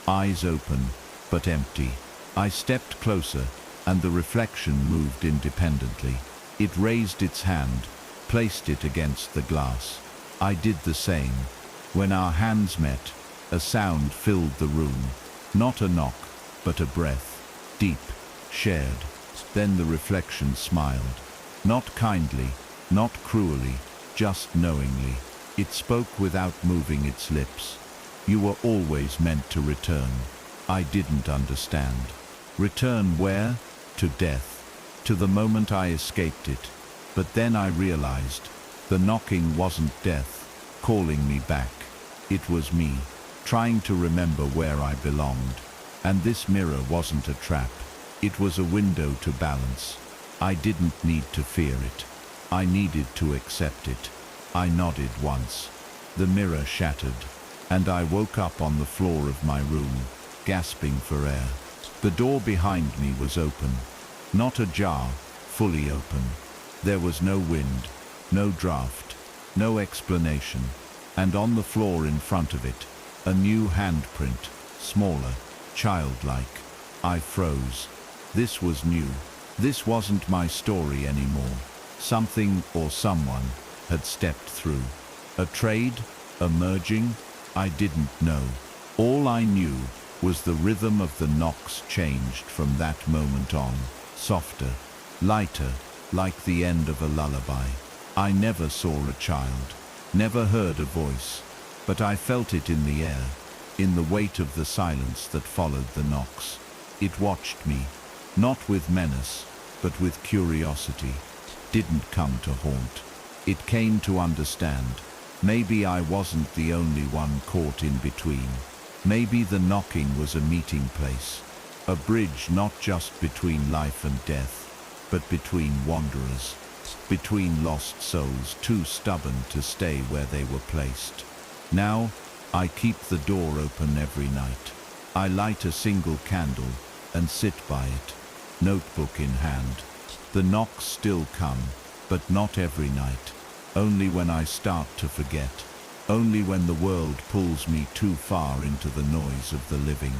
eyes open, but empty. I stepped closer, and the reflection moved independently. It raised its hand, placed it against the glass. I did the same. When our hands met, a sound filled the room. Not a knock, but a breath. Deep, shared. Then the reflection smiled. Not kindly, not cruelly, just knowingly. It spoke without moving its lips. "You were always meant to return." I didn't understand. Return where? To death. To the moment I escaped it. But then I realized, the knocking wasn't death, calling me back. It was me, trying to remember where I belonged. And this mirror wasn't a trap. It was a window to balance. I didn't need to fear it. I needed to accept it. I nodded once. The mirror shattered, and I woke up on the floor of my room, gasping for air. The door behind me was open. Not ajar, fully open. There was no wind, no draft, no explanation. And on the floor in front of it, a new handprint, smaller, childlike. I froze. This was new. This wasn't my story anymore. Something or someone had stepped through. A trade? A merging? I didn't know. All I knew was the rhythm of the knocks changed from that moment on. Softer, lighter, like the end of a lullaby. I never saw a child, never heard a voice, but I felt it in the air, in the weight of the silence that followed the knocks. It watched me, not with menace, but with curiosity. Didn't come to haunt. It came to understand. Maybe I wasn't the only one caught in between. Maybe the knocking was a meeting place, a bridge not just between life and death, but between wanderers, between lost souls too stubborn to stay where they were placed. Now, I keep the door open every night. I light a single candle and sit by it, notebook in hand. The knocks still come, but not every night. Only when I start to forget. Only when the world pulls me too far into the noise of the living.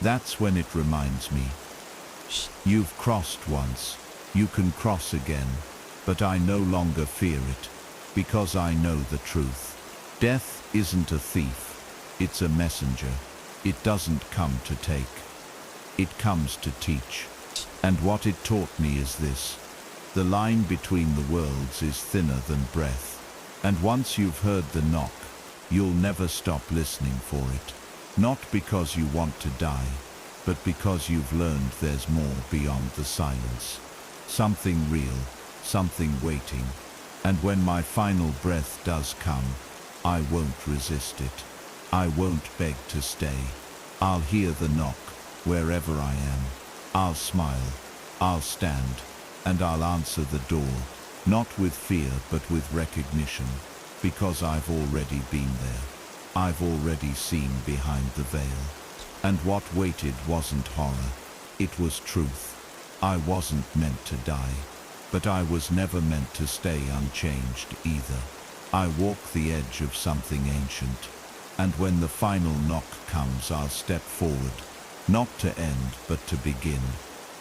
That's when it reminds me. You've crossed once, you can cross again, but I no longer fear it, because I know the truth. Death isn't a thief, it's a messenger. It doesn't come to take, it comes to teach. And what it taught me is this: the line between the worlds is thinner than breath, and once you've heard the knock, you'll never stop listening for it. Not because you want to die, but because you've learned there's more beyond the silence. Something real, something waiting. And when my final breath does come, I won't resist it. I won't beg to stay. I'll hear the knock, wherever I am. I'll smile, I'll stand, and I'll answer the door, not with fear but with recognition, because I've already been there. I've already seen behind the veil. And what waited wasn't horror, it was truth. I wasn't meant to die, but I was never meant to stay unchanged either. I walk the edge of something ancient, and when the final knock comes, I'll step forward, not to end but to begin.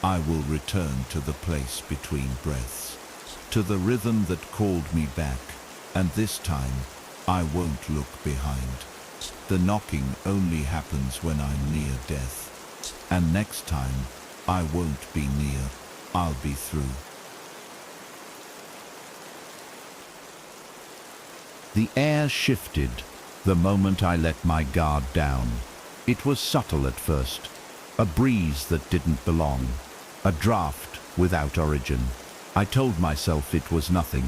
I will return to the place between breaths, to the rhythm that called me back, and this time I won't look behind. The knocking only happens when I'm near death, and next time I won't be near, I'll be through. The air shifted the moment I let my guard down. It was subtle at first, a breeze that didn't belong, a draft without origin. I told myself it was nothing.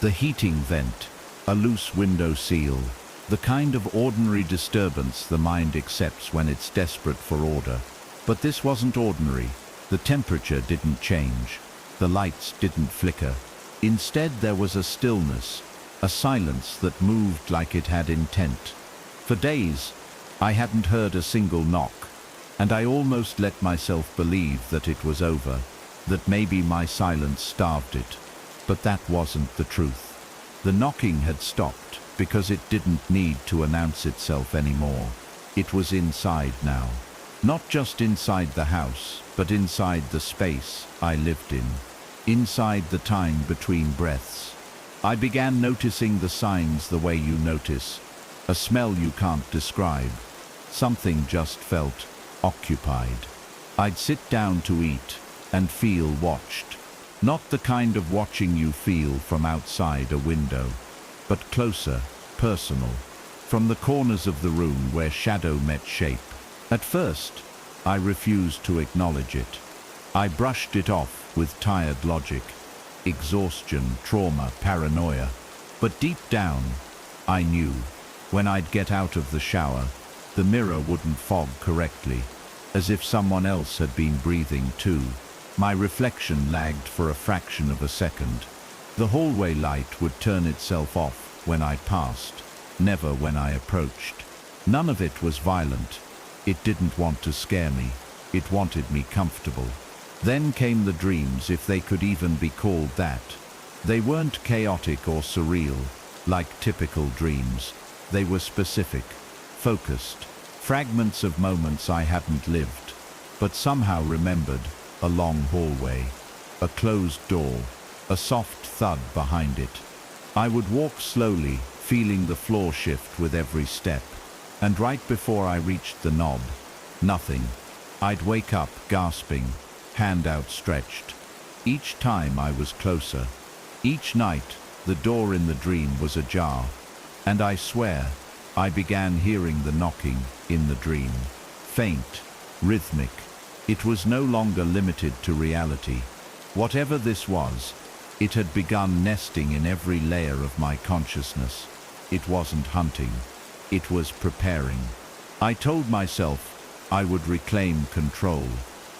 The heating vent, a loose window seal, the kind of ordinary disturbance the mind accepts when it's desperate for order. But this wasn't ordinary. The temperature didn't change. The lights didn't flicker. Instead, there was a stillness, a silence that moved like it had intent. For days, I hadn't heard a single knock, and I almost let myself believe that it was over, that maybe my silence starved it. But that wasn't the truth. The knocking had stopped because it didn't need to announce itself anymore. It was inside now. Not just inside the house, but inside the space I lived in. Inside the time between breaths. I began noticing the signs the way you notice. A smell you can't describe. Something just felt occupied. I'd sit down to eat and feel watched. Not the kind of watching you feel from outside a window, but closer, personal, from the corners of the room where shadow met shape. At first, I refused to acknowledge it. I brushed it off with tired logic, exhaustion, trauma, paranoia. But deep down, I knew, when I'd get out of the shower, the mirror wouldn't fog correctly, as if someone else had been breathing too. My reflection lagged for a fraction of a second. The hallway light would turn itself off when I passed, never when I approached. None of it was violent. It didn't want to scare me. It wanted me comfortable. Then came the dreams, if they could even be called that. They weren't chaotic or surreal, like typical dreams. They were specific, focused, fragments of moments I hadn't lived, but somehow remembered. A long hallway, a closed door, a soft thud behind it. I would walk slowly, feeling the floor shift with every step. And right before I reached the knob, nothing. I'd wake up gasping, hand outstretched. Each time I was closer. Each night, the door in the dream was ajar. And I swear, I began hearing the knocking in the dream. Faint, rhythmic. It was no longer limited to reality. Whatever this was, it had begun nesting in every layer of my consciousness. It wasn't hunting. It was preparing. I told myself I would reclaim control.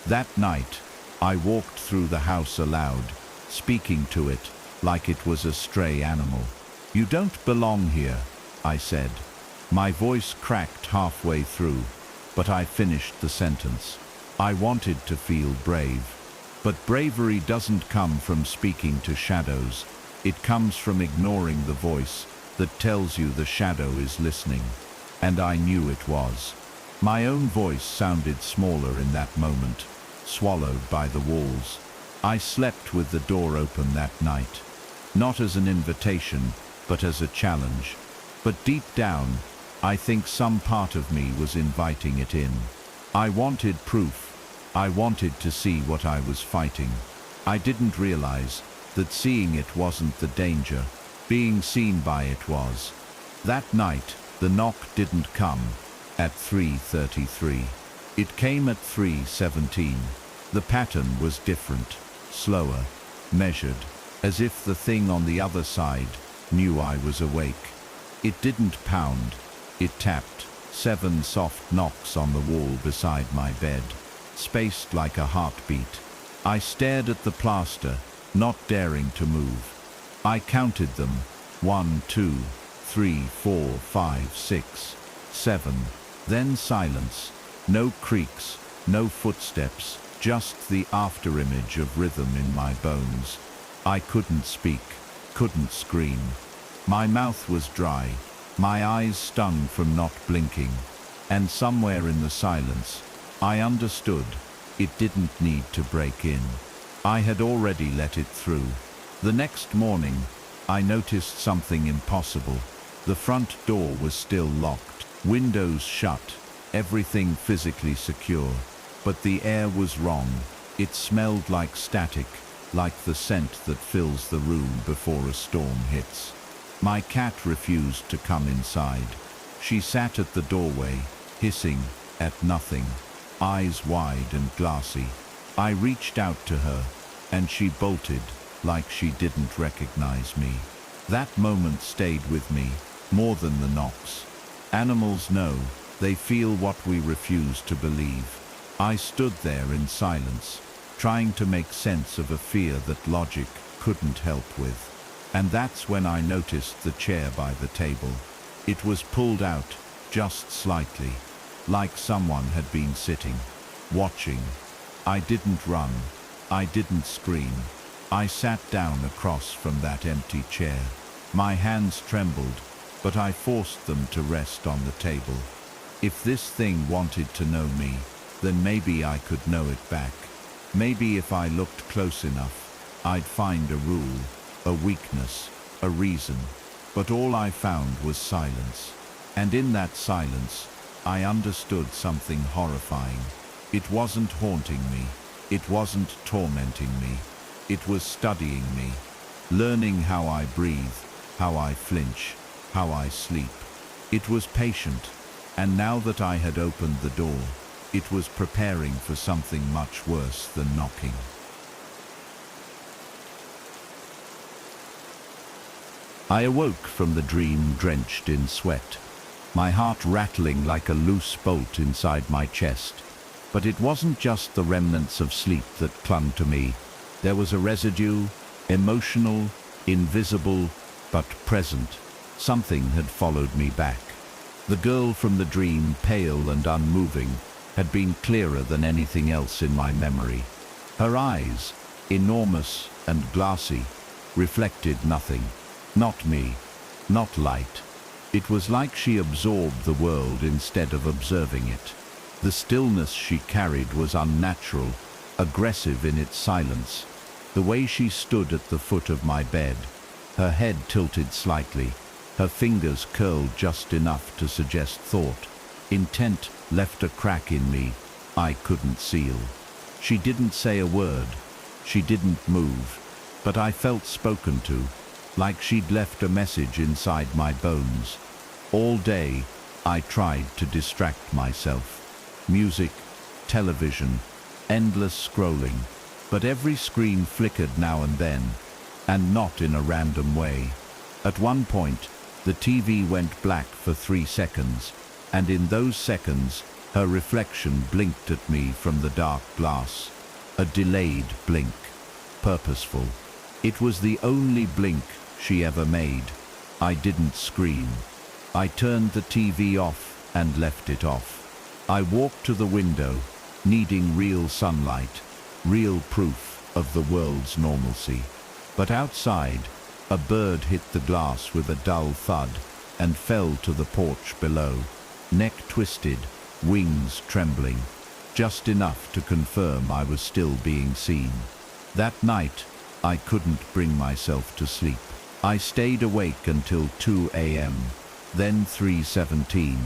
That night, I walked through the house aloud, speaking to it like it was a stray animal. "You don't belong here," I said. My voice cracked halfway through, but I finished the sentence. I wanted to feel brave. But bravery doesn't come from speaking to shadows. It comes from ignoring the voice that tells you the shadow is listening. And I knew it was. My own voice sounded smaller in that moment, swallowed by the walls. I slept with the door open that night, not as an invitation, but as a challenge. But deep down, I think some part of me was inviting it in. I wanted proof. I wanted to see what I was fighting. I didn't realize that seeing it wasn't the danger, being seen by it was. That night, the knock didn't come at 3:33. It came at 3:17. The pattern was different, slower, measured, as if the thing on the other side knew I was awake. It didn't pound, it tapped, 7 soft knocks on the wall beside my bed, spaced like a heartbeat. I stared at the plaster, not daring to move. I counted them, 1, 2, 3, 4, 5, 6, 7. Then silence, no creaks, no footsteps, just the afterimage of rhythm in my bones. I couldn't speak, couldn't scream. My mouth was dry, my eyes stung from not blinking. And somewhere in the silence, I understood it didn't need to break in. I had already let it through. The next morning, I noticed something impossible. The front door was still locked, windows shut, everything physically secure. But the air was wrong. It smelled like static, like the scent that fills the room before a storm hits. My cat refused to come inside. She sat at the doorway, hissing at nothing, eyes wide and glassy. I reached out to her, and she bolted like she didn't recognize me. That moment stayed with me, more than the knocks. Animals know, they feel what we refuse to believe. I stood there in silence, trying to make sense of a fear that logic couldn't help with. And that's when I noticed the chair by the table. It was pulled out, just slightly, like someone had been sitting, watching. I didn't run. I didn't scream. I sat down across from that empty chair. My hands trembled, but I forced them to rest on the table. If this thing wanted to know me, then maybe I could know it back. Maybe if I looked close enough, I'd find a rule, a weakness, a reason. But all I found was silence. And in that silence, I understood something horrifying. It wasn't haunting me. It wasn't tormenting me. It was studying me, learning how I breathe, how I flinch, how I sleep. It was patient, and now that I had opened the door, it was preparing for something much worse than knocking. I awoke from the dream drenched in sweat, my heart rattling like a loose bolt inside my chest. But it wasn't just the remnants of sleep that clung to me. There was a residue, emotional, invisible, but present. Something had followed me back. The girl from the dream, pale and unmoving, had been clearer than anything else in my memory. Her eyes, enormous and glassy, reflected nothing. Not me, not light. It was like she absorbed the world instead of observing it. The stillness she carried was unnatural, aggressive in its silence. The way she stood at the foot of my bed, her head tilted slightly, her fingers curled just enough to suggest thought. Intent left a crack in me I couldn't seal. She didn't say a word. She didn't move. But I felt spoken to, like she'd left a message inside my bones. All day, I tried to distract myself. Music, television, endless scrolling. But every screen flickered now and then, and not in a random way. At one point, the TV went black for 3 seconds, and in those seconds, her reflection blinked at me from the dark glass. A delayed blink, purposeful. It was the only blink she ever made. I didn't scream. I turned the TV off and left it off. I walked to the window, needing real sunlight, real proof of the world's normalcy. But outside, a bird hit the glass with a dull thud and fell to the porch below, neck twisted, wings trembling, just enough to confirm I was still being seen. That night, I couldn't bring myself to sleep. I stayed awake until 2 a.m., then 3:17,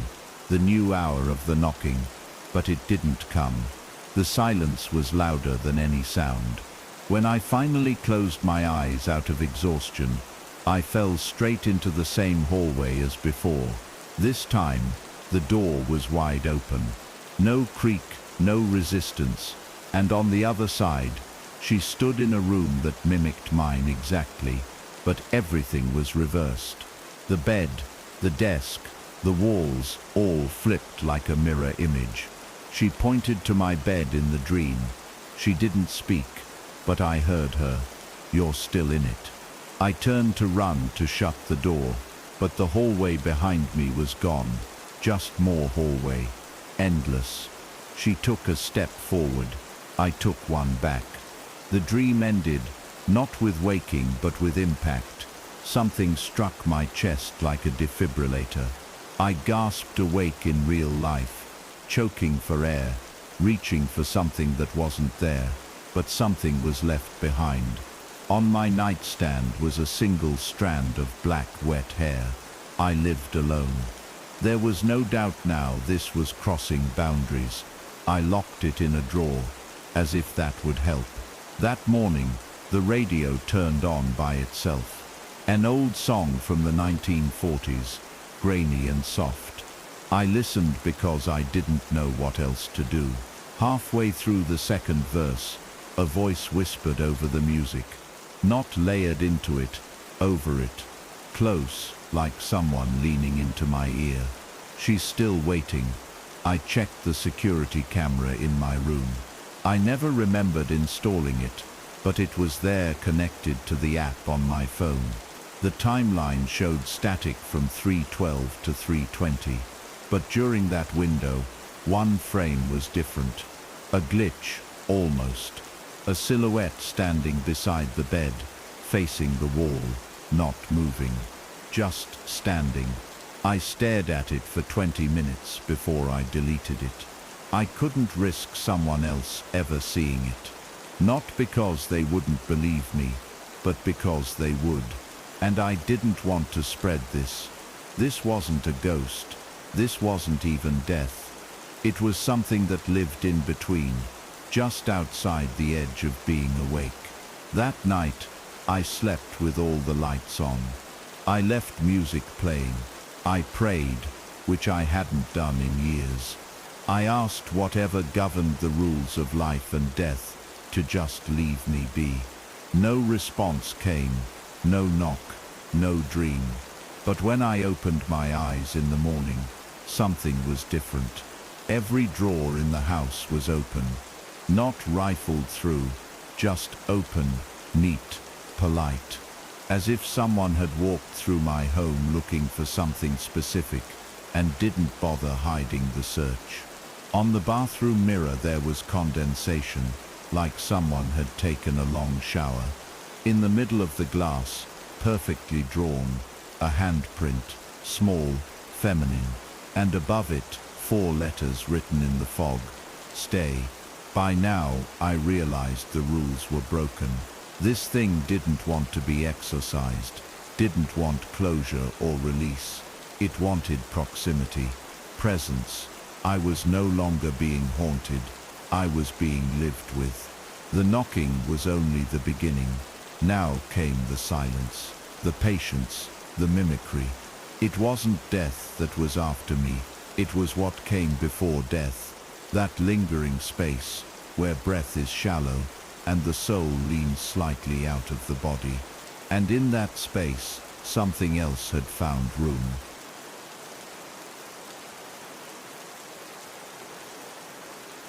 the new hour of the knocking, but it didn't come. The silence was louder than any sound. When I finally closed my eyes out of exhaustion, I fell straight into the same hallway as before. This time, the door was wide open. No creak, no resistance, and on the other side, she stood in a room that mimicked mine exactly, but everything was reversed. The bed, the desk, the walls, all flipped like a mirror image. She pointed to my bed in the dream. She didn't speak, but I heard her. "You're still in it." I turned to run to shut the door, but the hallway behind me was gone. Just more hallway. Endless. She took a step forward. I took one back. The dream ended, not with waking, but with impact. Something struck my chest like a defibrillator. I gasped awake in real life, choking for air, reaching for something that wasn't there, but something was left behind. On my nightstand was a single strand of black, wet hair. I lived alone. There was no doubt now this was crossing boundaries. I locked it in a drawer, as if that would help. That morning, the radio turned on by itself. An old song from the 1940s, grainy and soft. I listened because I didn't know what else to do. Halfway through the second verse, a voice whispered over the music. Not layered into it, over it. Close, like someone leaning into my ear. "She's still waiting." I checked the security camera in my room. I never remembered installing it, but it was there connected to the app on my phone. The timeline showed static from 3:12 to 3:20, but during that window, one frame was different. A glitch, almost. A silhouette standing beside the bed, facing the wall, not moving, just standing. I stared at it for 20 minutes before I deleted it. I couldn't risk someone else ever seeing it. Not because they wouldn't believe me, but because they would. And I didn't want to spread this. This wasn't a ghost. This wasn't even death. It was something that lived in between, just outside the edge of being awake. That night, I slept with all the lights on. I left music playing. I prayed, which I hadn't done in years. I asked whatever governed the rules of life and death to just leave me be. No response came, no knock, no dream. But when I opened my eyes in the morning, something was different. Every drawer in the house was open. Not rifled through, just open, neat, polite. As if someone had walked through my home looking for something specific and didn't bother hiding the search. On the bathroom mirror there was condensation, like someone had taken a long shower. In the middle of the glass, perfectly drawn, a handprint, small, feminine, and above it, 4 letters written in the fog, "Stay." By now, I realized the rules were broken. This thing didn't want to be exorcised, didn't want closure or release. It wanted proximity, presence. I was no longer being haunted. I was being lived with. The knocking was only the beginning. Now came the silence, the patience, the mimicry. It wasn't death that was after me. It was what came before death. That lingering space where breath is shallow and the soul leans slightly out of the body. And in that space, something else had found room.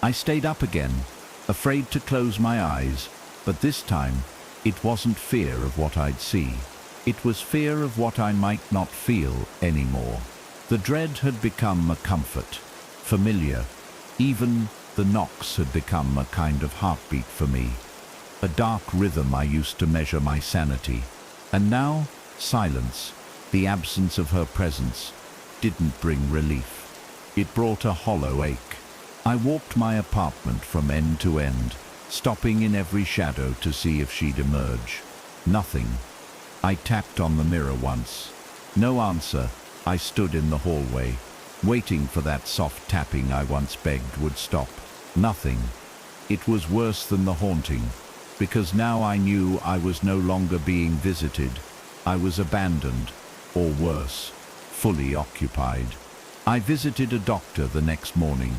I stayed up again, afraid to close my eyes, but this time it wasn't fear of what I'd see. It was fear of what I might not feel anymore. The dread had become a comfort, familiar. Even the knocks had become a kind of heartbeat for me. A dark rhythm I used to measure my sanity. And now, silence, the absence of her presence, didn't bring relief. It brought a hollow ache. I walked my apartment from end to end, stopping in every shadow to see if she'd emerge. Nothing. I tapped on the mirror once. No answer. I stood in the hallway, waiting for that soft tapping I once begged would stop. Nothing. It was worse than the haunting, because now I knew I was no longer being visited. I was abandoned, or worse, fully occupied. I visited a doctor the next morning,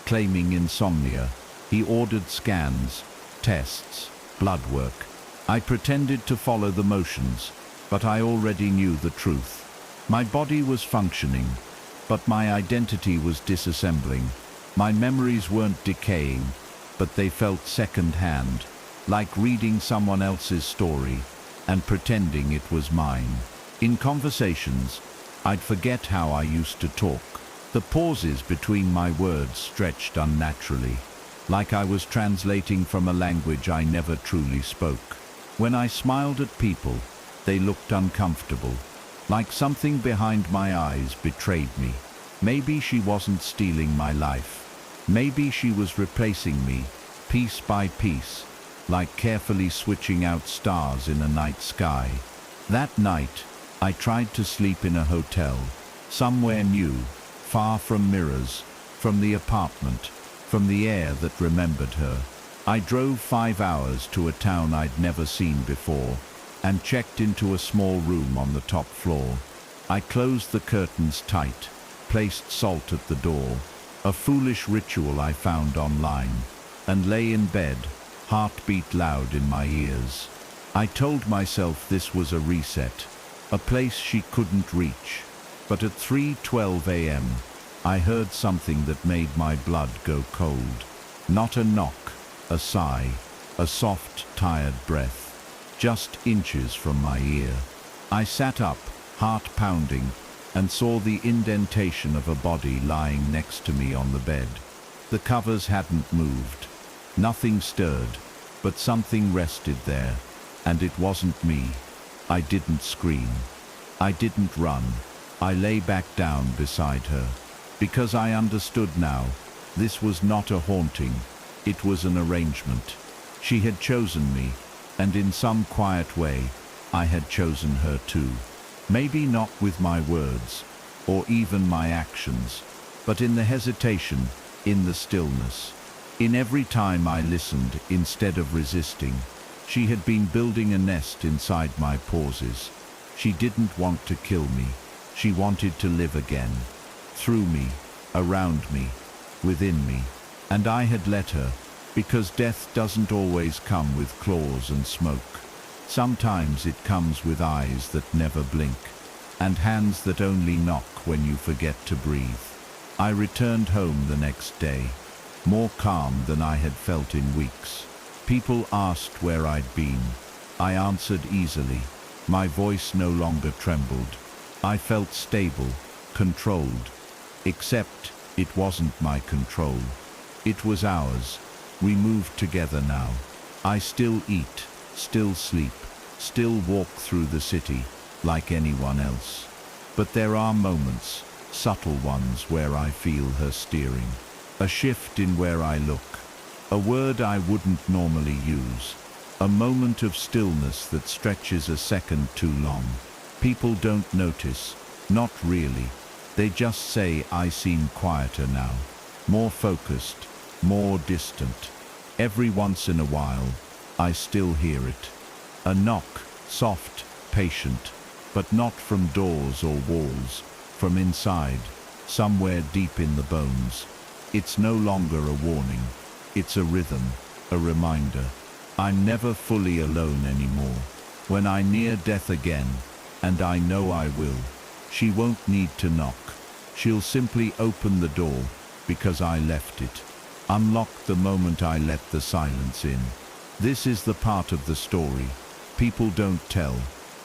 claiming insomnia. He ordered scans, tests, blood work. I pretended to follow the motions, but I already knew the truth. My body was functioning, but my identity was disassembling. My memories weren't decaying, but they felt second-hand, like reading someone else's story and pretending it was mine. In conversations, I'd forget how I used to talk. The pauses between my words stretched unnaturally, like I was translating from a language I never truly spoke. When I smiled at people, they looked uncomfortable, like something behind my eyes betrayed me. Maybe she wasn't stealing my life. Maybe she was replacing me, piece by piece, like carefully switching out stars in a night sky. That night, I tried to sleep in a hotel, somewhere new, far from mirrors, from the apartment, from the air that remembered her. I drove 5 hours to a town I'd never seen before, and checked into a small room on the top floor. I closed the curtains tight, placed salt at the door, a foolish ritual I found online, and lay in bed, heartbeat loud in my ears. I told myself this was a reset, a place she couldn't reach. But at 3:12 a.m., I heard something that made my blood go cold. Not a knock, a sigh, a soft, tired breath, just inches from my ear. I sat up, heart pounding, and saw the indentation of a body lying next to me on the bed. The covers hadn't moved. Nothing stirred, but something rested there, and it wasn't me. I didn't scream. I didn't run. I lay back down beside her, because I understood now, this was not a haunting, it was an arrangement. She had chosen me, and in some quiet way, I had chosen her too. Maybe not with my words, or even my actions, but in the hesitation, in the stillness. In every time I listened instead of resisting. She had been building a nest inside my pauses. She didn't want to kill me. She wanted to live again. Through me, around me, within me. And I had let her, because death doesn't always come with claws and smoke. Sometimes it comes with eyes that never blink, and hands that only knock when you forget to breathe. I returned home the next day, more calm than I had felt in weeks. People asked where I'd been. I answered easily. My voice no longer trembled. I felt stable, controlled. Except it wasn't my control. It was ours. We moved together now. I still eat, still sleep, still walk through the city like anyone else. But there are moments, subtle ones, where I feel her steering. A shift in where I look. A word I wouldn't normally use. A moment of stillness that stretches a second too long. People don't notice, not really. They just say I seem quieter now, more focused, more distant. Every once in a while, I still hear it. A knock, soft, patient, but not from doors or walls, from inside, somewhere deep in the bones. It's no longer a warning. It's a rhythm, a reminder. I'm never fully alone anymore. When I near death again, and I know I will, she won't need to knock. She'll simply open the door, because I left it. Unlock the moment I let the silence in. This is the part of the story people don't tell.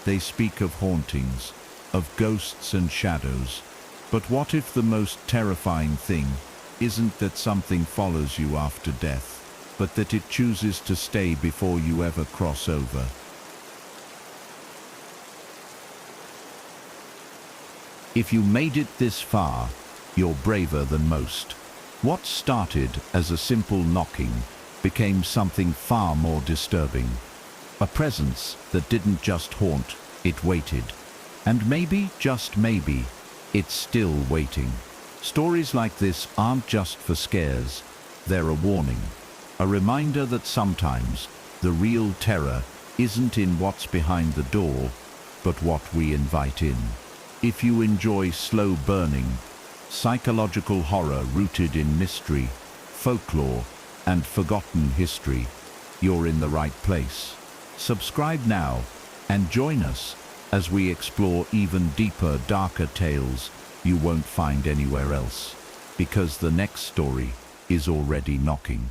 They speak of hauntings, of ghosts and shadows. But what if the most terrifying thing isn't that something follows you after death, but that it chooses to stay before you ever cross over? If you made it this far, You're braver than most. What started as a simple knocking became something far more disturbing. A presence that didn't just haunt, it waited. And maybe, just maybe, it's still waiting. Stories like this aren't just for scares, they're a warning. A reminder that sometimes the real terror isn't in what's behind the door, but what we invite in. If you enjoy slow burning, psychological horror rooted in mystery, folklore, and forgotten history, you're in the right place. Subscribe now and join us as we explore even deeper, darker tales you won't find anywhere else, because the next story is already knocking.